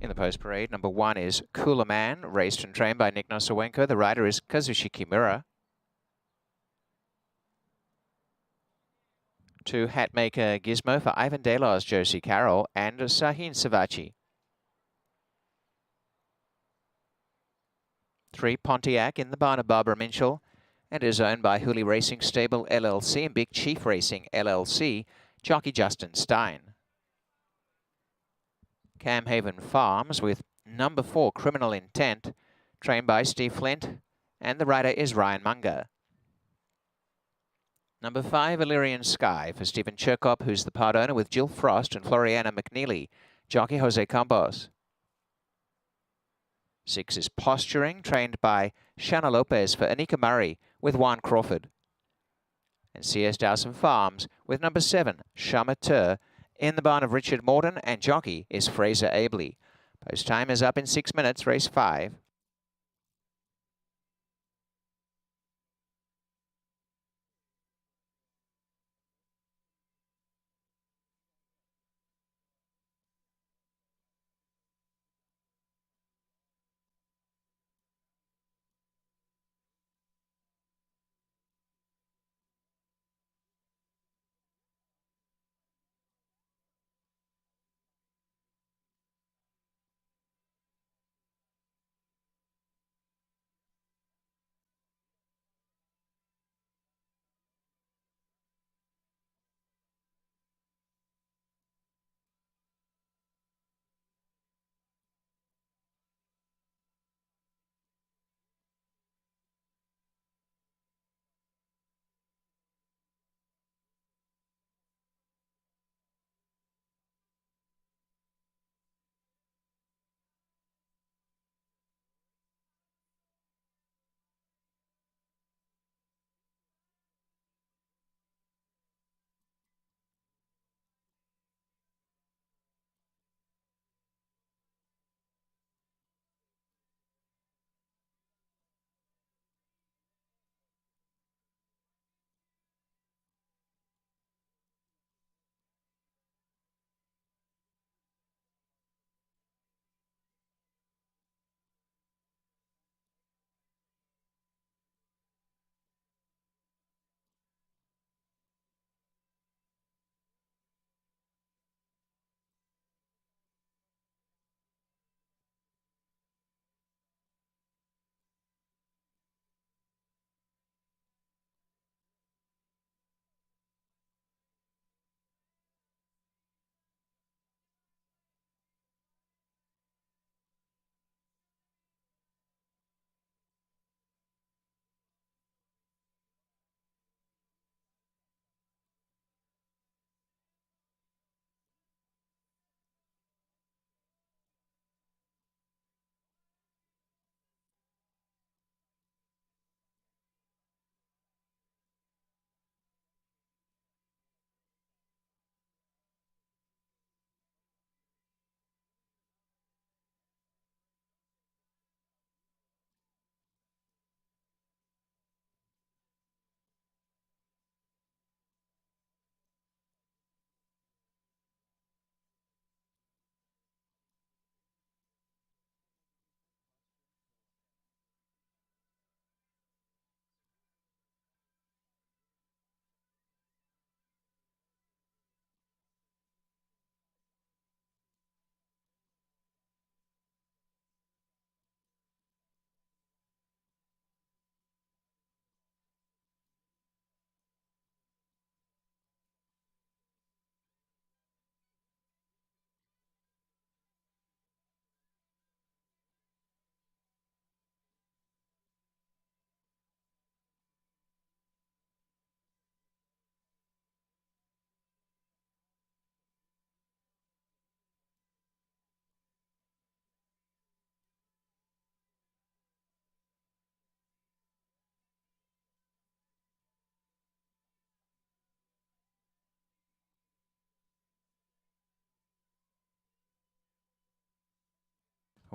In the post parade, number 1 is Cooler Man, raced and trained by Nick Nosawenko. The rider is Kazushi Kimura. 2, Hatmaker Gizmo for Ivan Delos, Josie Carroll, and Sahin Savachi. 3, Pontiac in the barn of Barbara Minchell, and is owned by Hooley Racing Stable LLC and Big Chief Racing LLC, jockey Justin Stein. Camhaven Farms with number 4, Criminal Intent, trained by Steve Flint, and the rider is Ryan Munger. Number 5, Illyrian Sky for Stephen Cherkop, who's the part owner with Jill Frost and Floriana McNeely, jockey Jose Campos. 6 is Posturing, trained by Shanna Lopez for Anika Murray with Juan Crawford. And CS Dowson Farms with number 7, Chamateur, in the barn of Richard Morton, and jockey is Fraser Abley. Post time is up in 6 minutes, race 5.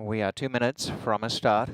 We are 2 minutes from a start.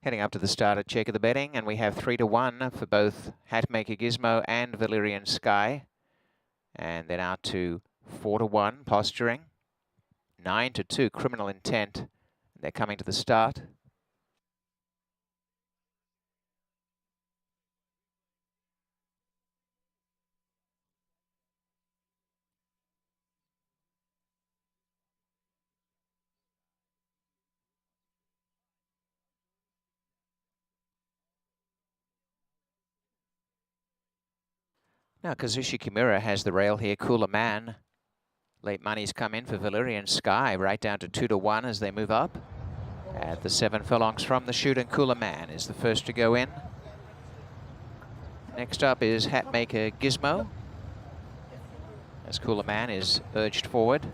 Heading up to the starter check of the betting, and we have 3-1 for both Hatmaker Gizmo and Valyrian Sky. And then out to 4-1, Posturing. 9-2, Criminal Intent. They're coming to the start. Now, Kazushi Kimura has the rail here. Cooler Man. Late money's come in for Valyrian Sky, right down to 2-1 as they move up. At the 7 furlongs from the chute, and Cooler Man is the first to go in. Next up is Hatmaker Gizmo, as Cooler Man is urged forward.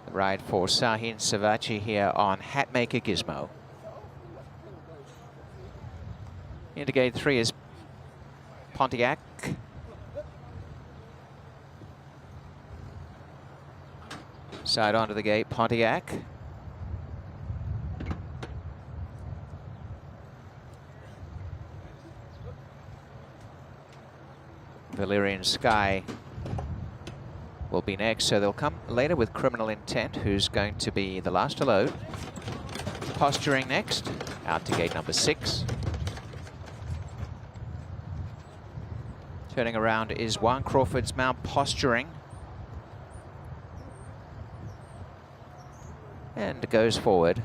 The ride for Sahin Savachi here on Hatmaker Gizmo. Into gate 3 is Pontiac. Side onto the gate, Pontiac. Valyrian Sky will be next, so they'll come later with Criminal Intent, who's going to be the last to load. Posturing next, out to gate number 6. Turning around is Juan Crawford's mount, Posturing. And goes forward.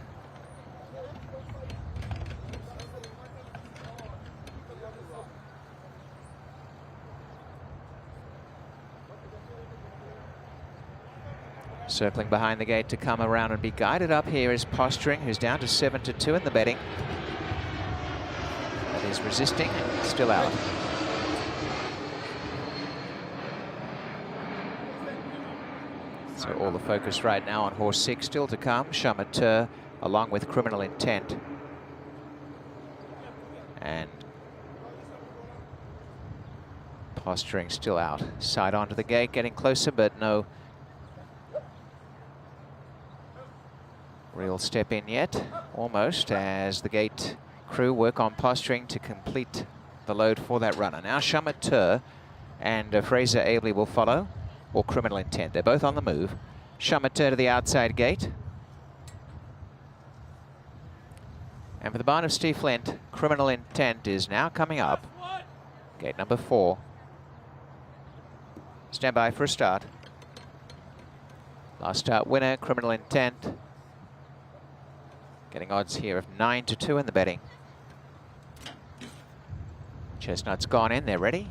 Circling behind the gate to come around and be guided up here is Posturing, who's down to 7-2 in the betting. That is resisting, still out. So all the focus right now on horse 6, still to come, Chamateur, along with Criminal Intent. And Posturing still out. Side onto the gate, getting closer, but no real step in yet. Almost, as the gate crew work on Posturing to complete the load for that runner. Now Chamateur and Fraser Abley will follow, or Criminal Intent. They're both on the move. Chamateur to the outside gate. And for the barn of Steve Flint, Criminal Intent is now coming up. Gate number 4. Stand by for a start. Last start winner, Criminal Intent. Getting odds here of 9-2 in the betting. Chestnut's gone in, they're ready.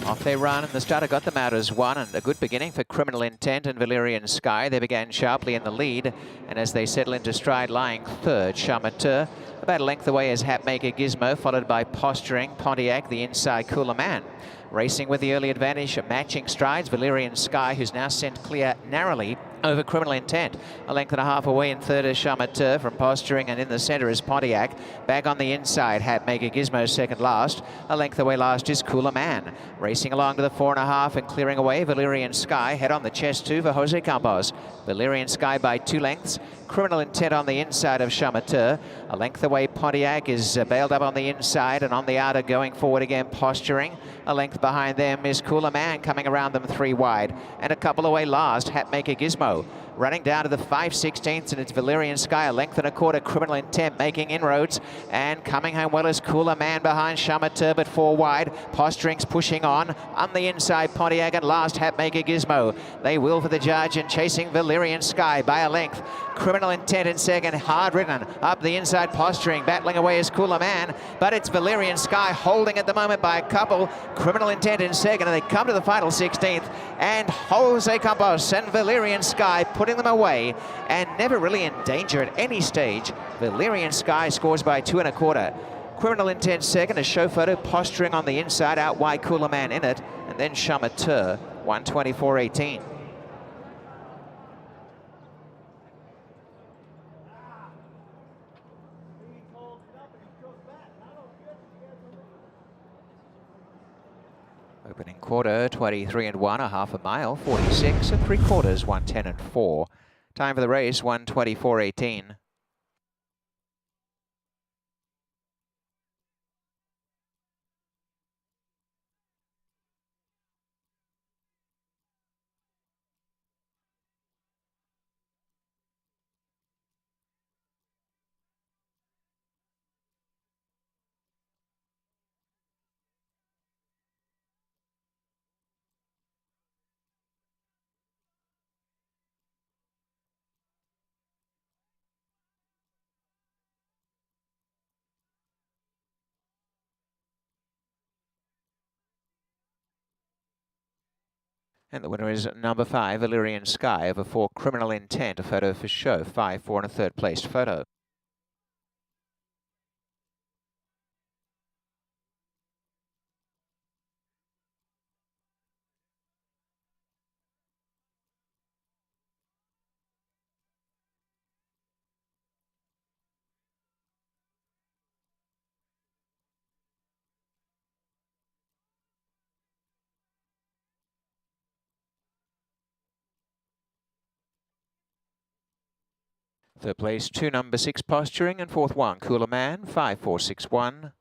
Off they run, and the starter got them out as 1, and a good beginning for Criminal Intent and Valyrian Sky. They began sharply in the lead, and as they settle into stride, lying third, Chamateur about a length away as Hatmaker Gizmo, followed by Posturing, Pontiac, the inside Cooler Man. Racing with the early advantage, matching strides, Valyrian Sky, who's now sent clear narrowly over Criminal Intent. A length and a half away in third is Chamateur from Posturing, and in the centre is Pontiac. Back on the inside, Hatmaker Gizmo second last. A length away last is Cooler Man. Racing along to the 4.5 and clearing away, Valyrian Sky. Head on the chest too for Jose Campos. Valyrian Sky by 2 lengths. Criminal Intent on the inside of Chamateur. A length away, Pontiac is bailed up on the inside, and on the outer going forward again, Posturing. A length behind them is Cooler Man coming around them 3 wide. And a couple away last, Hatmaker Gizmo. Running down to the 5/16, and it's Valyrian Sky, a length and a quarter, Criminal Intent making inroads, and coming home well is Cooler Man behind Chamateur, but 4 wide. Posturing's pushing on the inside, Pontiac, and last Hatmaker Gizmo. They will for the judge, and chasing Valyrian Sky by a length. Criminal Intent in second, hard ridden up the inside, Posturing, battling away is Cooler Man, but it's Valyrian Sky holding at the moment by a couple. Criminal Intent in second, and they come to the final 16th, and Jose Campos and Valyrian Sky putting them away, and never really in danger at any stage. Valyrian Sky scores by 2 1/4. Criminal Intent second, a show photo, Posturing on the inside, out wide, Cooler Man in it, and then Chamateur, 1:24.18. Opening quarter, 23 1, a half a mile, 46 3/4, 1:10 4. Time for the race, 1:24.18. And the winner is number 5, Valyrian Sky, over 4, Criminal Intent, a photo for show, 5, 4 and a third placed photo. Third place, 2, number 6, Posturing, and fourth 1, Cooler Man, 5, 4, 6, 1.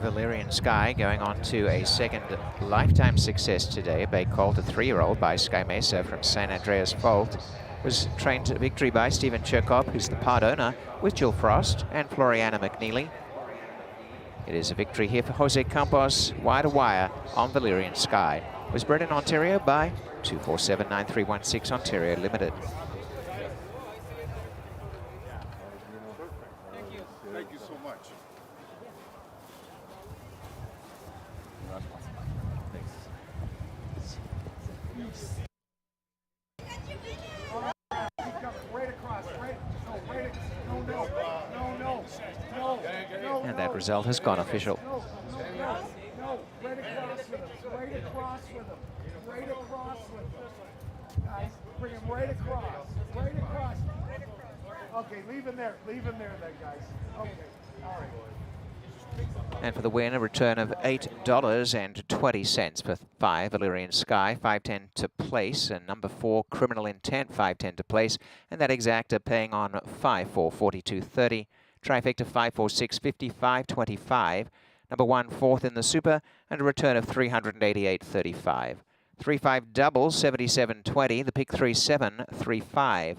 Valyrian Sky going on to a second lifetime success today. A bay colt, a 3-year-old by Sky Mesa from San Andreas Fault. Was trained to victory by Stephen Cherkop, who's the part owner, with Jill Frost and Floriana McNeely. It is a victory here for Jose Campos, wire to wire on Valyrian Sky. Was bred in Ontario by 2479316 Ontario Limited. Thank you so much. Right across, right? No, right. No. And that result has gone official. No. across with him. Right across with him. Guys, bring him right across. Right across. Okay, leave him there. Leave him there then, guys. Okay, all right. And for the win, a return of $8.20 for 5, Illyrian Sky, 5.10 to place, and number 4, Criminal Intent, 5.10 to place, and that exacta paying on 5-4, 42.30, trifecta 5-4, 6.50, 5.25, number 1, 4th in the Super, and a return of 388.35. 3-5 double, 77.20, the pick 3-7, 3-5,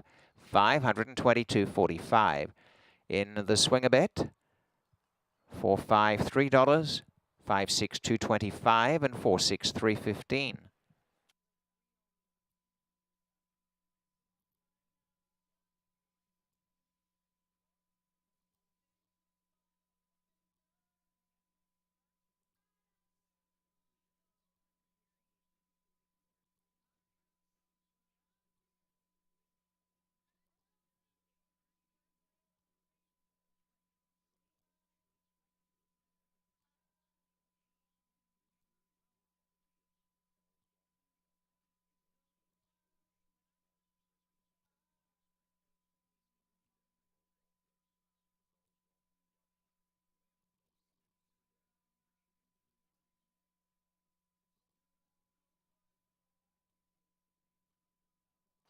522.45. In the swinger bet, 4-5, $3, 5-6, $2.25, and 4-6, $3.15.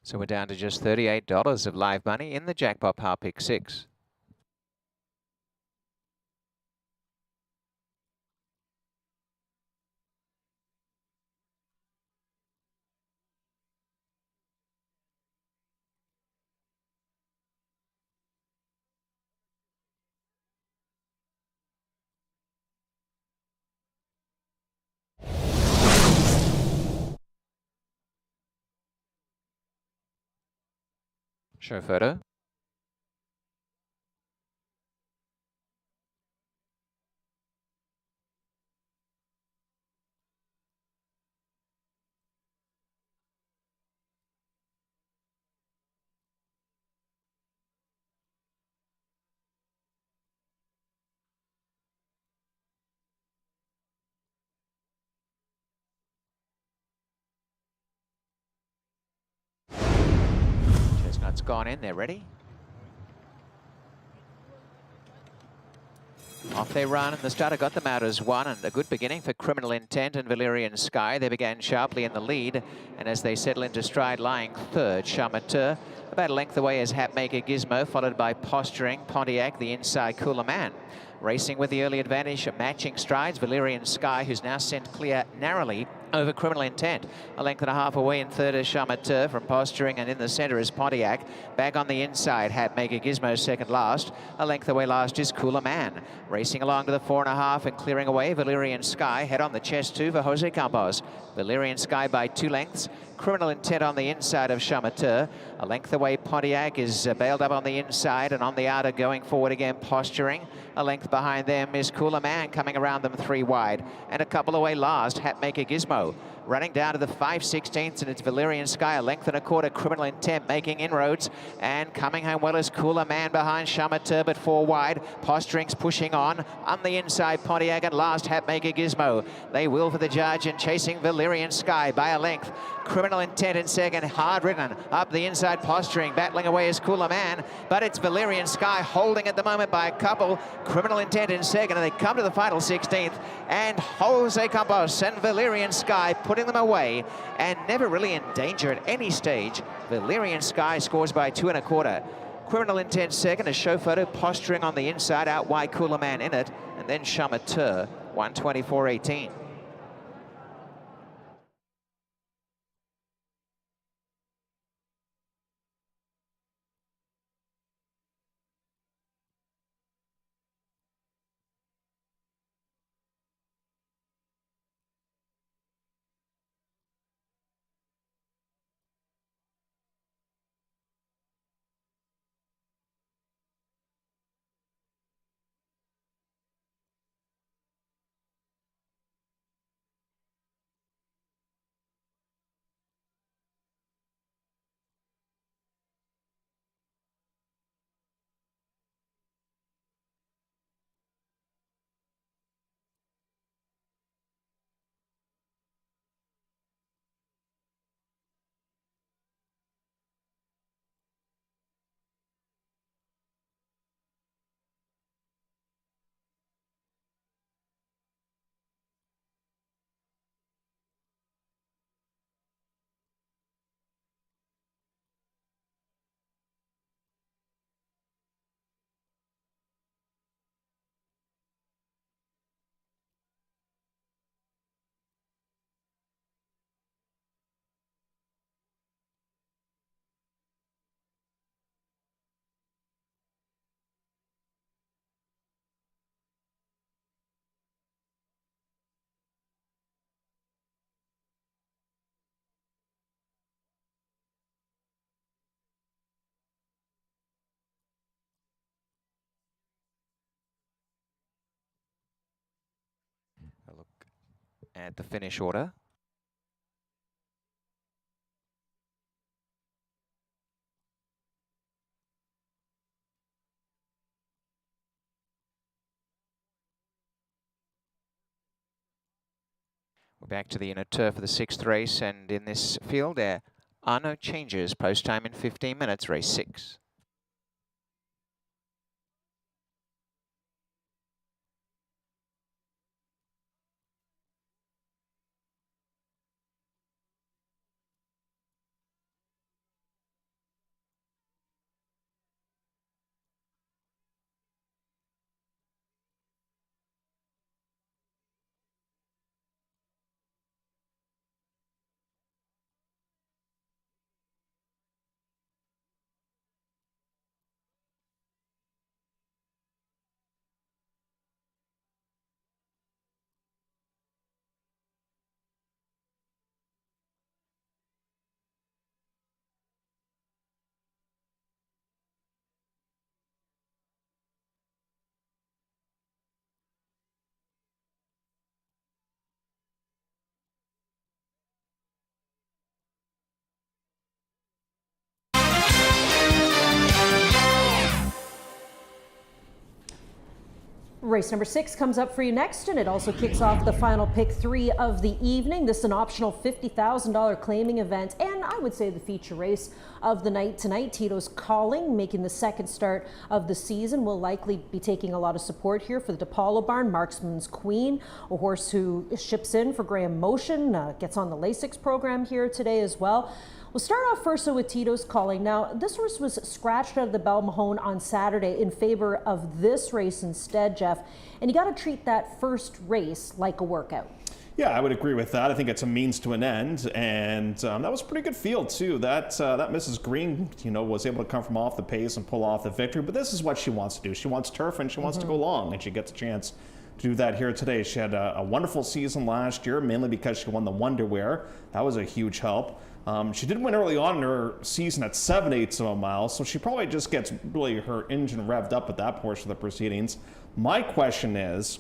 So we're down to just $38 of live money in the jackpot par pick 6. Show photo. Chestnut's gone in, they're ready. Off they run, and the starter got them out as 1, and a good beginning for Criminal Intent and Illyrian Sky. They began sharply in the lead, and as they settle into stride, lying 3rd, Charmateur. About a length away is Hatmaker Gizmo, followed by Posturing, Pontiac, the inside Cooler Man. Racing with the early advantage, matching strides, Illyrian Sky, who's now sent clear narrowly over Criminal Intent. A length and a half away in 3rd is Charmateur from Posturing, and in the centre is Pontiac. Back on the inside, Hatmaker Gizmo second last. A length away last is Cooler Man. Racing along to the 4.5 and clearing away, Illyrian Sky. Head on the chest 2 for Jose Campos. Illyrian Sky by 2 lengths. Criminal Intent on the inside of Charmateur. A length away, Pontiac is bailed up on the inside, and on the outer going forward again, Posturing. A length behind them is Cooler Man, coming around them 3 wide. And a couple away last, Hatmaker Gizmo. Running down to the 5/16, and it's Illyrian Sky, a length and a quarter, Criminal Intent making inroads, and coming home well is Cooler Man behind Charmateur, but 4 wide. Posturing's pushing on the inside, Pontiac, and last Hatmaker Gizmo. They will for the judge, and chasing Illyrian Sky by a length. Criminal Intent in second, hard ridden up the inside, Posturing, battling away is Cooler Man, but it's Illyrian Sky holding at the moment by a couple. Criminal Intent in second, and they come to the final 16th, and Jose Campos and Illyrian Sky putting them away, and never really in danger at any stage. Illyrian Sky scores by 2 1/4. Criminal Intent second, a show photo, Posturing on the inside, out wide, Cooler Man in it, and then Charmateur, 124.18. at the finish order. We're back to the inner turf of the 6th race, and in this field there are no changes. Post time in 15 minutes, race 6. Race number 6 comes up for you next, and it also kicks off the final pick 3 of the evening. This is an optional $50,000 claiming event, and I would say the feature race of the night tonight. Tito's Calling, making the second start of the season, will likely be taking a lot of support here for the DePaulo barn. Marksman's Queen, a horse who ships in for Graham Motion, gets on the Lasix program here today as well. We'll start off first with Tito's Calling. Now, this horse was scratched out of the Belmahon on Saturday in favor of this race instead, Jeff. And you got to treat that first race like a workout. Yeah, I would agree with that. I think it's a means to an end, and that was a pretty good field too. That Mrs. Green, was able to come from off the pace and pull off the victory. But this is what she wants to do. She wants turf, and she wants to go long, and she gets a chance to do that here today. She had a wonderful season last year, mainly because she won the Wonderwear. That was a huge help. She did win early on in her season at 7/8 of a mile, so she probably just gets really her engine revved up at that portion of the proceedings. My question is,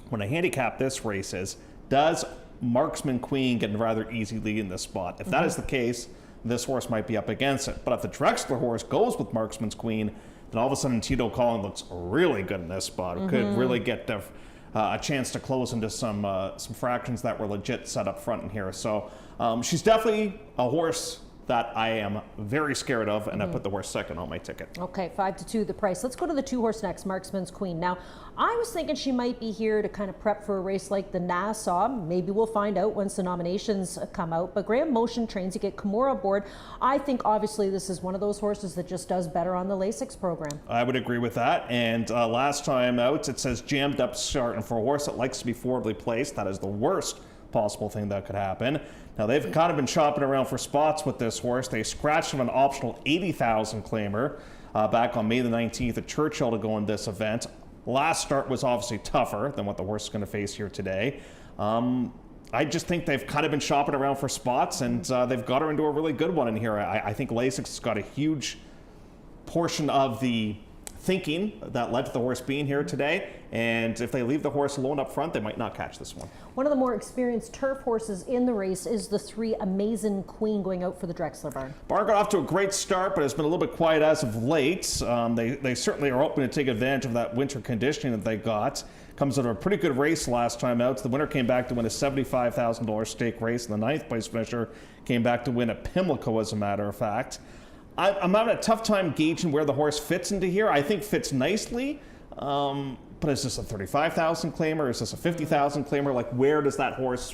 when I handicap this race, does Marksman Queen get a rather easy lead in this spot? If that is the case, this horse might be up against it. But if the Drexler horse goes with Marksman's Queen, then all of a sudden Tito Calling looks really good in this spot. It could really get a chance to close into some fractions that were legit set up front in here. So she's definitely a horse that I am very scared of, and I put the horse second on my ticket. Okay, 5-2 the price. Let's go to the 2 horse next, Marksman's Queen. Now, I was thinking she might be here to kind of prep for a race like the Nassau. Maybe we'll find out once the nominations come out. But Graham Motion trains, you get Kimura aboard. I think obviously this is one of those horses that just does better on the Lasix program. I would agree with that. And last time out, it says jammed up start. And for a horse that likes to be forwardly placed, that is the worst possible thing that could happen. Now, they've kind of been shopping around for spots with this horse. They scratched him an optional $80,000 claimer back on May the 19th at Churchill to go in this event. Last start was obviously tougher than what the horse is going to face here today. I just think they've kind of been shopping around for spots, and they've got her into a really good one in here. I think Lasix has got a huge portion of the thinking that led to the horse being here today, and if they leave the horse alone up front, they might not catch this one. One of the more experienced turf horses in the race is the 3 Amazing Queen going out for the Drexler barn. Barn got off to a great start, but it's been a little bit quiet as of late. They certainly are hoping to take advantage of that winter conditioning that they got. Comes out of a pretty good race last time out. The winner came back to win a $75,000 stake race, and the 9th place finisher came back to win at Pimlico, as a matter of fact. I'm having a tough time gauging where the horse fits into here. I think fits nicely, but is this a $35,000 claimer? Is this a $50,000 claimer? Like, where does that horse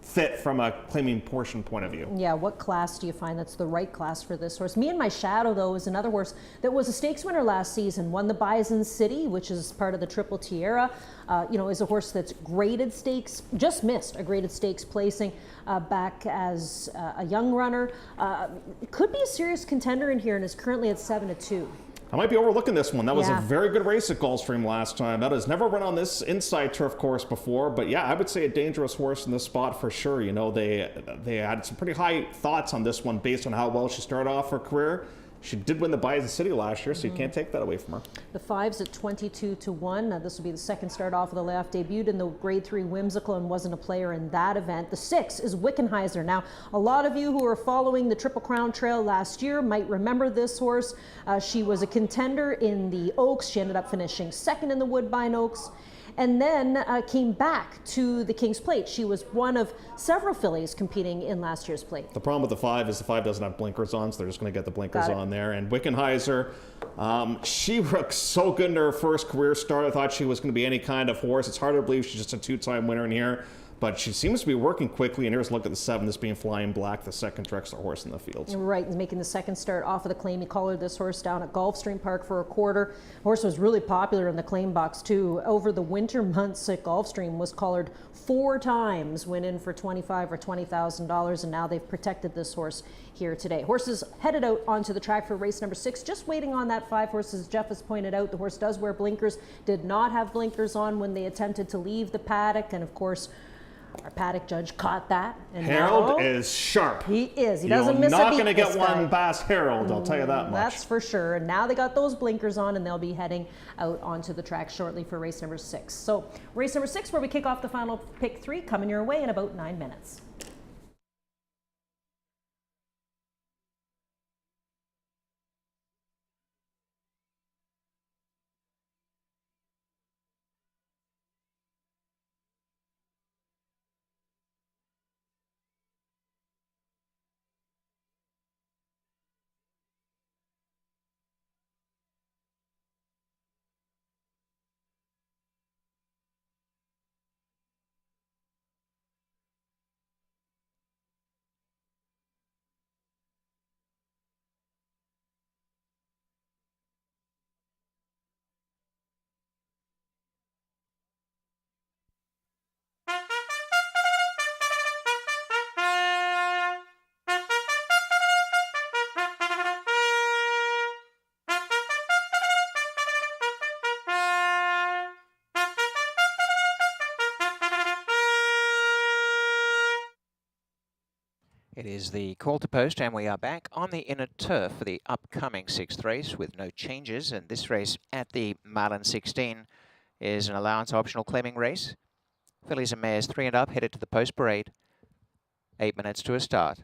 fit from a claiming portion point of view? Yeah, what class do you find that's the right class for this horse? Me and My Shadow, though, is another horse that was a stakes winner last season, won the Bison City, which is part of the Triple Tierra. Is a horse that's graded stakes, just missed a graded stakes placing back as a young runner. Could be a serious contender in here and is currently at 7-2. I might be overlooking this one. That was a very good race at Gulfstream last time. That has never run on this inside turf course before, but yeah, I would say a dangerous horse in this spot for sure. They had some pretty high thoughts on this one based on how well she started off her career. She did win the Bias City last year, so you can't take that away from her. The 5's at 22-1. Now, this will be the second start off of the layoff. Debuted in the Grade 3 Whimsical and wasn't a player in that event. The 6 is Wickenheiser. Now, a lot of you who are following the Triple Crown Trail last year might remember this horse. She was a contender in the Oaks. She ended up finishing second in the Woodbine Oaks, and then came back to the King's Plate. She was one of several fillies competing in last year's plate. The problem with the 5 is the 5 doesn't have blinkers on, so they're just going to get the blinkers on there. And Wickenheiser, she looked so good in her first career start. I thought she was going to be any kind of horse. It's hard to believe she's just a two-time winner in here, but she seems to be working quickly. And here's a look at the 7, this being Flying Black, the second Drexler horse in the field. Right, he's making the second start off of the claim. He collared this horse down at Gulfstream Park for a quarter. The horse was really popular in the claim box too. Over the winter months at Gulfstream was collared 4 times, went in for $25,000 or $20,000, and now they've protected this horse here today. Horses headed out onto the track for race number 6, just waiting on that 5 horse. As Jeff has pointed out, the horse does wear blinkers, did not have blinkers on when they attempted to leave the paddock, and of course, our paddock judge caught that. And Harold is sharp. He is. He doesn't miss a beat. You're not going to get one past Harold, I'll tell you that much. That's for sure. And now they got those blinkers on, and they'll be heading out onto the track shortly for race number 6. So race number 6, where we kick off the final pick 3, coming your way in about 9 minutes. It is the call to post, and we are back on the inner turf for the upcoming 6th race with no changes. And this race at the Marlin 16 is an allowance optional claiming race. Fillies and mares 3 and up headed to the post parade. 8 minutes to a start.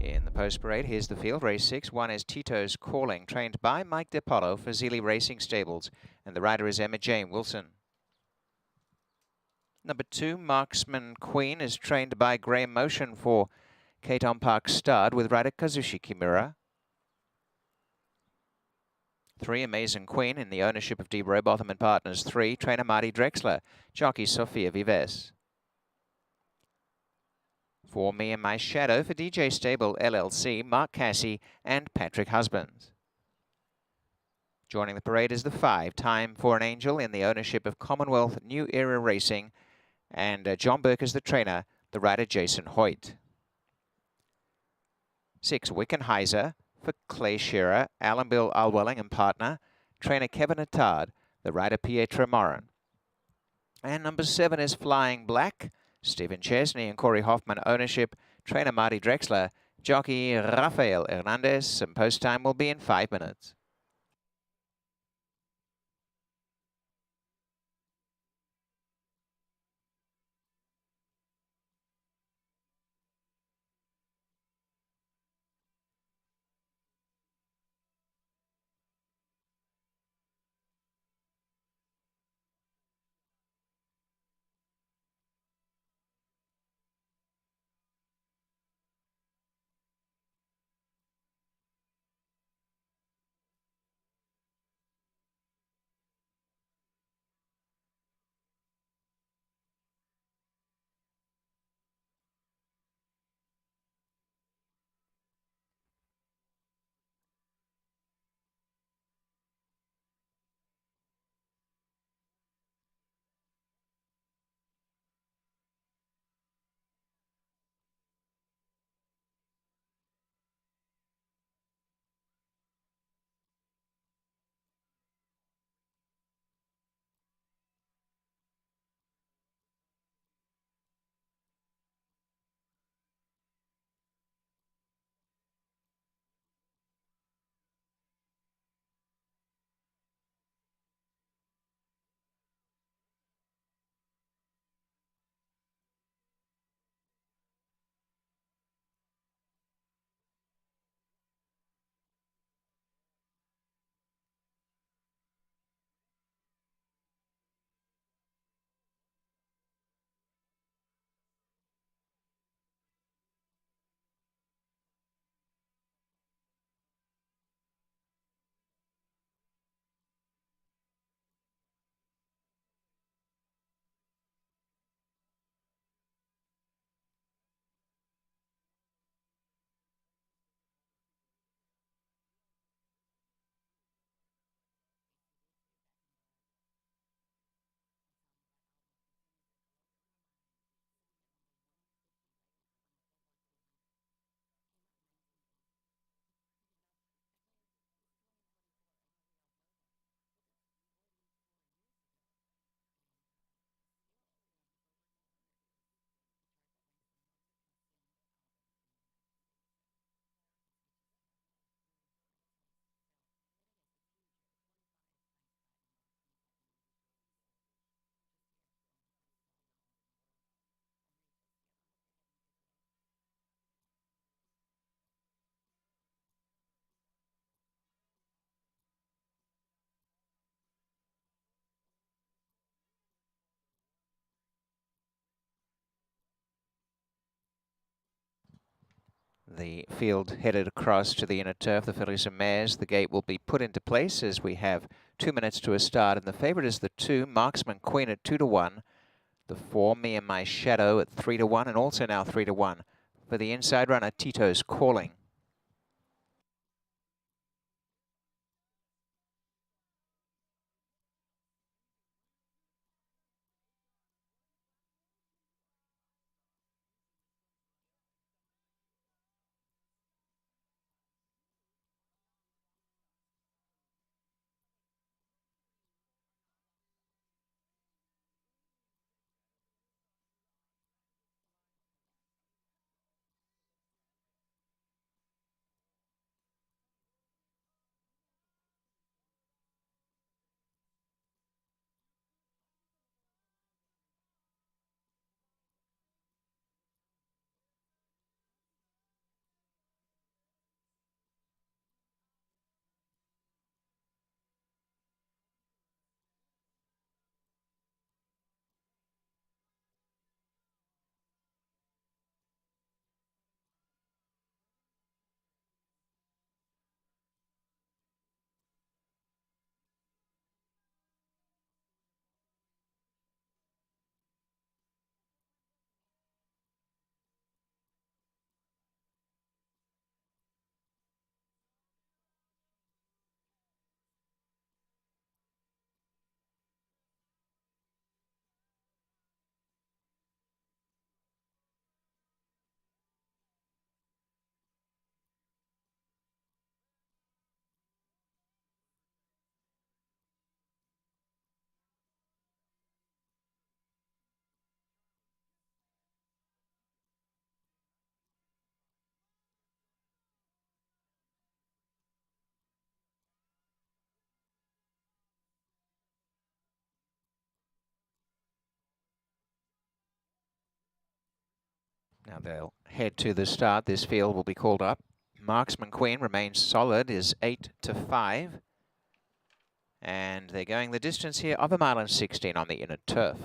In the post parade, here's the field. Race 6. 1 is Tito's Calling, trained by Mike DePolo for Zealy Racing Stables, and the rider is Emma Jane Wilson. Number 2, Marksman Queen, is trained by Graham Motion for Katon Park Stud with rider Kazushi Kimura. 3, Amazing Queen, in the ownership of D. Robotham and Partners. 3, trainer Marty Drexler, jockey Sofia Vives. 4, Me and My Shadow for DJ Stable LLC, Mark Cassie and Patrick Husbands. Joining the parade is the 5, Time for an Angel, in the ownership of Commonwealth New Era Racing, and John Burke is the trainer, the rider Jason Hoyt. 6, Wickenheiser for Clay Shearer, Alan Bill Alwelling and partner, trainer Kevin Attard, the rider Pietro Morin. And number 7 is Flying Black. Stephen Chesney and Corey Hoffman ownership. Trainer Marty Drexler. Jockey Rafael Hernandez. And post time will be in 5 minutes. The field headed across to the inner turf, the fillies and mares. The gate will be put into place as we have 2 minutes to a start. And the favourite is the 2, Marksman Queen at 2-1. The 4, Me and My Shadow at 3-1, and also now 3-1. For the inside runner, Tito's Calling. Now they'll head to the start. This field will be called up. Marksman Queen remains solid, is 8-5. And they're going the distance here of 1 mile and 16 on the inner turf.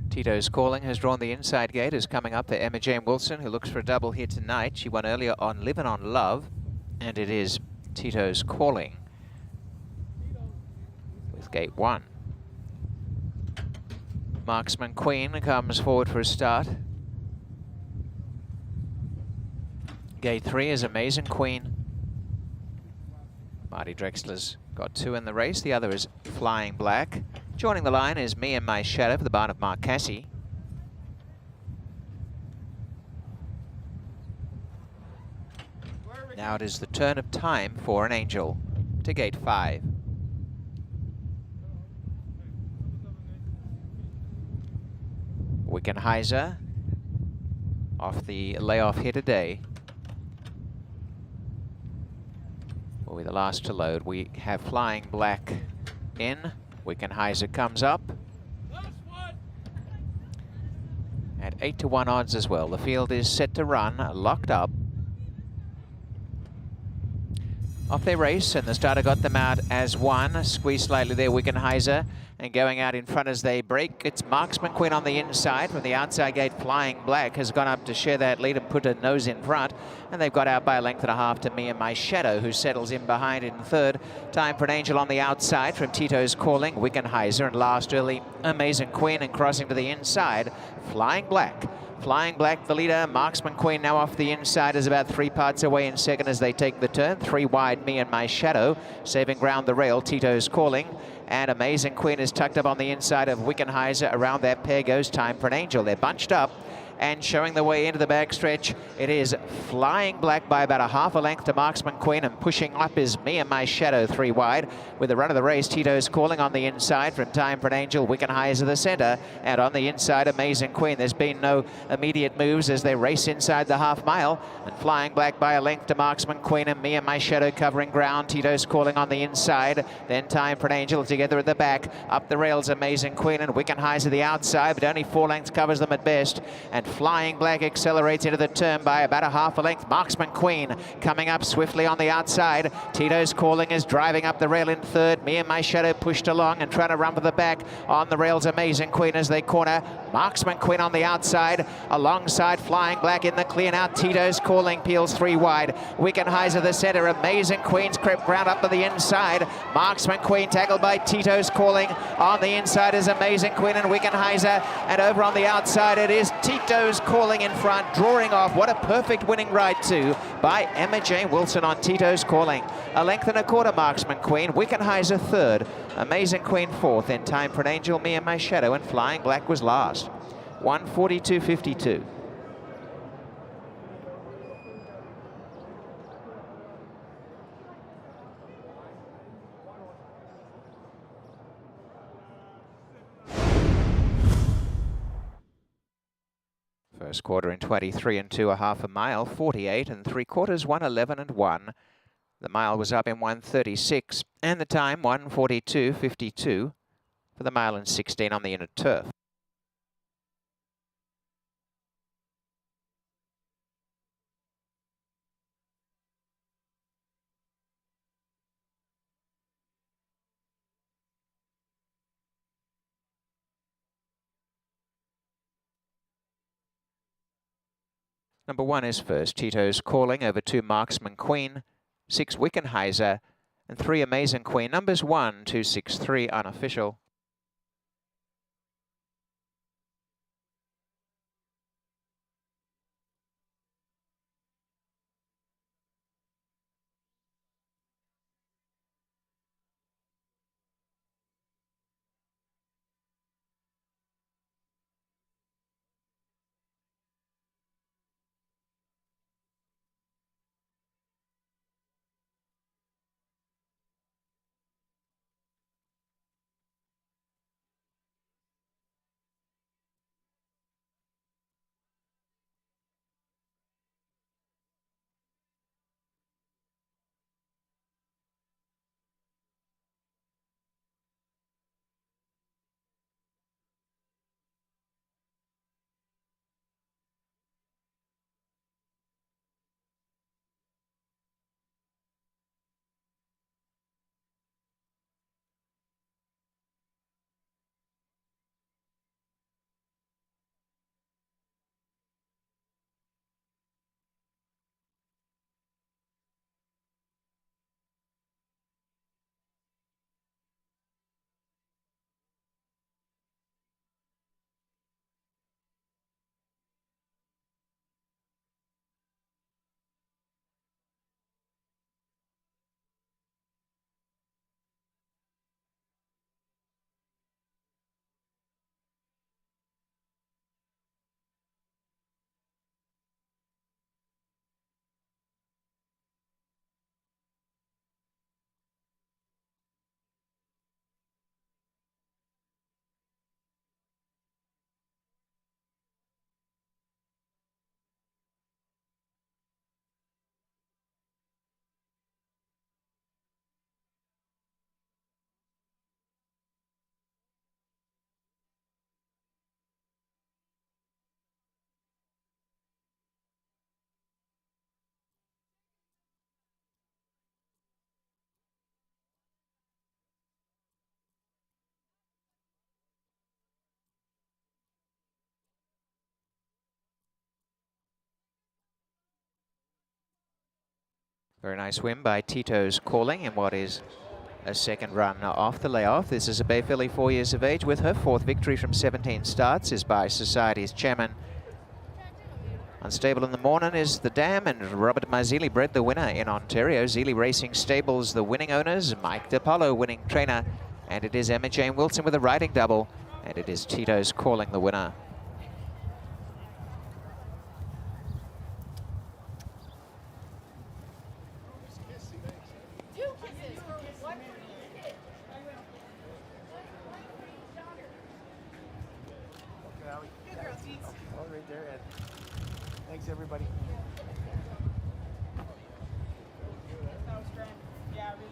Tito's Calling has drawn the inside gate, is coming up for Emma Jane Wilson, who looks for a double here tonight. She won earlier on Livin' on Love, and it is Tito's Calling with gate 1. Marksman Queen comes forward for a start. Gate 3 is Amazing Queen. Marty Drexler's got 2 in the race. The other is Flying Black. Joining the line is Me and My Shadow for the barn of Mark Cassie. Now it is the turn of Time for an Angel to gate 5. Wickenheiser off the layoff here today. Will be the last to load. We have Flying Black in. Wickenheiser comes up. At 8-1 odds as well. The field is set to run, locked up. Off they race, and the starter got them out as 1. Squeeze slightly there, Wickenheiser. And going out in front as they break, it's Marksman Queen on the inside. From the outside gate, Flying Black has gone up to share that lead and put her nose in front. And they've got out by a length and a half to Me and My Shadow, who settles in behind in third. Time for an Angel on the outside from Tito's Calling, Wickenheiser, and last early, Amazing Queen, and crossing to the inside, Flying Black. Flying Black, the leader. Marksman Queen now off the inside, is about 3 parts away in second as they take the turn. 3 wide, Me and My Shadow. Saving ground the rail, Tito's Calling. And Amazing Queen is tucked up on the inside of Wickenheiser. Around that pair goes Time for an Angel. They're bunched up. And showing the way into the backstretch, it is Flying Black by about a half a length to Marksman Queen, and pushing up is Me and My Shadow 3 wide. With the run of the race, Tito's Calling on the inside from Time for an Angel, Wickenheiser the centre, and on the inside, Amazing Queen. There's been no immediate moves as they race inside the half mile, and Flying Black by a length to Marksman Queen, and Me and My Shadow covering ground. Tito's Calling on the inside, then Time for an Angel together at the back. Up the rails, Amazing Queen, and Wickenheiser the outside, but only 4 lengths covers them at best. And Flying Black accelerates into the turn by about a half a length. Marksman Queen coming up swiftly on the outside. Tito's Calling is driving up the rail in third. Me and My Shadow pushed along and trying to run for the back. On the rails, Amazing Queen as they corner. Marksman Queen on the outside. Alongside Flying Black in the clear now. Tito's Calling peels 3 wide. Wickenheiser the centre. Amazing Queen's crept ground up to the inside. Marksman Queen tackled by Tito's Calling. On the inside is Amazing Queen and Wickenheiser. And over on the outside it is Tito's Calling in front, drawing off. What a perfect winning ride too by Emma Jane Wilson on Tito's Calling. A length and a quarter, Marksman Queen. Wickenheiser third. Amazing Queen fourth. Then Time for an Angel, Me and My Shadow, and Flying Black was last. 1:42.52. First quarter in 23 2, a half a mile, 48 3/4, 1:11.1. The mile was up in 1:36, and the time 1:42.52 for the mile and 16 on the inner turf. Number 1 is first, Tito's Calling, over 2 Marksman Queen, 6 Wickenheiser, and 3 Amazing Queen. Numbers 1, 2, 6, 3 unofficial. Very nice win by Tito's Calling in what is a second run off the layoff. This is a Bay filly, 4 years of age, with her 4th victory from 17 starts, is by Society's chairman. Unstable in the morning is the Dam, and Robert Marzilli bred the winner in Ontario. Zealy Racing Stables, the winning owners, Mike DiPaolo winning trainer, and it is Emma Jane Wilson with a riding double, and it is Tito's Calling the winner. Right there, Ed. Thanks, everybody. That was strong. Yeah, really.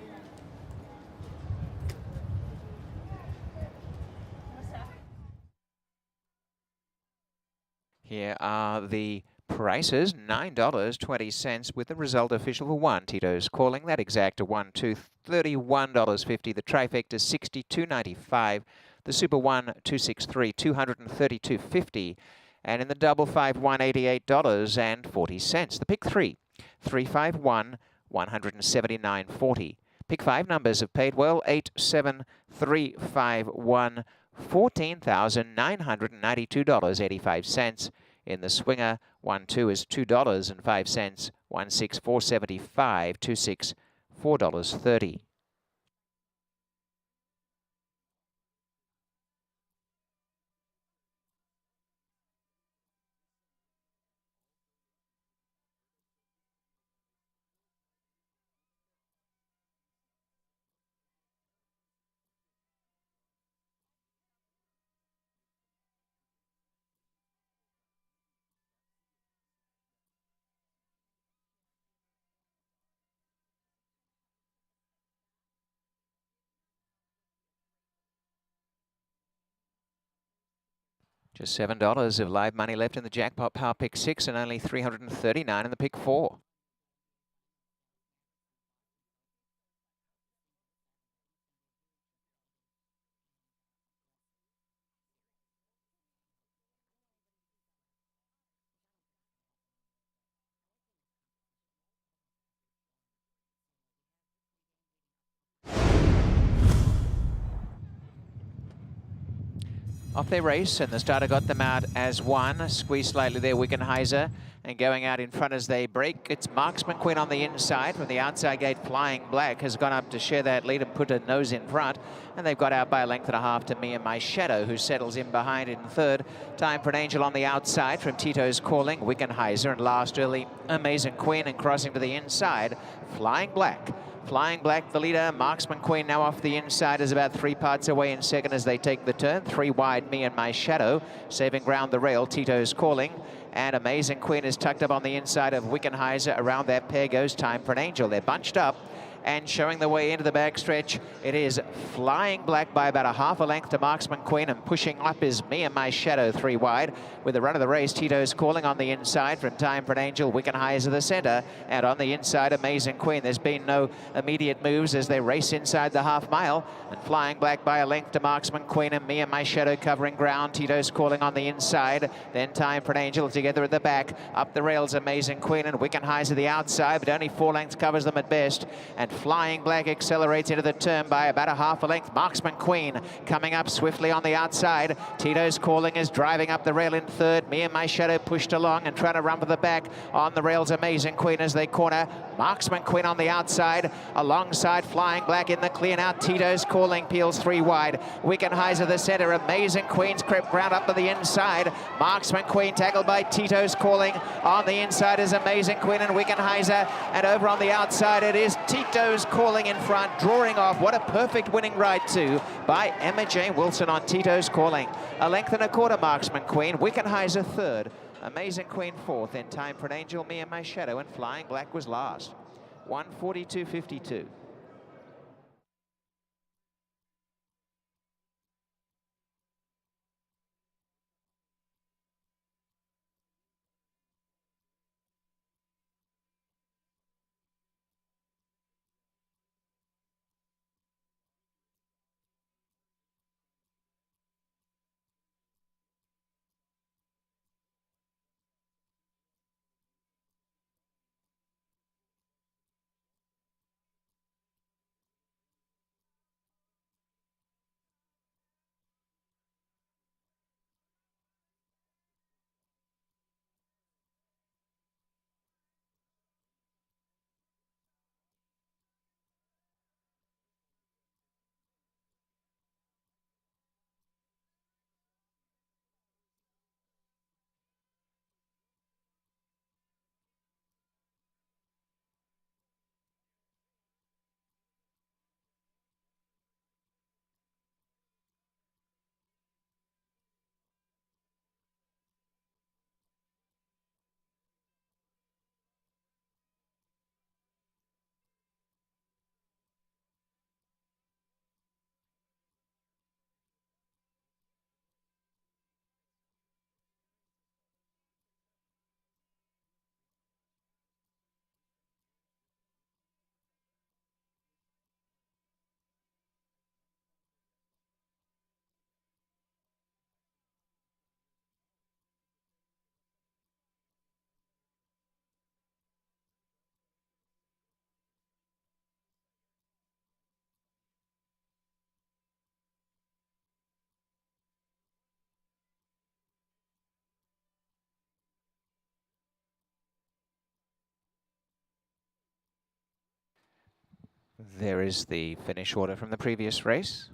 Here are the prices. $9.20 with the result official for 1. Tito's Calling. That exacta 1, 2, $31.50. The trifecta $62.95. The Super 1, 263, $232.50. And in the double 5, $188.40. The pick 3, 351, $179.40. Pick 5 numbers have paid well. 8, 7, 3, 5, 1, $14,992.85. In the swinger, 1, 2 is $2.05. 1, 6, 475, 2, 6, $4.30. Just $7 of live money left in the jackpot power pick 6 and only $339 in the pick 4. Off they race, and the starter got them out as 1. Squeezed slightly there, Wickenheiser. And going out in front as they break, it's Marksman Queen on the inside. From the outside gate, Flying Black has gone up to share that lead and put a nose in front. And they've got out by a length and a half to Me and My Shadow, who settles in behind in third. Time for an Angel on the outside from Tito's Calling, Wickenheiser, and last early, Amazing Queen, and crossing to the inside, Flying Black. Flying Black, the leader. Marksman Queen now off the inside is about 3 parts away in second as they take the turn. 3 wide, Me and My Shadow. Saving ground the rail, Tito's Calling. And Amazing Queen is tucked up on the inside of Wickenheiser. Around that pair goes Time for an Angel. They're bunched up. And showing the way into the backstretch, it is Flying Black by about a half a length to Marksman Queen, and pushing up is Me and My Shadow 3 wide. With the run of the race, Tito's Calling on the inside from Time for an Angel, Wickenheiser the centre, and on the inside, Amazing Queen. There's been no immediate moves as they race inside the half mile, and Flying Black by a length to Marksman Queen, and Me and My Shadow covering ground. Tito's Calling on the inside, then Time for an Angel together at the back. Up the rails, Amazing Queen, and Wickenheiser the outside, but only 4 lengths covers them at best. And Flying Black accelerates into the turn by about a half a length. Marksman Queen coming up swiftly on the outside. Tito's Calling is driving up the rail in third. Me and My Shadow pushed along and trying to run for the back. On the rails, Amazing Queen as they corner. Marksman Queen on the outside. Alongside Flying Black in the clear now. Tito's Calling peels 3 wide. Wickenheiser the centre. Amazing Queen's crept ground up to the inside. Marksman Queen tackled by Tito's Calling. On the inside is Amazing Queen and Wickenheiser. And over on the outside it is Tito's Calling in front, drawing off. What a perfect winning ride too by Emma Jane Wilson on Tito's Calling. A length and a quarter, Marksman Queen. Wickenheiser third. Amazing Queen fourth. Then Time for an Angel, Me and My Shadow, and Flying Black was last. 1:42.52. There is the finish order from the previous race.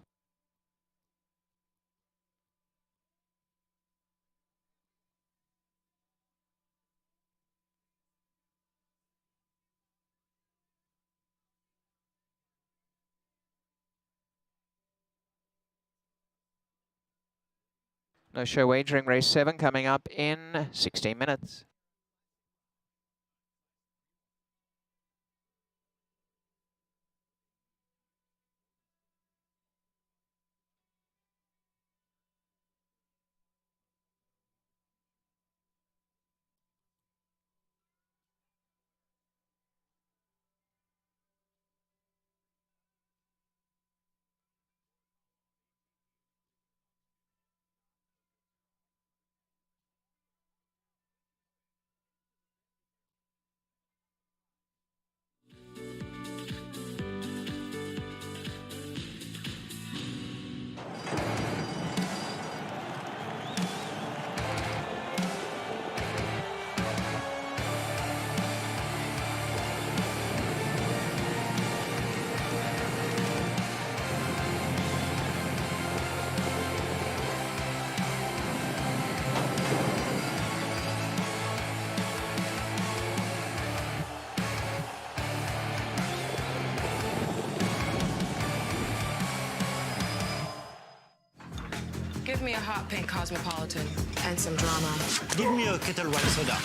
No show wagering, race 7 coming up in 16 minutes. Give me a hot pink Cosmopolitan and some drama. Give me a kettle white soda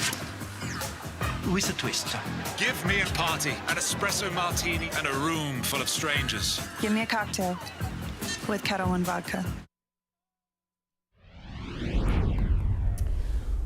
with a twist. Give me a party, an espresso martini, and a room full of strangers. Give me a cocktail with kettle and vodka.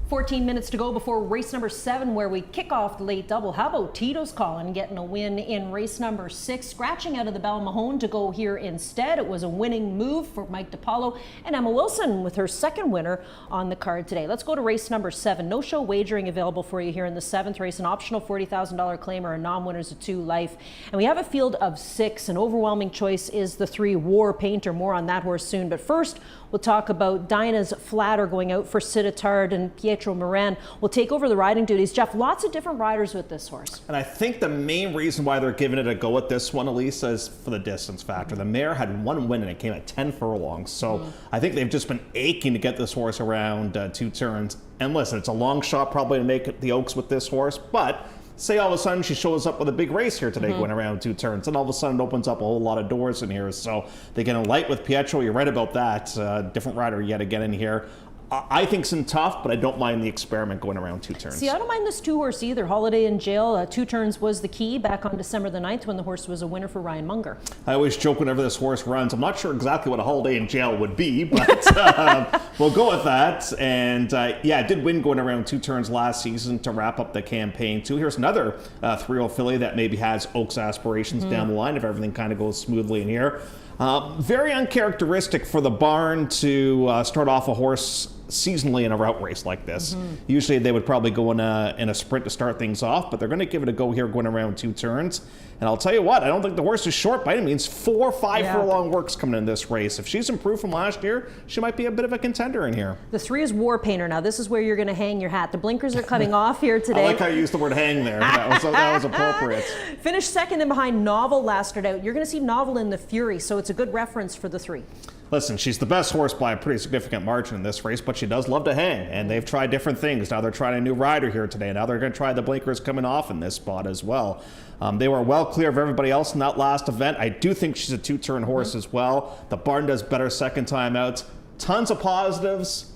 14 minutes to go before race number 7, where we kick off the late double. How about Tito's Calling getting a win in race number 6, scratching out of the Bell Mahone to go here instead. It was a winning move for Mike DiPaolo and Emma Wilson with her second winner on the card today. Let's go to race number 7. No show wagering available for you here in the 7th race. An optional $40,000 claim or a non-winners of 2 life. And we have a field of 6. An overwhelming choice is the 3 War Painter. More on that horse soon. But first, we'll talk about Dinah's Flatter going out for Cititard, and Pietro Moran will take over the riding duties. Jeff, lots of different riders with this horse. And I think the main reason why they're giving it a go at this one, Elisa, is for the distance factor. The mare had 1 win and it came at 10 furlongs. So I think they've just been aching to get this horse around 2 turns. And listen, it's a long shot probably to make it the Oaks with this horse, but say all of a sudden she shows up with a big race here today going around 2 turns, and all of a sudden it opens up a whole lot of doors in here. So they get a light with Pietro. You're right about that. Different rider yet again in here. I think it's tough, but I don't mind the experiment going around 2 turns. See, I don't mind this 2 horse either. Holiday in Jail, 2 turns was the key back on December the 9th when the horse was a winner for Ryan Munger. I always joke whenever this horse runs, I'm not sure exactly what a Holiday in Jail would be, but we'll go with that. And yeah, it did win going around 2 turns last season to wrap up the campaign too. Here's another 3-year-old filly that maybe has Oaks aspirations down the line if everything kind of goes smoothly in here. Very uncharacteristic for the barn to start off a horse seasonally in a route race like this. Usually they would probably go in a sprint to start things off, but they're going to give it a go here going around 2 turns. And I'll tell you what, I don't think the horse is short by any means. 4 or 5 furlong works coming in this race. If she's improved from last year, she might be a bit of a contender in here. The 3 is War Painter. Now this is where you're going to hang your hat. The blinkers are coming off here today. I like how you used the word hang there. That was appropriate. Finished second and behind Novel last start out. You're going to see Novel in the Fury, so it's a good reference for the 3. Listen, she's the best horse by a pretty significant margin in this race, but she does love to hang, and they've tried different things. Now they're trying a new rider here today. Now they're going to try the blinkers coming off in this spot as well. They were well clear of everybody else in that last event. I do think she's a 2-turn horse as well. The barn does better second time out. Tons of positives,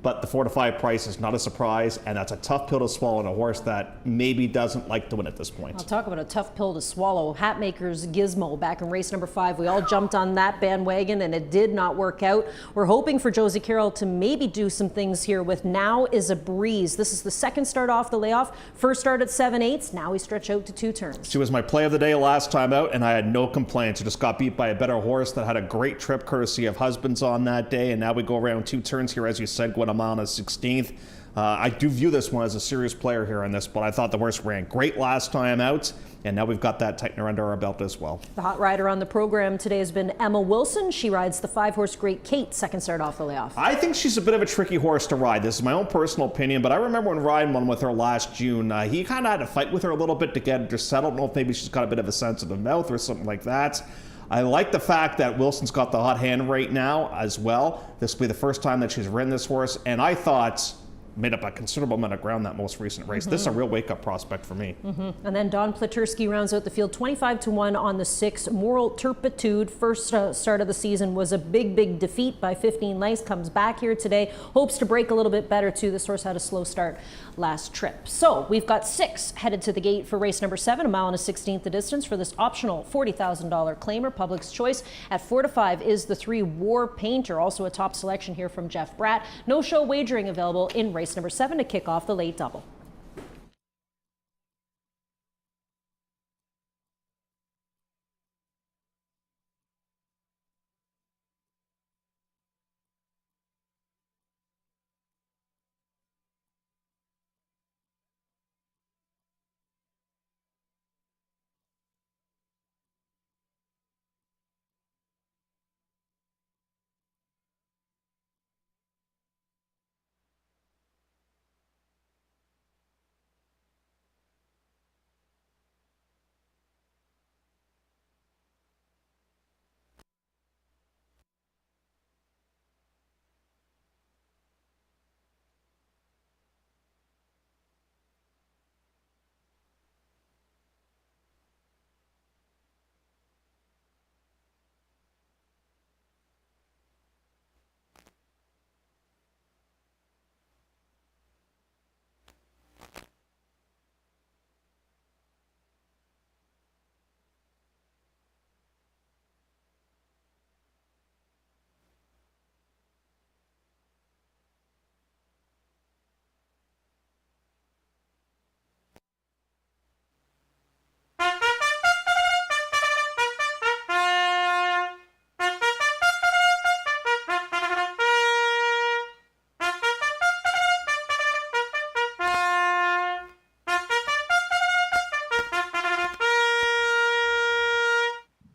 but the 4 to 5 price is not a surprise, and that's a tough pill to swallow in a horse that maybe doesn't like to win at this point. I'll talk about a tough pill to swallow. Hatmaker's Gizmo back in race number 5. We all jumped on that bandwagon, and it did not work out. We're hoping for Josie Carroll to maybe do some things here with Now Is a Breeze. This is the second start off the layoff. First start at 7/8. Now we stretch out to 2 turns. She was my play of the day last time out, and I had no complaints. I just got beat by a better horse that had a great trip courtesy of Husbands on that day, and now we go around 2 turns here, as you said, going about a mile and a 16th. I do view this one as a serious player here on this, but I thought the horse ran great last time out, and now we've got that tightener under our belt as well. The hot rider on the program today has been Emma Wilson. She rides the 5-horse Great Kate, second start off the layoff. I think she's a bit of a tricky horse to ride. This is my own personal opinion, but I remember when Ryan won with her last June, he kind of had to fight with her a little bit to get her settled. I don't know if maybe she's got a bit of a sensitive mouth or something like that. I like the fact that Wilson's got the hot hand right now as well. This will be the first time that she's ridden this horse, and I thought made up a considerable amount of ground that most recent race. This is a real wake-up prospect for me. And then Don Platursky rounds out the field 25-1 on the 6. Moral Turpitude, first start of the season, was a big defeat by 15 lengths. Comes back here today. Hopes to break a little bit better too. This horse had a slow start last trip. So we've got 6 headed to the gate for race number 7, a mile and a 16th the distance for this optional $40,000 claimer. Public's choice at 4 to 5 is the 3 War Painter, also a top selection here from Jeff Bratt. No show wagering available in race number 7 to kick off the late double.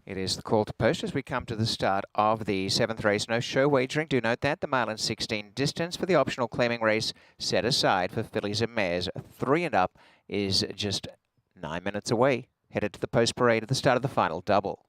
It is the call to post as we come to the start of the 7th race. No show wagering. Do note that the mile and 16 distance for the optional claiming race set aside for fillies and mares 3 and up is just 9 minutes away. Headed to the post parade at the start of the final double.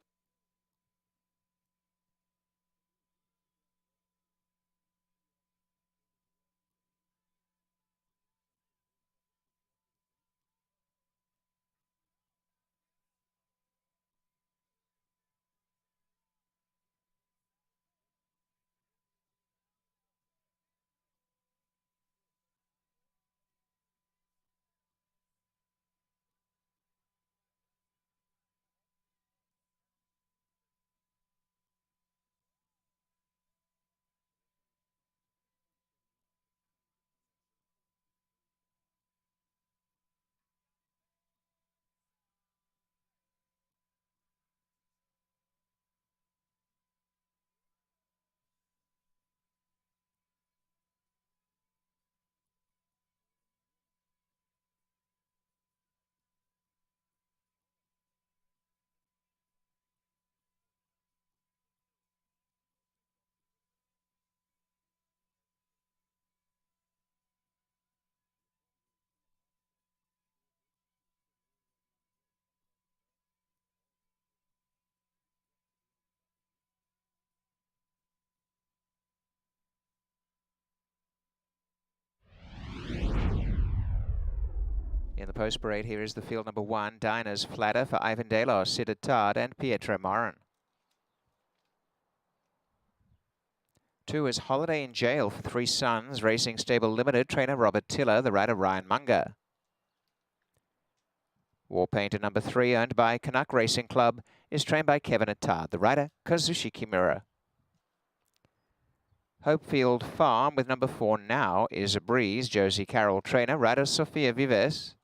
In the post parade, here is the field number 1. Diners Flatter for Ivan Delos, Sid Tard and Pietro Morin. 2 is Holiday in Jail for 3 Sons, Racing Stable Limited, trainer Robert Tiller, the rider Ryan Munger. War Painter number 3, owned by Canuck Racing Club, is trained by Kevin Attard, the rider Kazushi Kimura. Hopefield Farm with number 4 Now is a Breeze, Josie Carroll, trainer, rider Sofia Vives.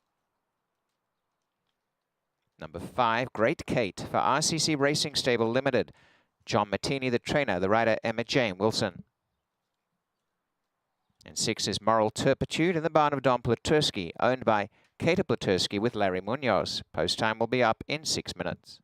Number 5, Great Kate for RCC Racing Stable Limited. John Martini, the trainer, the rider Emma Jane Wilson. And 6 is Moral Turpitude in the barn of Don Platurski, owned by Kater Platurski with Larry Munoz. Post time will be up in 6 minutes.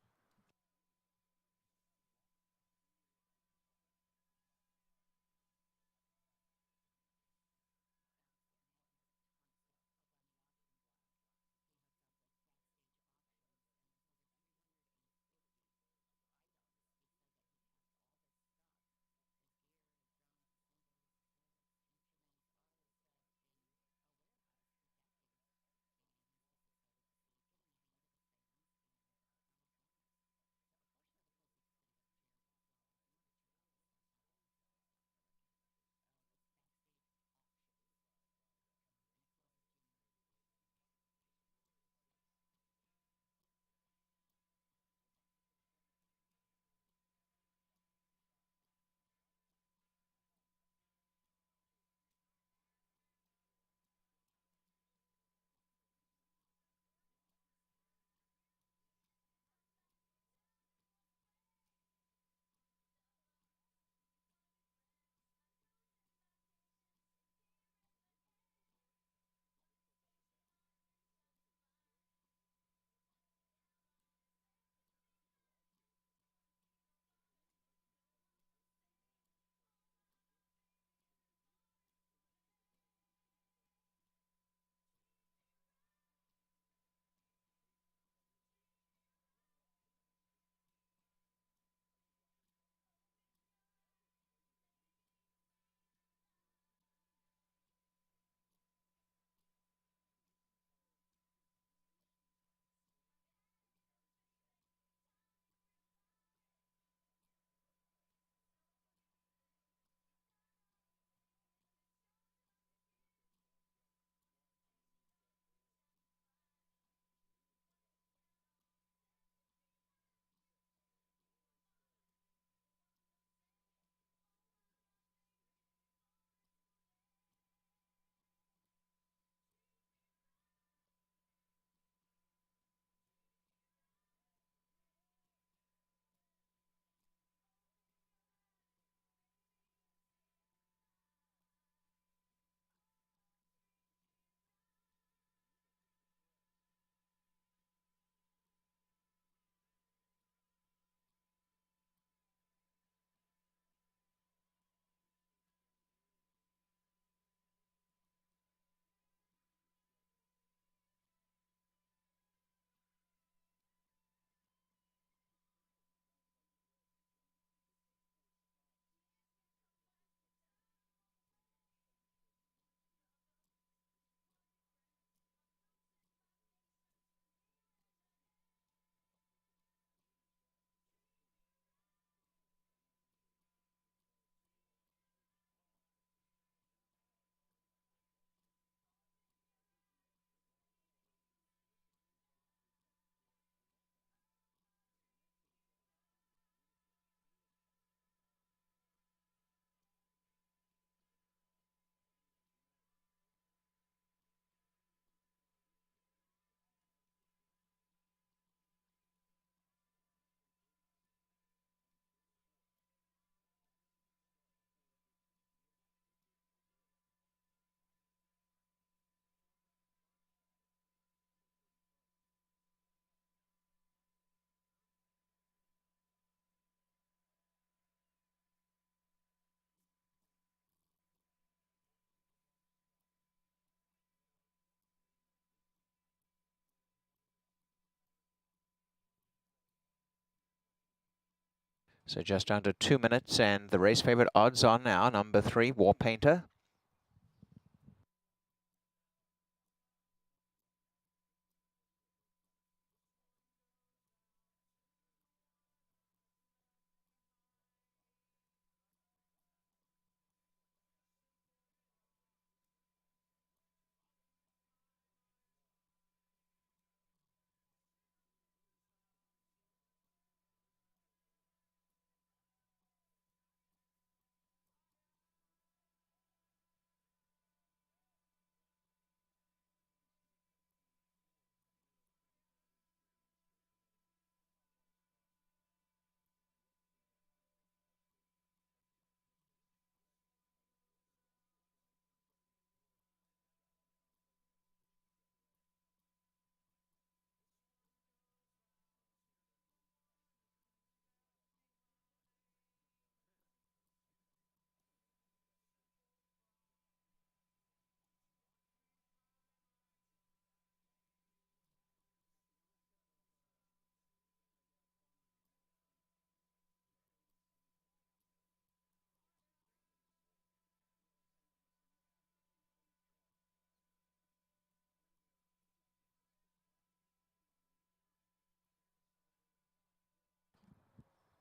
So just under 2 minutes, and the race favorite odds on now, number 3, War Painter.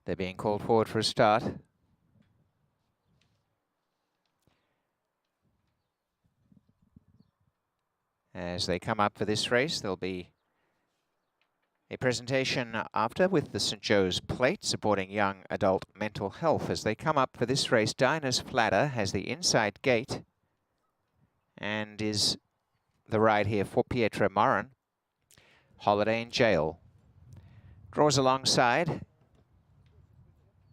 They're being called forward for a start. As they come up for this race, there'll be a presentation after with the St. Joe's plate supporting young adult mental health. As they come up for this race, Dinah's Flatter has the inside gate and is the ride here for Pietro Morin. Holiday in Jail draws alongside,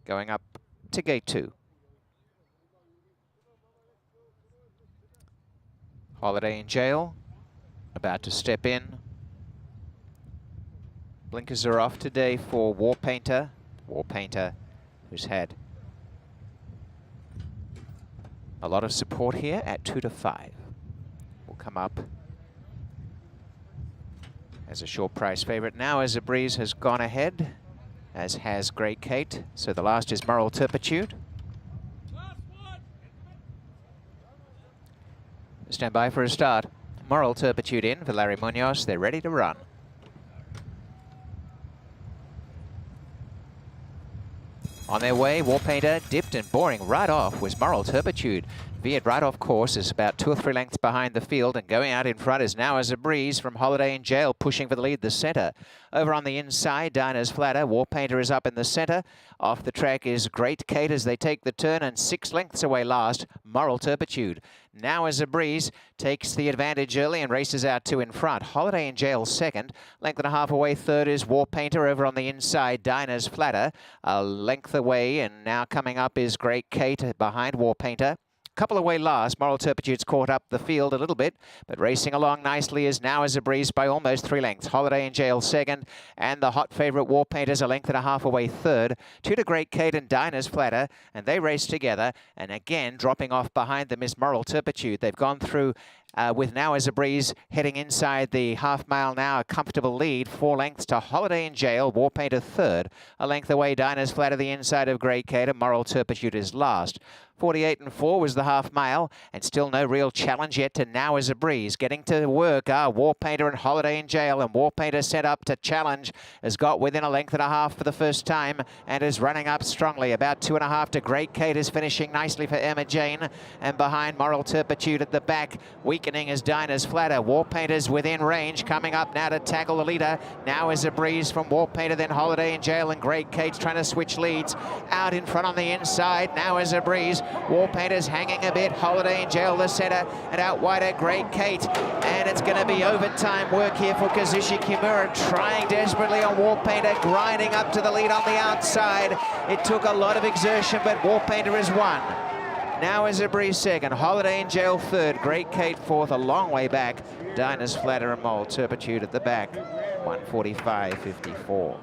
going up to gate 2. Holiday in Jail, about to step in. Blinkers are off today for War Painter. War Painter, who's had a lot of support here at 2 to 5. Will come up as a short price favorite. Now As a Breeze has gone ahead, as has Great Kate. So the last is Moral Turpitude. Stand by for a start. Moral Turpitude in for Larry Munoz. They're ready to run. On their way, War Painter dipped and boring right off was Moral Turpitude. Veered right off course, is about 2 or 3 lengths behind the field, and going out in front is Now As a Breeze from Holiday in Jail, pushing for the lead, the centre. Over on the inside, Dinah's Flatter. War Painter is up in the centre. Off the track is Great Kate as they take the turn, and 6 lengths away last, Moral Turpitude. Now As a Breeze takes the advantage early and races out 2 in front. Holiday in Jail second. Length and a half away third is War Painter. Over on the inside, Dinah's Flatter. A length away, and now coming up is Great Kate behind War Painter. Couple away last. Moral Turpitude's caught up the field a little bit, but racing along nicely is Now As a Breeze by almost 3 lengths. Holiday in Jail second, and the hot favourite War Painter's a length and a half away third. 2 to Great Kate and Dinah's Flatter, and they race together. And again, dropping off behind them is Moral Turpitude. They've gone through with Now As a Breeze heading inside the half mile now, a comfortable lead, 4 lengths to Holiday in Jail, War Painter third. A length away, Dinah's Flatter the inside of Great Kate, and Moral Turpitude is last. 48 and 4 was the half mile, and still no real challenge yet to Now As a Breeze. Getting to work are War Painter and Holiday in Jail, and War Painter set up to challenge, has got within a length and a half for the first time, and is running up strongly. About 2.5 to Great Kate is finishing nicely for Emma Jane, and behind Moral Turpitude at the back, weakening as Dinah's Flatter. War Painter's within range, coming up now to tackle the leader. Now As a Breeze from War Painter, then Holiday in Jail, and Great Kate's trying to switch leads. Out in front on the inside, Now As a Breeze. War Painter's hanging a bit. Holiday in Jail the centre, and out wide at Great Kate. And it's going to be overtime work here for Kazushi Kimura, trying desperately on War Painter, grinding up to the lead on the outside. It took a lot of exertion, but War Painter has won. Now As a Breeze second, Holiday in Jail third, Great Kate fourth, a long way back. Dinah's Flatter and Moral Turpitude at the back, 145.54.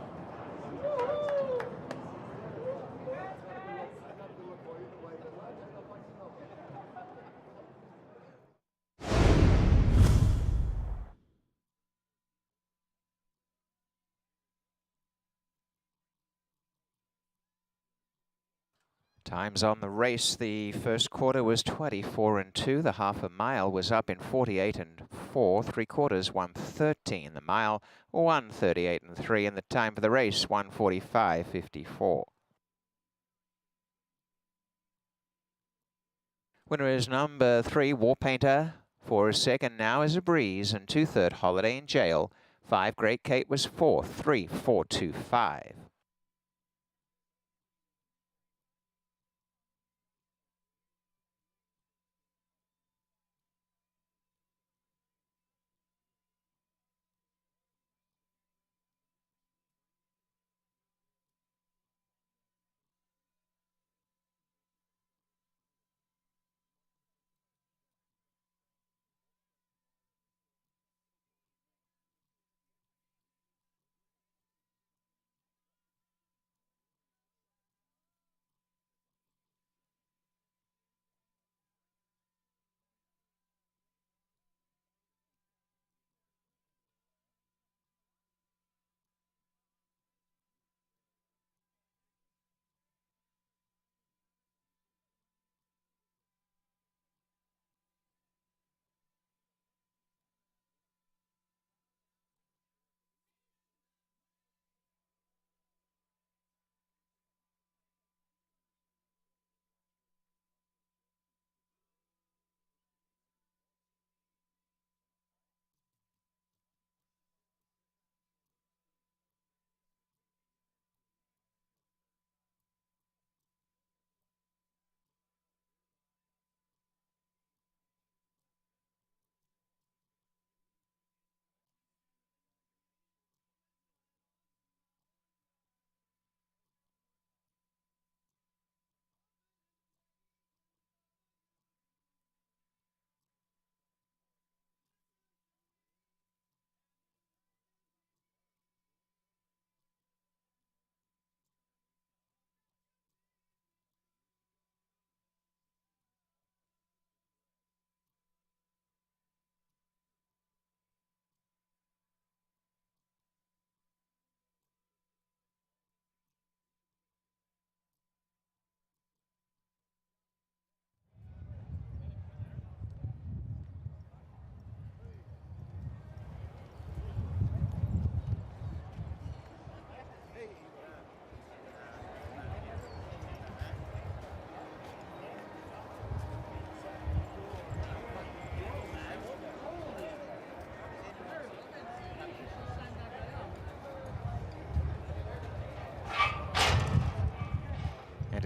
Times on the race, the first quarter was 24 and 2. The half a mile was up in 48 and 4. 3 quarters, 1:13. The mile, 1:38 and 3. And the time for the race, 1:45.54. Winner is number 3, War Painter. 4 is second, Now As a Breeze. And 2/3, Holiday in Jail. 5, Great Kate was fourth, 3, 4, 2, 5.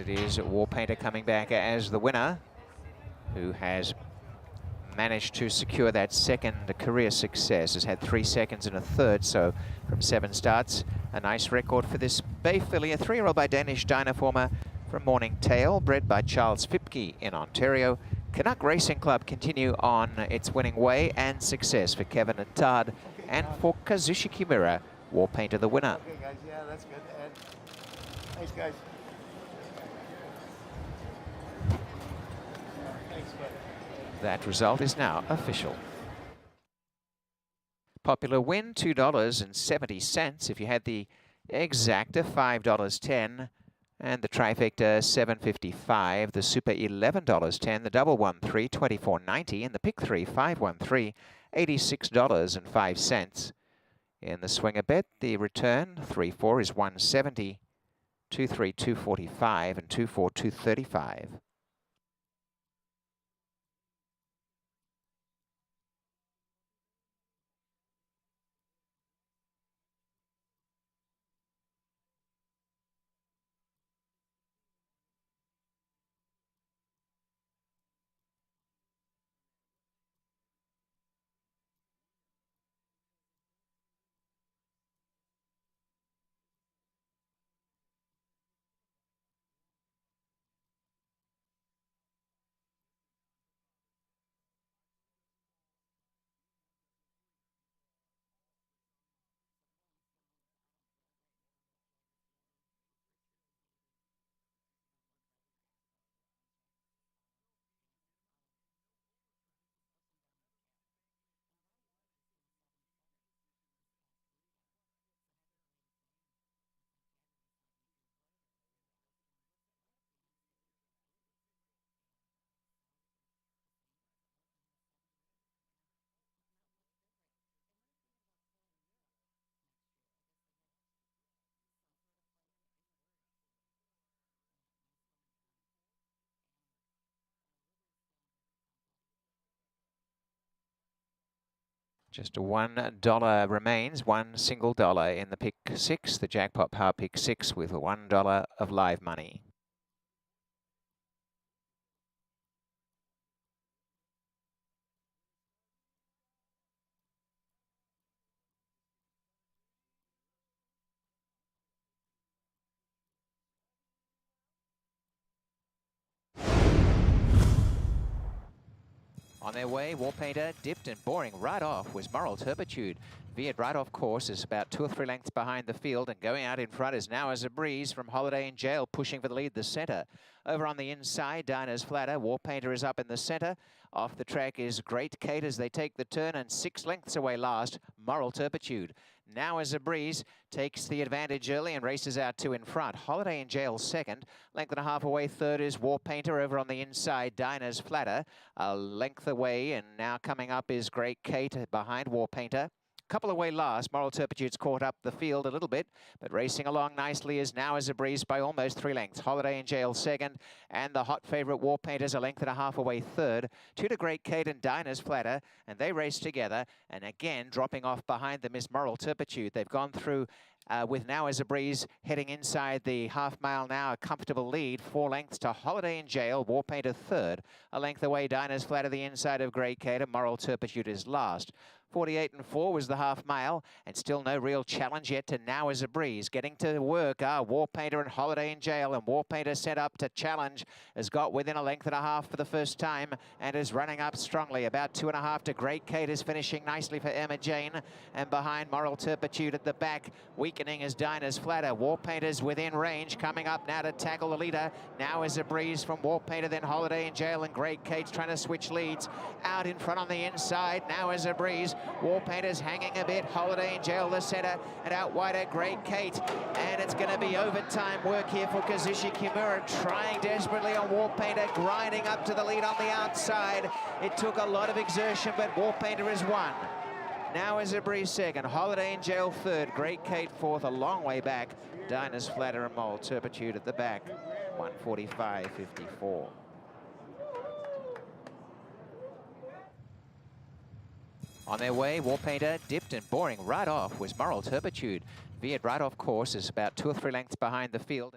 it is War Painter coming back as the winner, who has managed to secure that second career success. Has had 3 seconds and a third, so from 7 starts, a nice record for this Bay filly, a 3-year-old by Danish Dynaformer from Morning Tail, bred by Charles Fipke in Ontario. Canuck Racing Club continue on its winning way, and success for Kevin Attard and for Kazushi Kimura, War Painter the winner. Okay, guys, yeah, that's good. And thanks, guys. Thanks, buddy. That result is now official. Popular win, $2.70. If you had the exacta, $5.10. And the trifecta, $7.55. The super, $11.10. The double 1-3, $24.90. And the pick 3, 5-1-3, $86.05. In the swinger bet, the return, 3-4 is $170, 2-3, $245, and 2-4, $235. Just $1 remains, one single dollar in the pick 6, the jackpot power pick 6 with $1 of live money. On their way, War Painter dipped and boring right off was Moral Turpitude. Veered right off course, is about 2 or 3 lengths behind the field, and going out in front is Now As a Breeze from Holiday in Jail, pushing for the lead the centre. Over on the inside, Dinah's Flatter. War Painter is up in the centre. Off the track is Great Kate as they take the turn, and 6 lengths away last, Moral Turpitude. Now As a Breeze takes the advantage early and races out 2 in front. Holiday in Jail second. Length and a half away third is War Painter. Over on the inside, Dinah's Flatter. A length away, and now coming up is Great Kate behind War Painter. Couple away last. Moral Turpitude's caught up the field a little bit, but racing along nicely is Now As a Breeze by almost 3 lengths. Holiday in Jail second, and the hot favourite War Painter's a length and a half away third. 2 to Great Kate and Dinah's Flatter, and they race together. And again, dropping off behind them is Moral Turpitude. They've gone through with Now As a Breeze heading inside the half mile now, a comfortable lead, 4 lengths to Holiday in Jail, War Painter third. A length away, Dinah's Flatter the inside of Great Kate, and Moral Turpitude is last. 48 and 4 was the half mile, and still no real challenge yet to Now As a Breeze. Getting to work are War Painter and Holiday in Jail, and War Painter set up to challenge, has got within a length and a half for the first time, and is running up strongly. About 2.5 to Great Kate is finishing nicely for Emma Jane, and behind Moral Turpitude at the back, weakening is Dinah's Flatter. War Painter's within range, coming up now to tackle the leader. Now As a Breeze from War Painter, then Holiday in Jail, and Great Kate's trying to switch leads. Out in front on the inside, Now As a Breeze. War Painter's hanging a bit, Holiday in Jail the centre, and out wide at Great Kate. And it's going to be overtime work here for Kazushi Kimura, trying desperately on War Painter, grinding up to the lead on the outside. It took a lot of exertion, but War Painter has won. Now As a Breeze second, Holiday in Jail third, Great Kate fourth, a long way back. Dinah's Flatter and Moral Turpitude at the back, 145.54. On their way, War Painter dipped and boring right off was Moral Turpitude. Veered right off course, is about 2 or 3 lengths behind the field.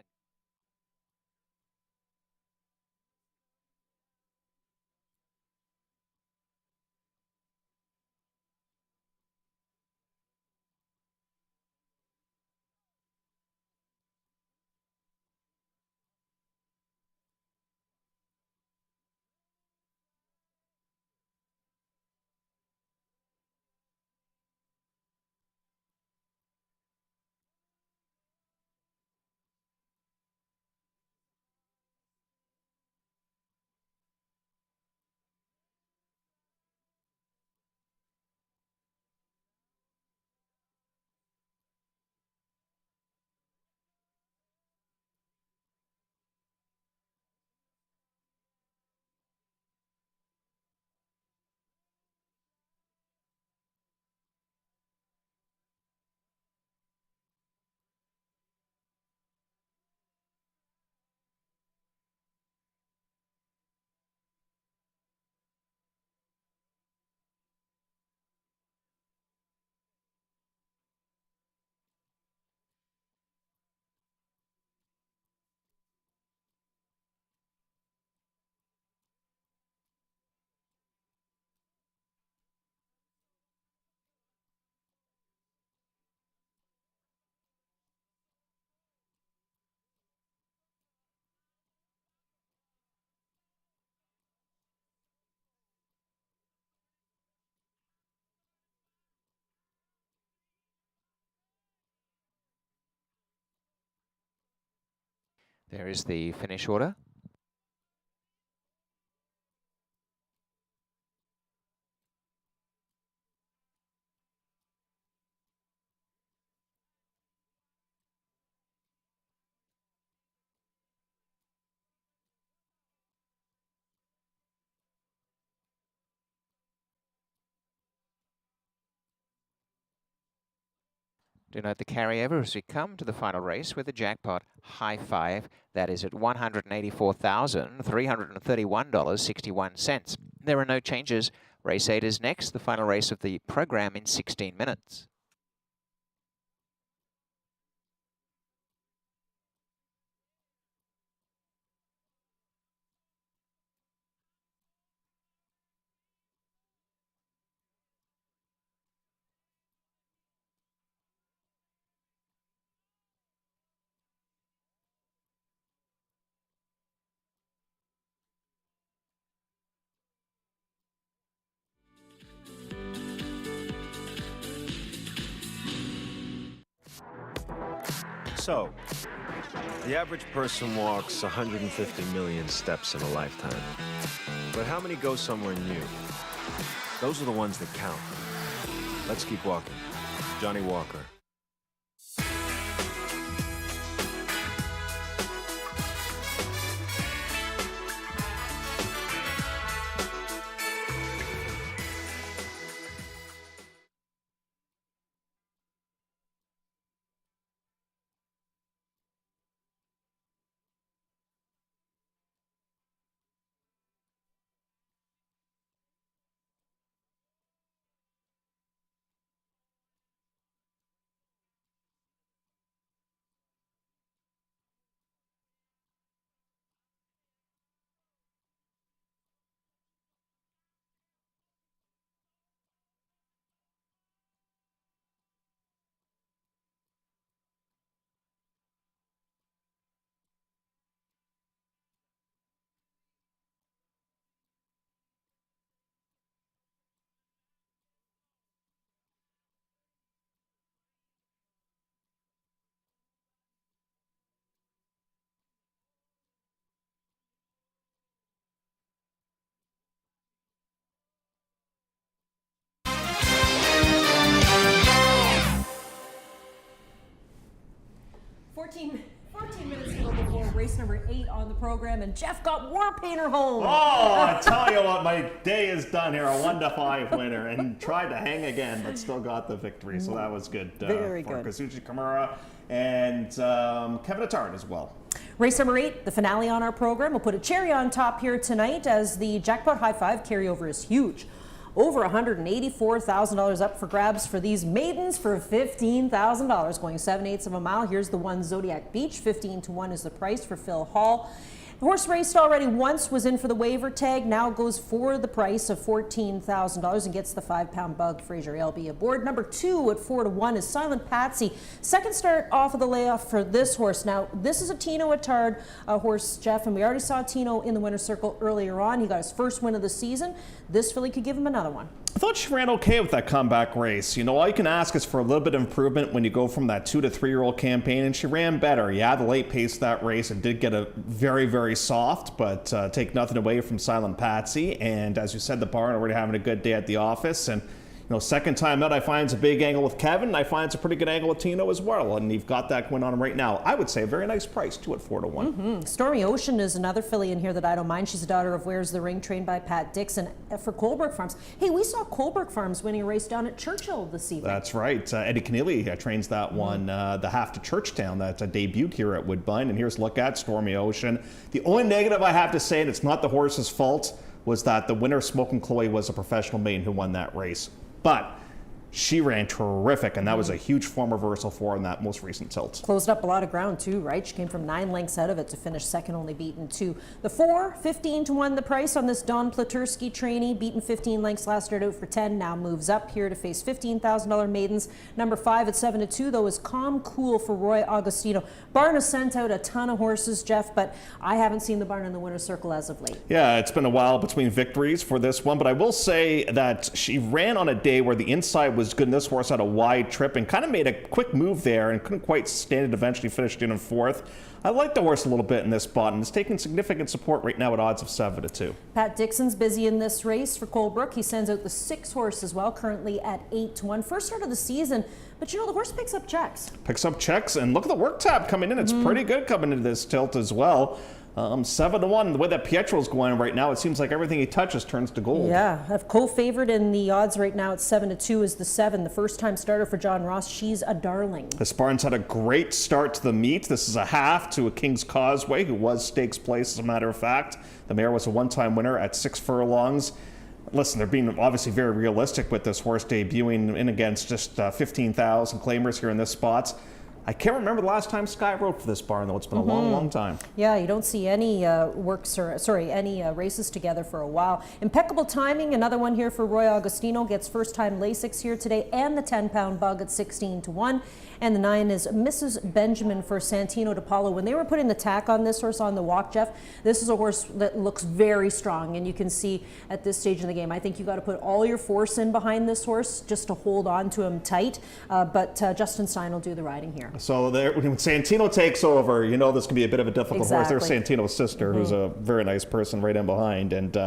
There is the finish order. Do note the carryover as we come to the final race with the jackpot high five. That is at $184,331.61. There are no changes. Race 8 is next, the final race of the program in 16 minutes. So, the average person walks 150 million steps in a lifetime. But how many go somewhere new? Those are the ones that count. Let's keep walking. Johnny Walker. Fourteen minutes to go before race number 8 on the program, and Jeff got War Painter home. Oh, I tell you what, my day is done here. A 1-5 winner, and tried to hang again, but still got the victory. So that was good. Very for good. Kazuchi Kimura and Kevin Attard as well. Race number 8, the finale on our program. We'll put a cherry on top here tonight as the jackpot high five carryover is huge. Over $184,000 up for grabs for these maidens for $15,000, going 7/8 of a mile. Here's the one Zodiac Beach. 15-1 is the price for Phil Hall. The horse raced already once, was in for the waiver tag, now goes for the price of $14,000 and gets the 5-pound bug. Fraser Ailby aboard. Number 2 at 4-1 is Silent Patsy. Second start off of the layoff for this horse. Now, this is a Tino Attard horse, Jeff, and we already saw Tino in the winner's circle earlier on. He got his first win of the season. This filly could give him another one. I thought she ran okay with that comeback race. You know, all you can ask is for a little bit of improvement when you go from that 2 to 3-year-old campaign, and she ran better. Yeah, the late pace of that race, it did get a very, very soft, but take nothing away from Silent Patsy. And as you said, the barn already having a good day at the office. And you know, second time out, I find it's a big angle with Kevin, and I find it's a pretty good angle with Tino as well. And you've got that going on right now. I would say a very nice price, 2 at 4-1. Stormy Ocean is another filly in here that I don't mind. She's a daughter of Where's the Ring, trained by Pat Dixon for Colebrook Farms. Hey, we saw Colebrook Farms winning a race down at Churchill this evening. That's right. Eddie Keneally trains that one, the half to Churchtown. That's a debut here at Woodbine. And here's a look at Stormy Ocean. The only negative I have to say, and it's not the horse's fault, was that the winner, Smokin' Chloe, was a professional maiden who won that race. But she ran terrific, and that was a huge form reversal for her in that most recent tilt. Closed up a lot of ground too, right? She came from 9 lengths out of it to finish second, only beaten 2. The 4, 15-1 the price on this Don Platursky trainee, beaten 15 lengths last start out for 10, now moves up here to face $15,000 maidens. Number 5 at 7-2 though is Calm Cool for Roy Augustino. Barn has sent out a ton of horses, Jeff, but I haven't seen the barn in the winner's circle as of late. Yeah, it's been a while between victories for this one, but I will say that she ran on a day where the inside was was good. And this horse had a wide trip and kind of made a quick move there and couldn't quite stand it. Eventually finished in 4th. I like the horse a little bit in this spot, and it's taking significant support right now at odds of 7-2. Pat Dixon's busy in this race for Colebrook. He sends out the 6 horse as well, currently at 8-1. First start of the season, but you know, the horse picks up checks. Picks up checks, and look at the work tab coming in. It's pretty good coming into this tilt as well. 7-1. The way that Pietro's going right now, it seems like everything he touches turns to gold. Yeah, a co-favorite in the odds right now at 7-2 is the 7. The first-time starter for John Ross. She's a darling. The Spartans had a great start to the meet. This is a half to a King's Causeway, who was stakes place, as a matter of fact. The mare was a one-time winner at 6 furlongs. Listen, they're being obviously very realistic with this horse debuting in against just 15,000 claimers here in this spot. I can't remember the last time Sky rode for this barn, though. It's been a long, long time. Yeah, you don't see any races together for a while. Impeccable timing. Another one here for Roy Augustino. Gets first-time Lasix here today, and the 10-pound bug at 16-1. And the 9 is Mrs. Benjamin for Santino de Paulo. When they were putting the tack on this horse on the walk, Jeff, this is a horse that looks very strong, and you can see at this stage in the game, I think you got to put all your force in behind this horse just to hold on to him tight. But Justin Stein will do the riding here. So when Santino takes over, you know this can be a bit of a difficult horse. There's Santino's sister, who's a very nice person right in behind, and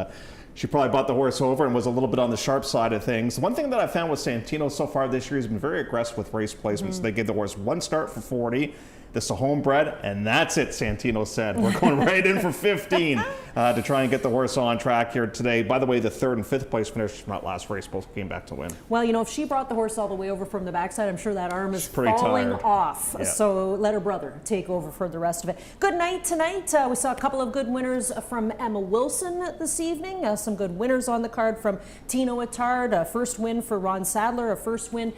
she probably bought the horse over and was a little bit on the sharp side of things. One thing that I found with Santino so far this year, he's been very aggressive with race placements. They gave the horse 1 start for 40. This is a homebred, and that's it, Santino said. We're going right in for 15 to try and get the horse on track here today. By the way, the 3rd and 5th place finishers from that last race both came back to win. Well, you know, if she brought the horse all the way over from the backside, I'm sure that arm is pretty falling tired. off. Yeah. So let her brother take over for the rest of it. Good night tonight. We saw a couple of good winners from Emma Wilson this evening. Some good winners on the card from Tino Attard. A first win for Ron Sadler. A first win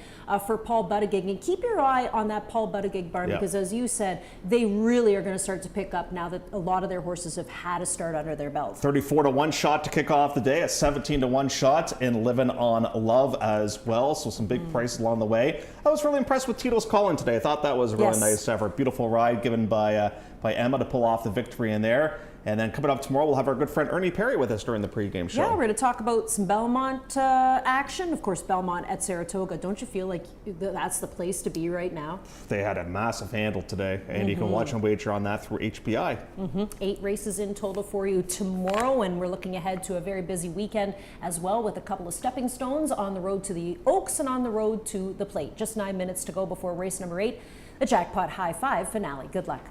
for Paul Buttigieg. And keep your eye on that Paul Buttigieg barn because, as you said, they really are going to start to pick up now that a lot of their horses have had a start under their belt. 34-1 shot to kick off the day, a 17-1 shot in Living on Love as well. So some big prices along the way. I was really impressed with Tito's call-in today. I thought that was a really nice effort. Beautiful ride given by Emma to pull off the victory in there. And then coming up tomorrow, we'll have our good friend Ernie Perry with us during the pregame show. Yeah, we're going to talk about some Belmont action. Of course, Belmont at Saratoga. Don't you feel like that's the place to be right now? They had a massive handle today, and you can watch and wager on that through HPI. 8 races in total for you tomorrow, and we're looking ahead to a very busy weekend as well with a couple of stepping stones on the road to the Oaks and on the road to the Plate. Just 9 minutes to go before race number 8, the Jackpot High 5 finale. Good luck.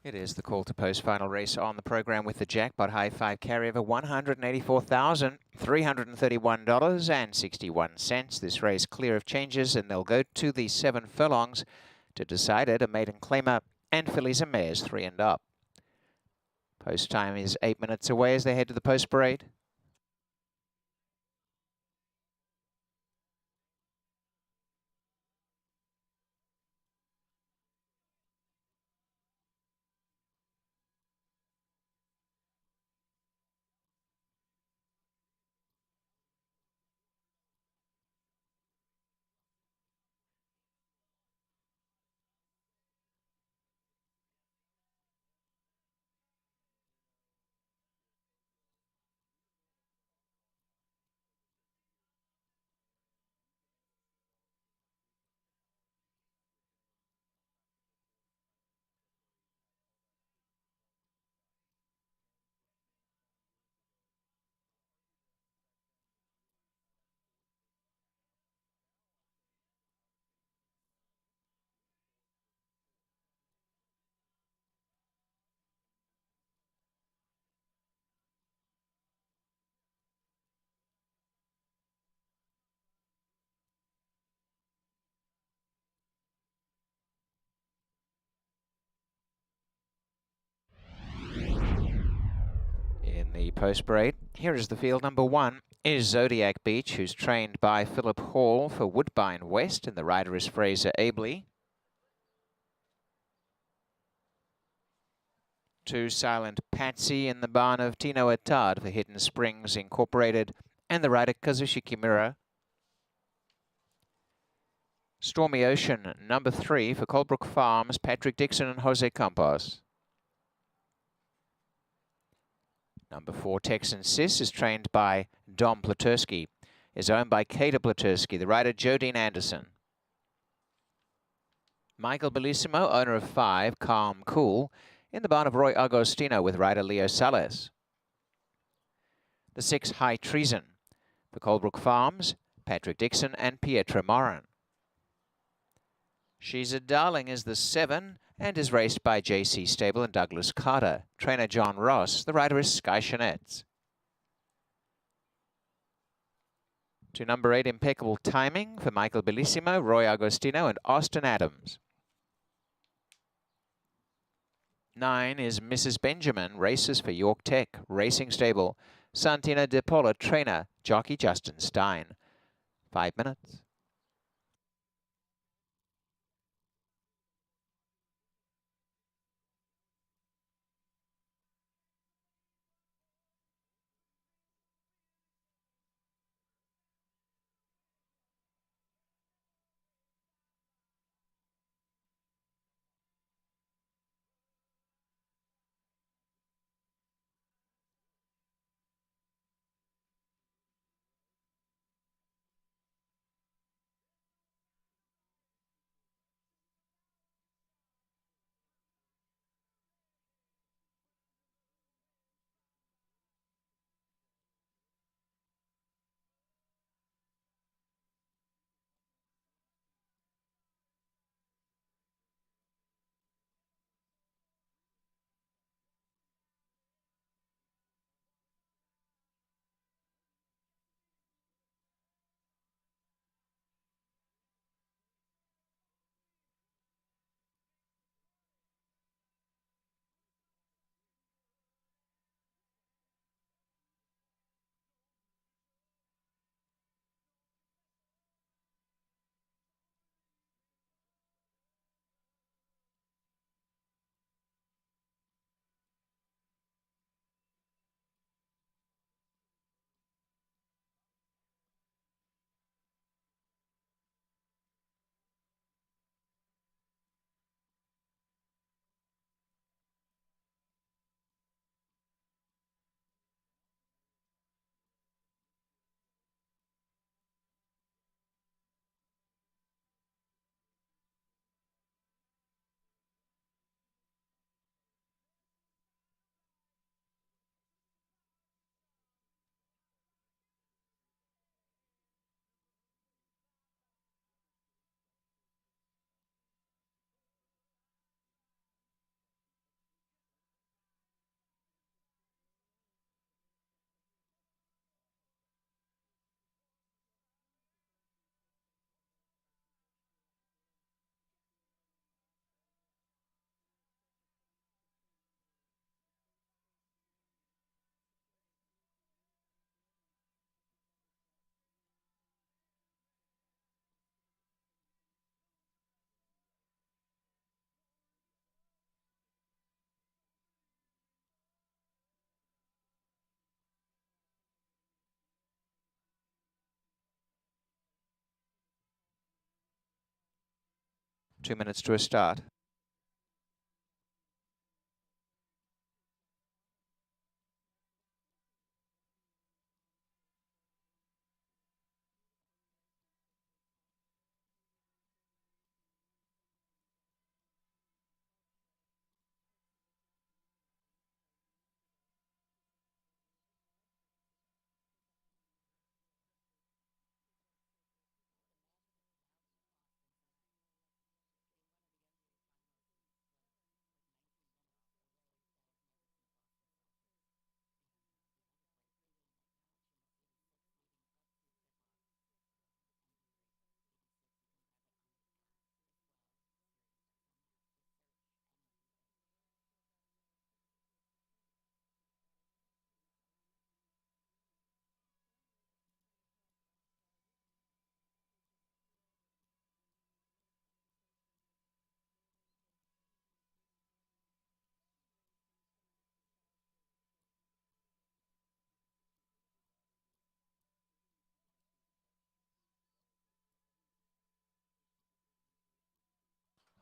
It is the call to post final race on the program with the Jackpot High 5 carryover, $184,331.61. This race clear of changes, and they'll go to the 7 furlongs to decide it. A maiden claimer and fillies and mares 3 and up. Post time is 8 minutes away as they head to the post parade. the post parade. Here is the field. Number 1 is Zodiac Beach, who's trained by Philip Hall for Woodbine West, and the rider is Fraser Abley. 2 Silent Patsy in the barn of Tino Attard for Hidden Springs Incorporated, and the rider Kazushi Kimura. Stormy Ocean, number 3 for Colebrook Farms, Patrick Dixon and Jose Campos. Number 4, Texan Sis, is trained by Dom Platursky, is owned by Kata Platursky, the rider Jodine Anderson. Michael Bellissimo, owner of 5, Calm Cool, in the barn of Roy Agostino with rider Leo Sales. The 6, High Treason, for Colebrook Farms, Patrick Dixon and Pietro Moran. She's a Darling is the 7 and is raced by JC Stable and Douglas Carter. Trainer John Ross, the rider is Sky Chanetz. To number 8, Impeccable Timing for Michael Bellissimo, Roy Agostino and Austin Adams. 9 is Mrs. Benjamin, races for York Tech Racing Stable, Santina De Paula, trainer, jockey Justin Stein. 5 minutes. Two minutes to a start.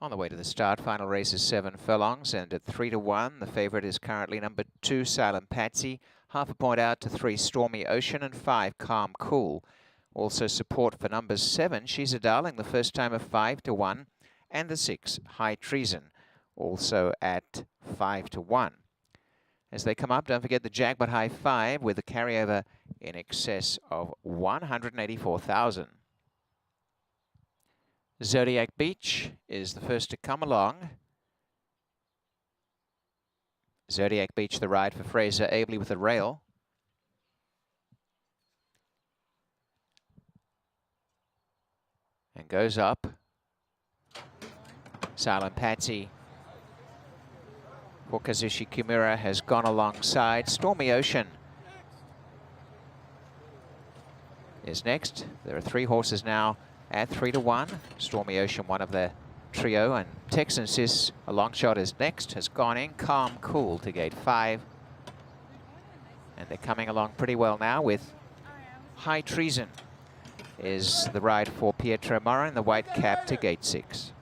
On the way to the start, final race is 7 furlongs, and at 3-1, the favourite is currently number 2, Silent Patsy. Half a point out to 3, Stormy Ocean, and 5, Calm Cool. Also support for number 7, She's a Darling, the first time of 5-1, and the 6, High Treason, also at 5-1. As they come up, don't forget the Jackpot High 5 with a carryover in excess of 184,000. Zodiac Beach is the first to come along. Zodiac Beach, the ride for Fraser Abley with the rail. And goes up. Silent Patsy for Kazushi Kimura has gone alongside. Stormy Ocean is next. There are 3 horses now at 3-1. Stormy Ocean, one of the trio, and Texan Sis, a long shot, is next, has gone in. Calm Cool to gate 5. And they're coming along pretty well now with High Treason is the ride for Pietro Morin, the white cap to gate 6.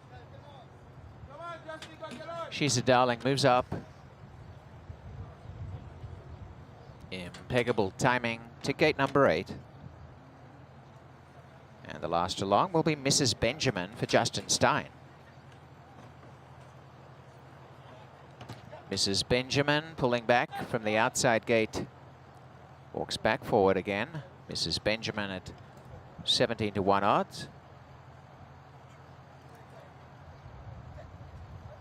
She's a Darling moves up. Impeccable Timing to gate number 8. And the last along will be Mrs. Benjamin for Justin Stein. Mrs. Benjamin pulling back from the outside gate. Walks back forward again. Mrs. Benjamin at 17-1 odds.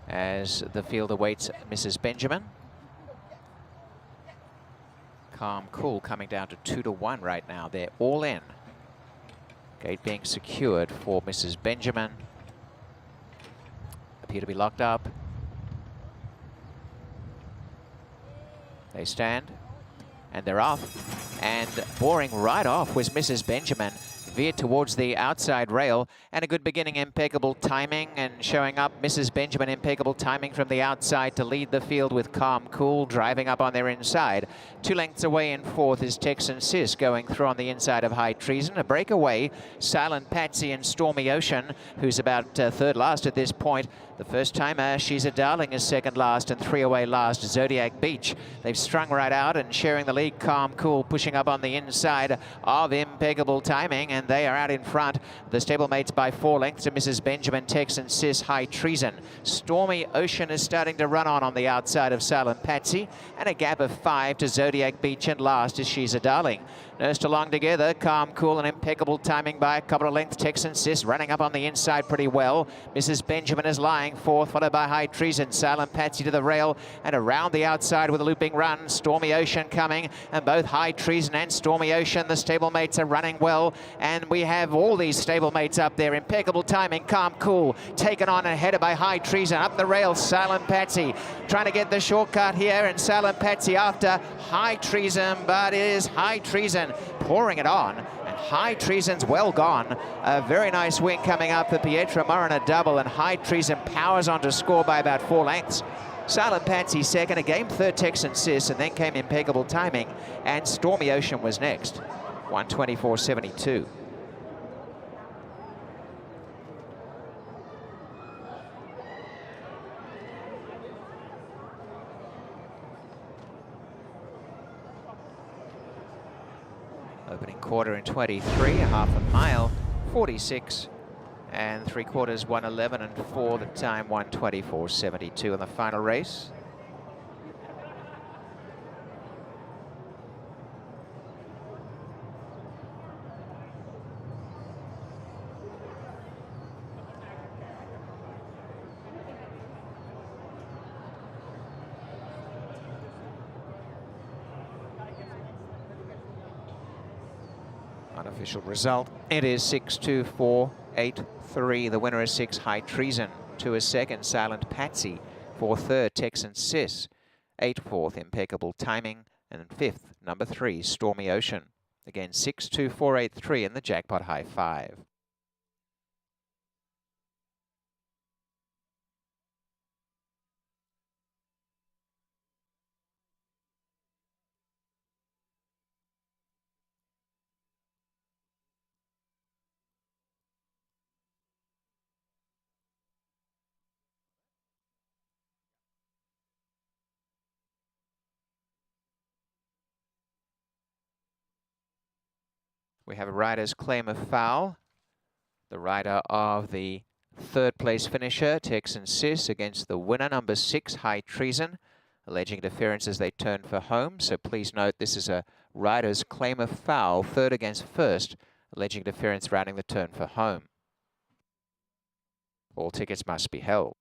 As the field awaits Mrs. Benjamin. Calm Cool coming down to 2-1 right now. They're all in. Gate being secured for Mrs. Benjamin. Appear to be locked up. They stand, and they're off. And boring right off was Mrs. Benjamin. Veered towards the outside rail, and a good beginning, Impeccable Timing, and showing up Mrs. Benjamin, Impeccable Timing from the outside to lead the field with Calm Cool driving up on their inside. 2 lengths away in 4th is Texan Sis going through on the inside of High Treason. A breakaway, Silent Patsy and Stormy Ocean, who's about 3rd last at this point. The first timer, She's a Darling, is 2nd last, and 3 away last, Zodiac Beach. They've strung right out and sharing the lead. Calm Cool pushing up on the inside of Impeccable Timing, and they are out in front. The stablemates by 4 lengths to Mrs. Benjamin, Texan Sis, High Treason. Stormy Ocean is starting to run on the outside of Silent Patsy, and a gap of 5 to Zodiac Beach, and last is She's a Darling. Nursed along together, Calm Cool and Impeccable Timing by a couple of lengths. Texan Sis running up on the inside pretty well. Mrs. Benjamin is lying 4th, followed by High Treason. Silent Patsy to the rail and around the outside with a looping run. Stormy Ocean coming, and both High Treason and Stormy Ocean, the stablemates, are running well. And we have all these stablemates up there. Impeccable Timing, Calm Cool, taken on and headed by High Treason. Up the rail, Silent Patsy trying to get the shortcut here, and Silent Patsy after High Treason, but it is High Treason pouring it on, and High Treason's well gone. A very nice win coming up for Pietro Morin, a double, and High Treason powers on to score by about 4 lengths. Silent Patsy 2nd, a game 3rd Texan Sis, and then came Impeccable Timing, and Stormy Ocean was next. 124.72. Opening quarter in 23, a half a mile, 46 and 3/4, 111 and 4, the time 124.72 in the final race. Unofficial result, it is 6-2-4-8-3. The winner is 6, High Treason. 2 is 2nd, Silent Patsy. 4 3rd, Texan Sis. 8 4th, Impeccable Timing. And 5th, number 3, Stormy Ocean. Again, 6-2-4-8-3 in the Jackpot High 5. We have a rider's claim of foul. The rider of the third place finisher, Texan Sis, against the winner, number 6, High Treason, alleging interference as they turn for home. So please note this is a rider's claim of foul, third against first, alleging interference rounding the turn for home. All tickets must be held.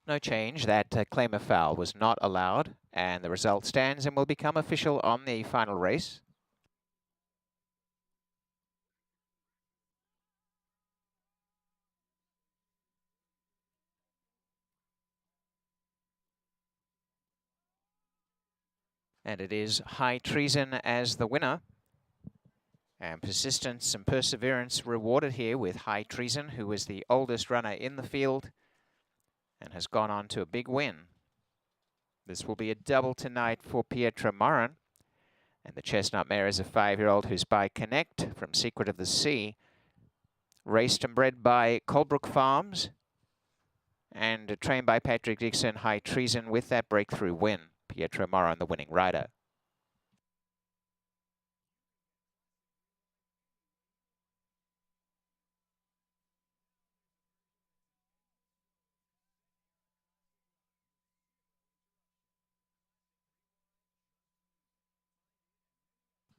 No change. That claim of foul was not allowed, and the result stands and will become official on the final race. And it is High Treason as the winner. And persistence and perseverance rewarded here with High Treason, who was the oldest runner in the field and has gone on to a big win. This will be a double tonight for Pietra Morin. And the chestnut mare is a 5-year-old who's by Connect from Secret of the Sea. Raced and bred by Colebrook Farms. And trained by Patrick Dixon, High Treason with that breakthrough win. Pietra Morin, the winning rider.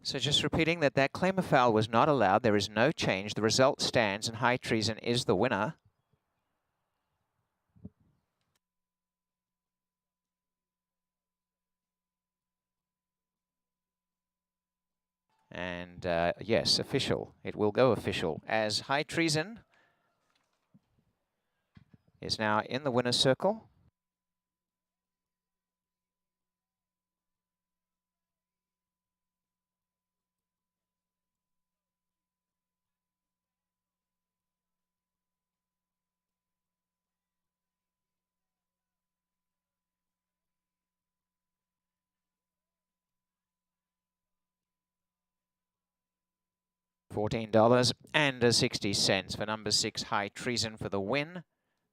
So just repeating that claim of foul was not allowed. There is no change. The result stands and High Treason is the winner. And yes, official. It will go official as High Treason is now in the winner's circle. $14.60 for number 6 High Treason for the win.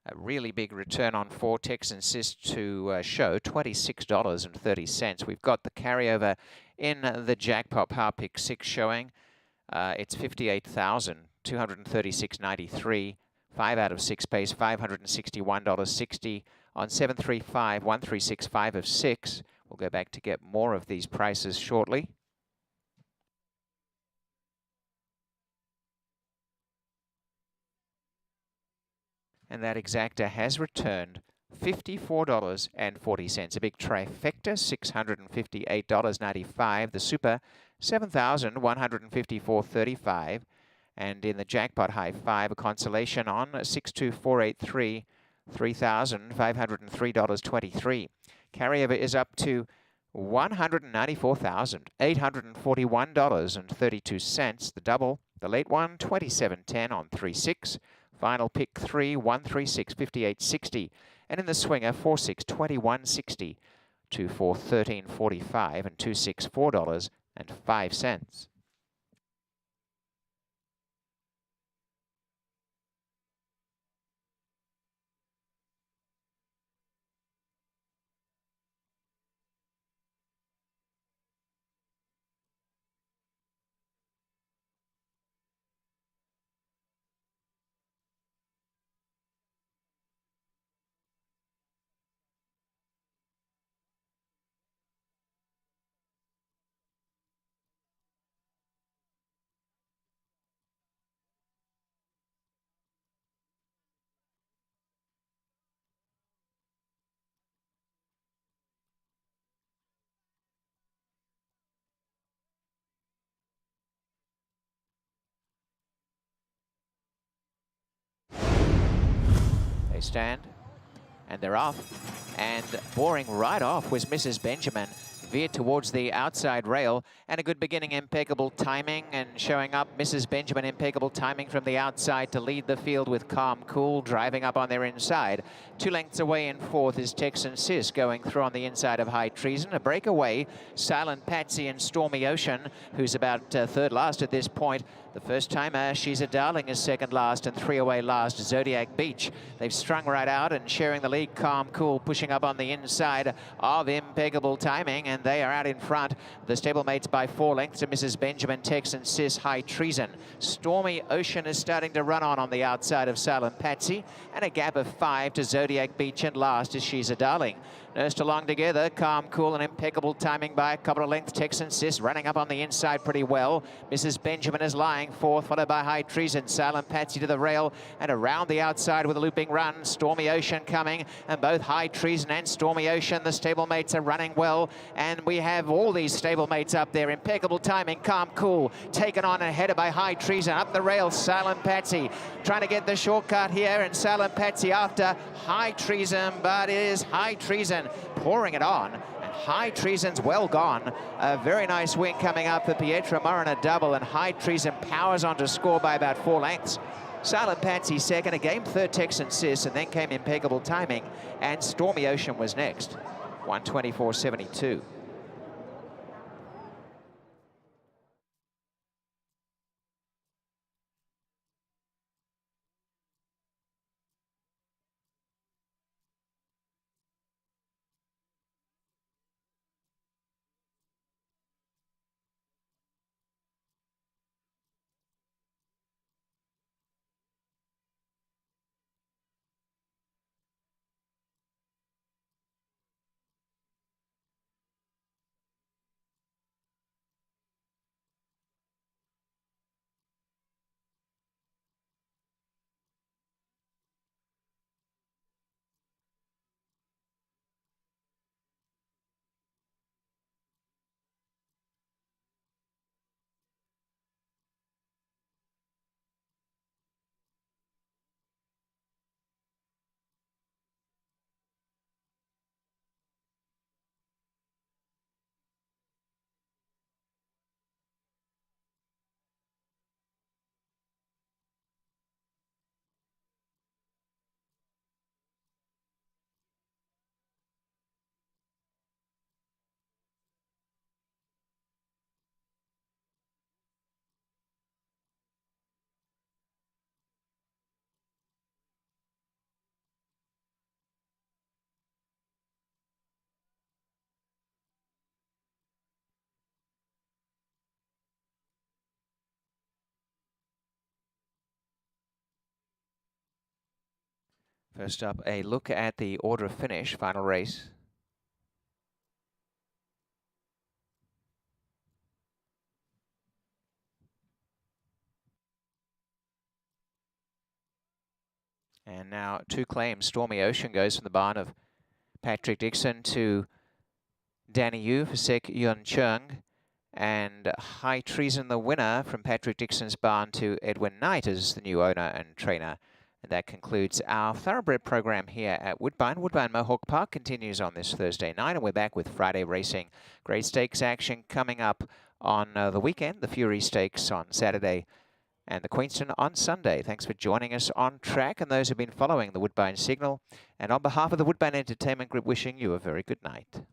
A really big return on 4 Texan Sis to show $26.30. We've got the carryover in the jackpot power pick 6 showing. It's $58,236.93. 5 out of 6 pays $561.60 on 735 1365 of 6. We'll go back to get more of these prices shortly. And that exacta has returned $54.40. A big trifecta, $658.95. The super, $7,154.35. And in the jackpot high 5, a consolation on 62483, $3,503.23. Carryover is up to $194,841.32. The double, the late one, 2710 on 36. Final pick 3, 136, 58.60. And in the swinger, 4-6, 21.60. 2-4, 13.45 and 2-6, $4.05. They stand, and they're off. And boring right off was Mrs. Benjamin. Veered towards the outside rail, and a good beginning, impeccable timing, and showing up Mrs. Benjamin, impeccable timing from the outside to lead the field with Calm Cool, driving up on their inside. 2 lengths away in 4th is Texan Sis going through on the inside of High Treason. A breakaway, Silent Patsy and Stormy Ocean, who's about 3rd last at this point. The first timer, She's a Darling, is 2nd last, and 3 away last, Zodiac Beach. They've strung right out and sharing the lead, Calm Cool, pushing up on the inside of impeccable timing, and they are out in front. The stablemates by 4 lengths to Mrs. Benjamin, Texan Sis, High Treason. Stormy Ocean is starting to run on the outside of Silent Patsy, and a gap of 5 to Zodiac Beach, and last is She's a Darling. Nursed along together, Calm Cool and impeccable timing by a couple of lengths. Texan Sis running up on the inside pretty well. Mrs. Benjamin is lying 4th, followed by High Treason. Silent Patsy to the rail and around the outside with a looping run. Stormy Ocean coming, and both High Treason and Stormy Ocean, the stablemates, are running well. And we have all these stablemates up there. Impeccable timing, Calm Cool, taken on and headed by High Treason. Up the rail, Silent Patsy trying to get the shortcut here, and Silent Patsy after High Treason, but it is High Treason pouring it on. And High Treason's well gone. A very nice win coming up for Pietra Morin, a double, and High Treason powers on to score by about 4 lengths. Silent Patsy second, a game third Texan Sis, and then came Impeccable Timing, and Stormy Ocean was next. 124.72. First up, a look at the order of finish, final race. And now 2 claims. Stormy Ocean goes from the barn of Patrick Dixon to Danny Yu for Sek Yun Chung. And High Treason, the winner, from Patrick Dixon's barn to Edwin Knight as the new owner and trainer. And that concludes our thoroughbred program here at Woodbine. Woodbine Mohawk Park continues on this Thursday night, and we're back with Friday racing. Great stakes action coming up on the weekend. The Fury Stakes on Saturday and the Queenston on Sunday. Thanks for joining us on track, and those who've been following the Woodbine Signal. And on behalf of the Woodbine Entertainment Group, wishing you a very good night.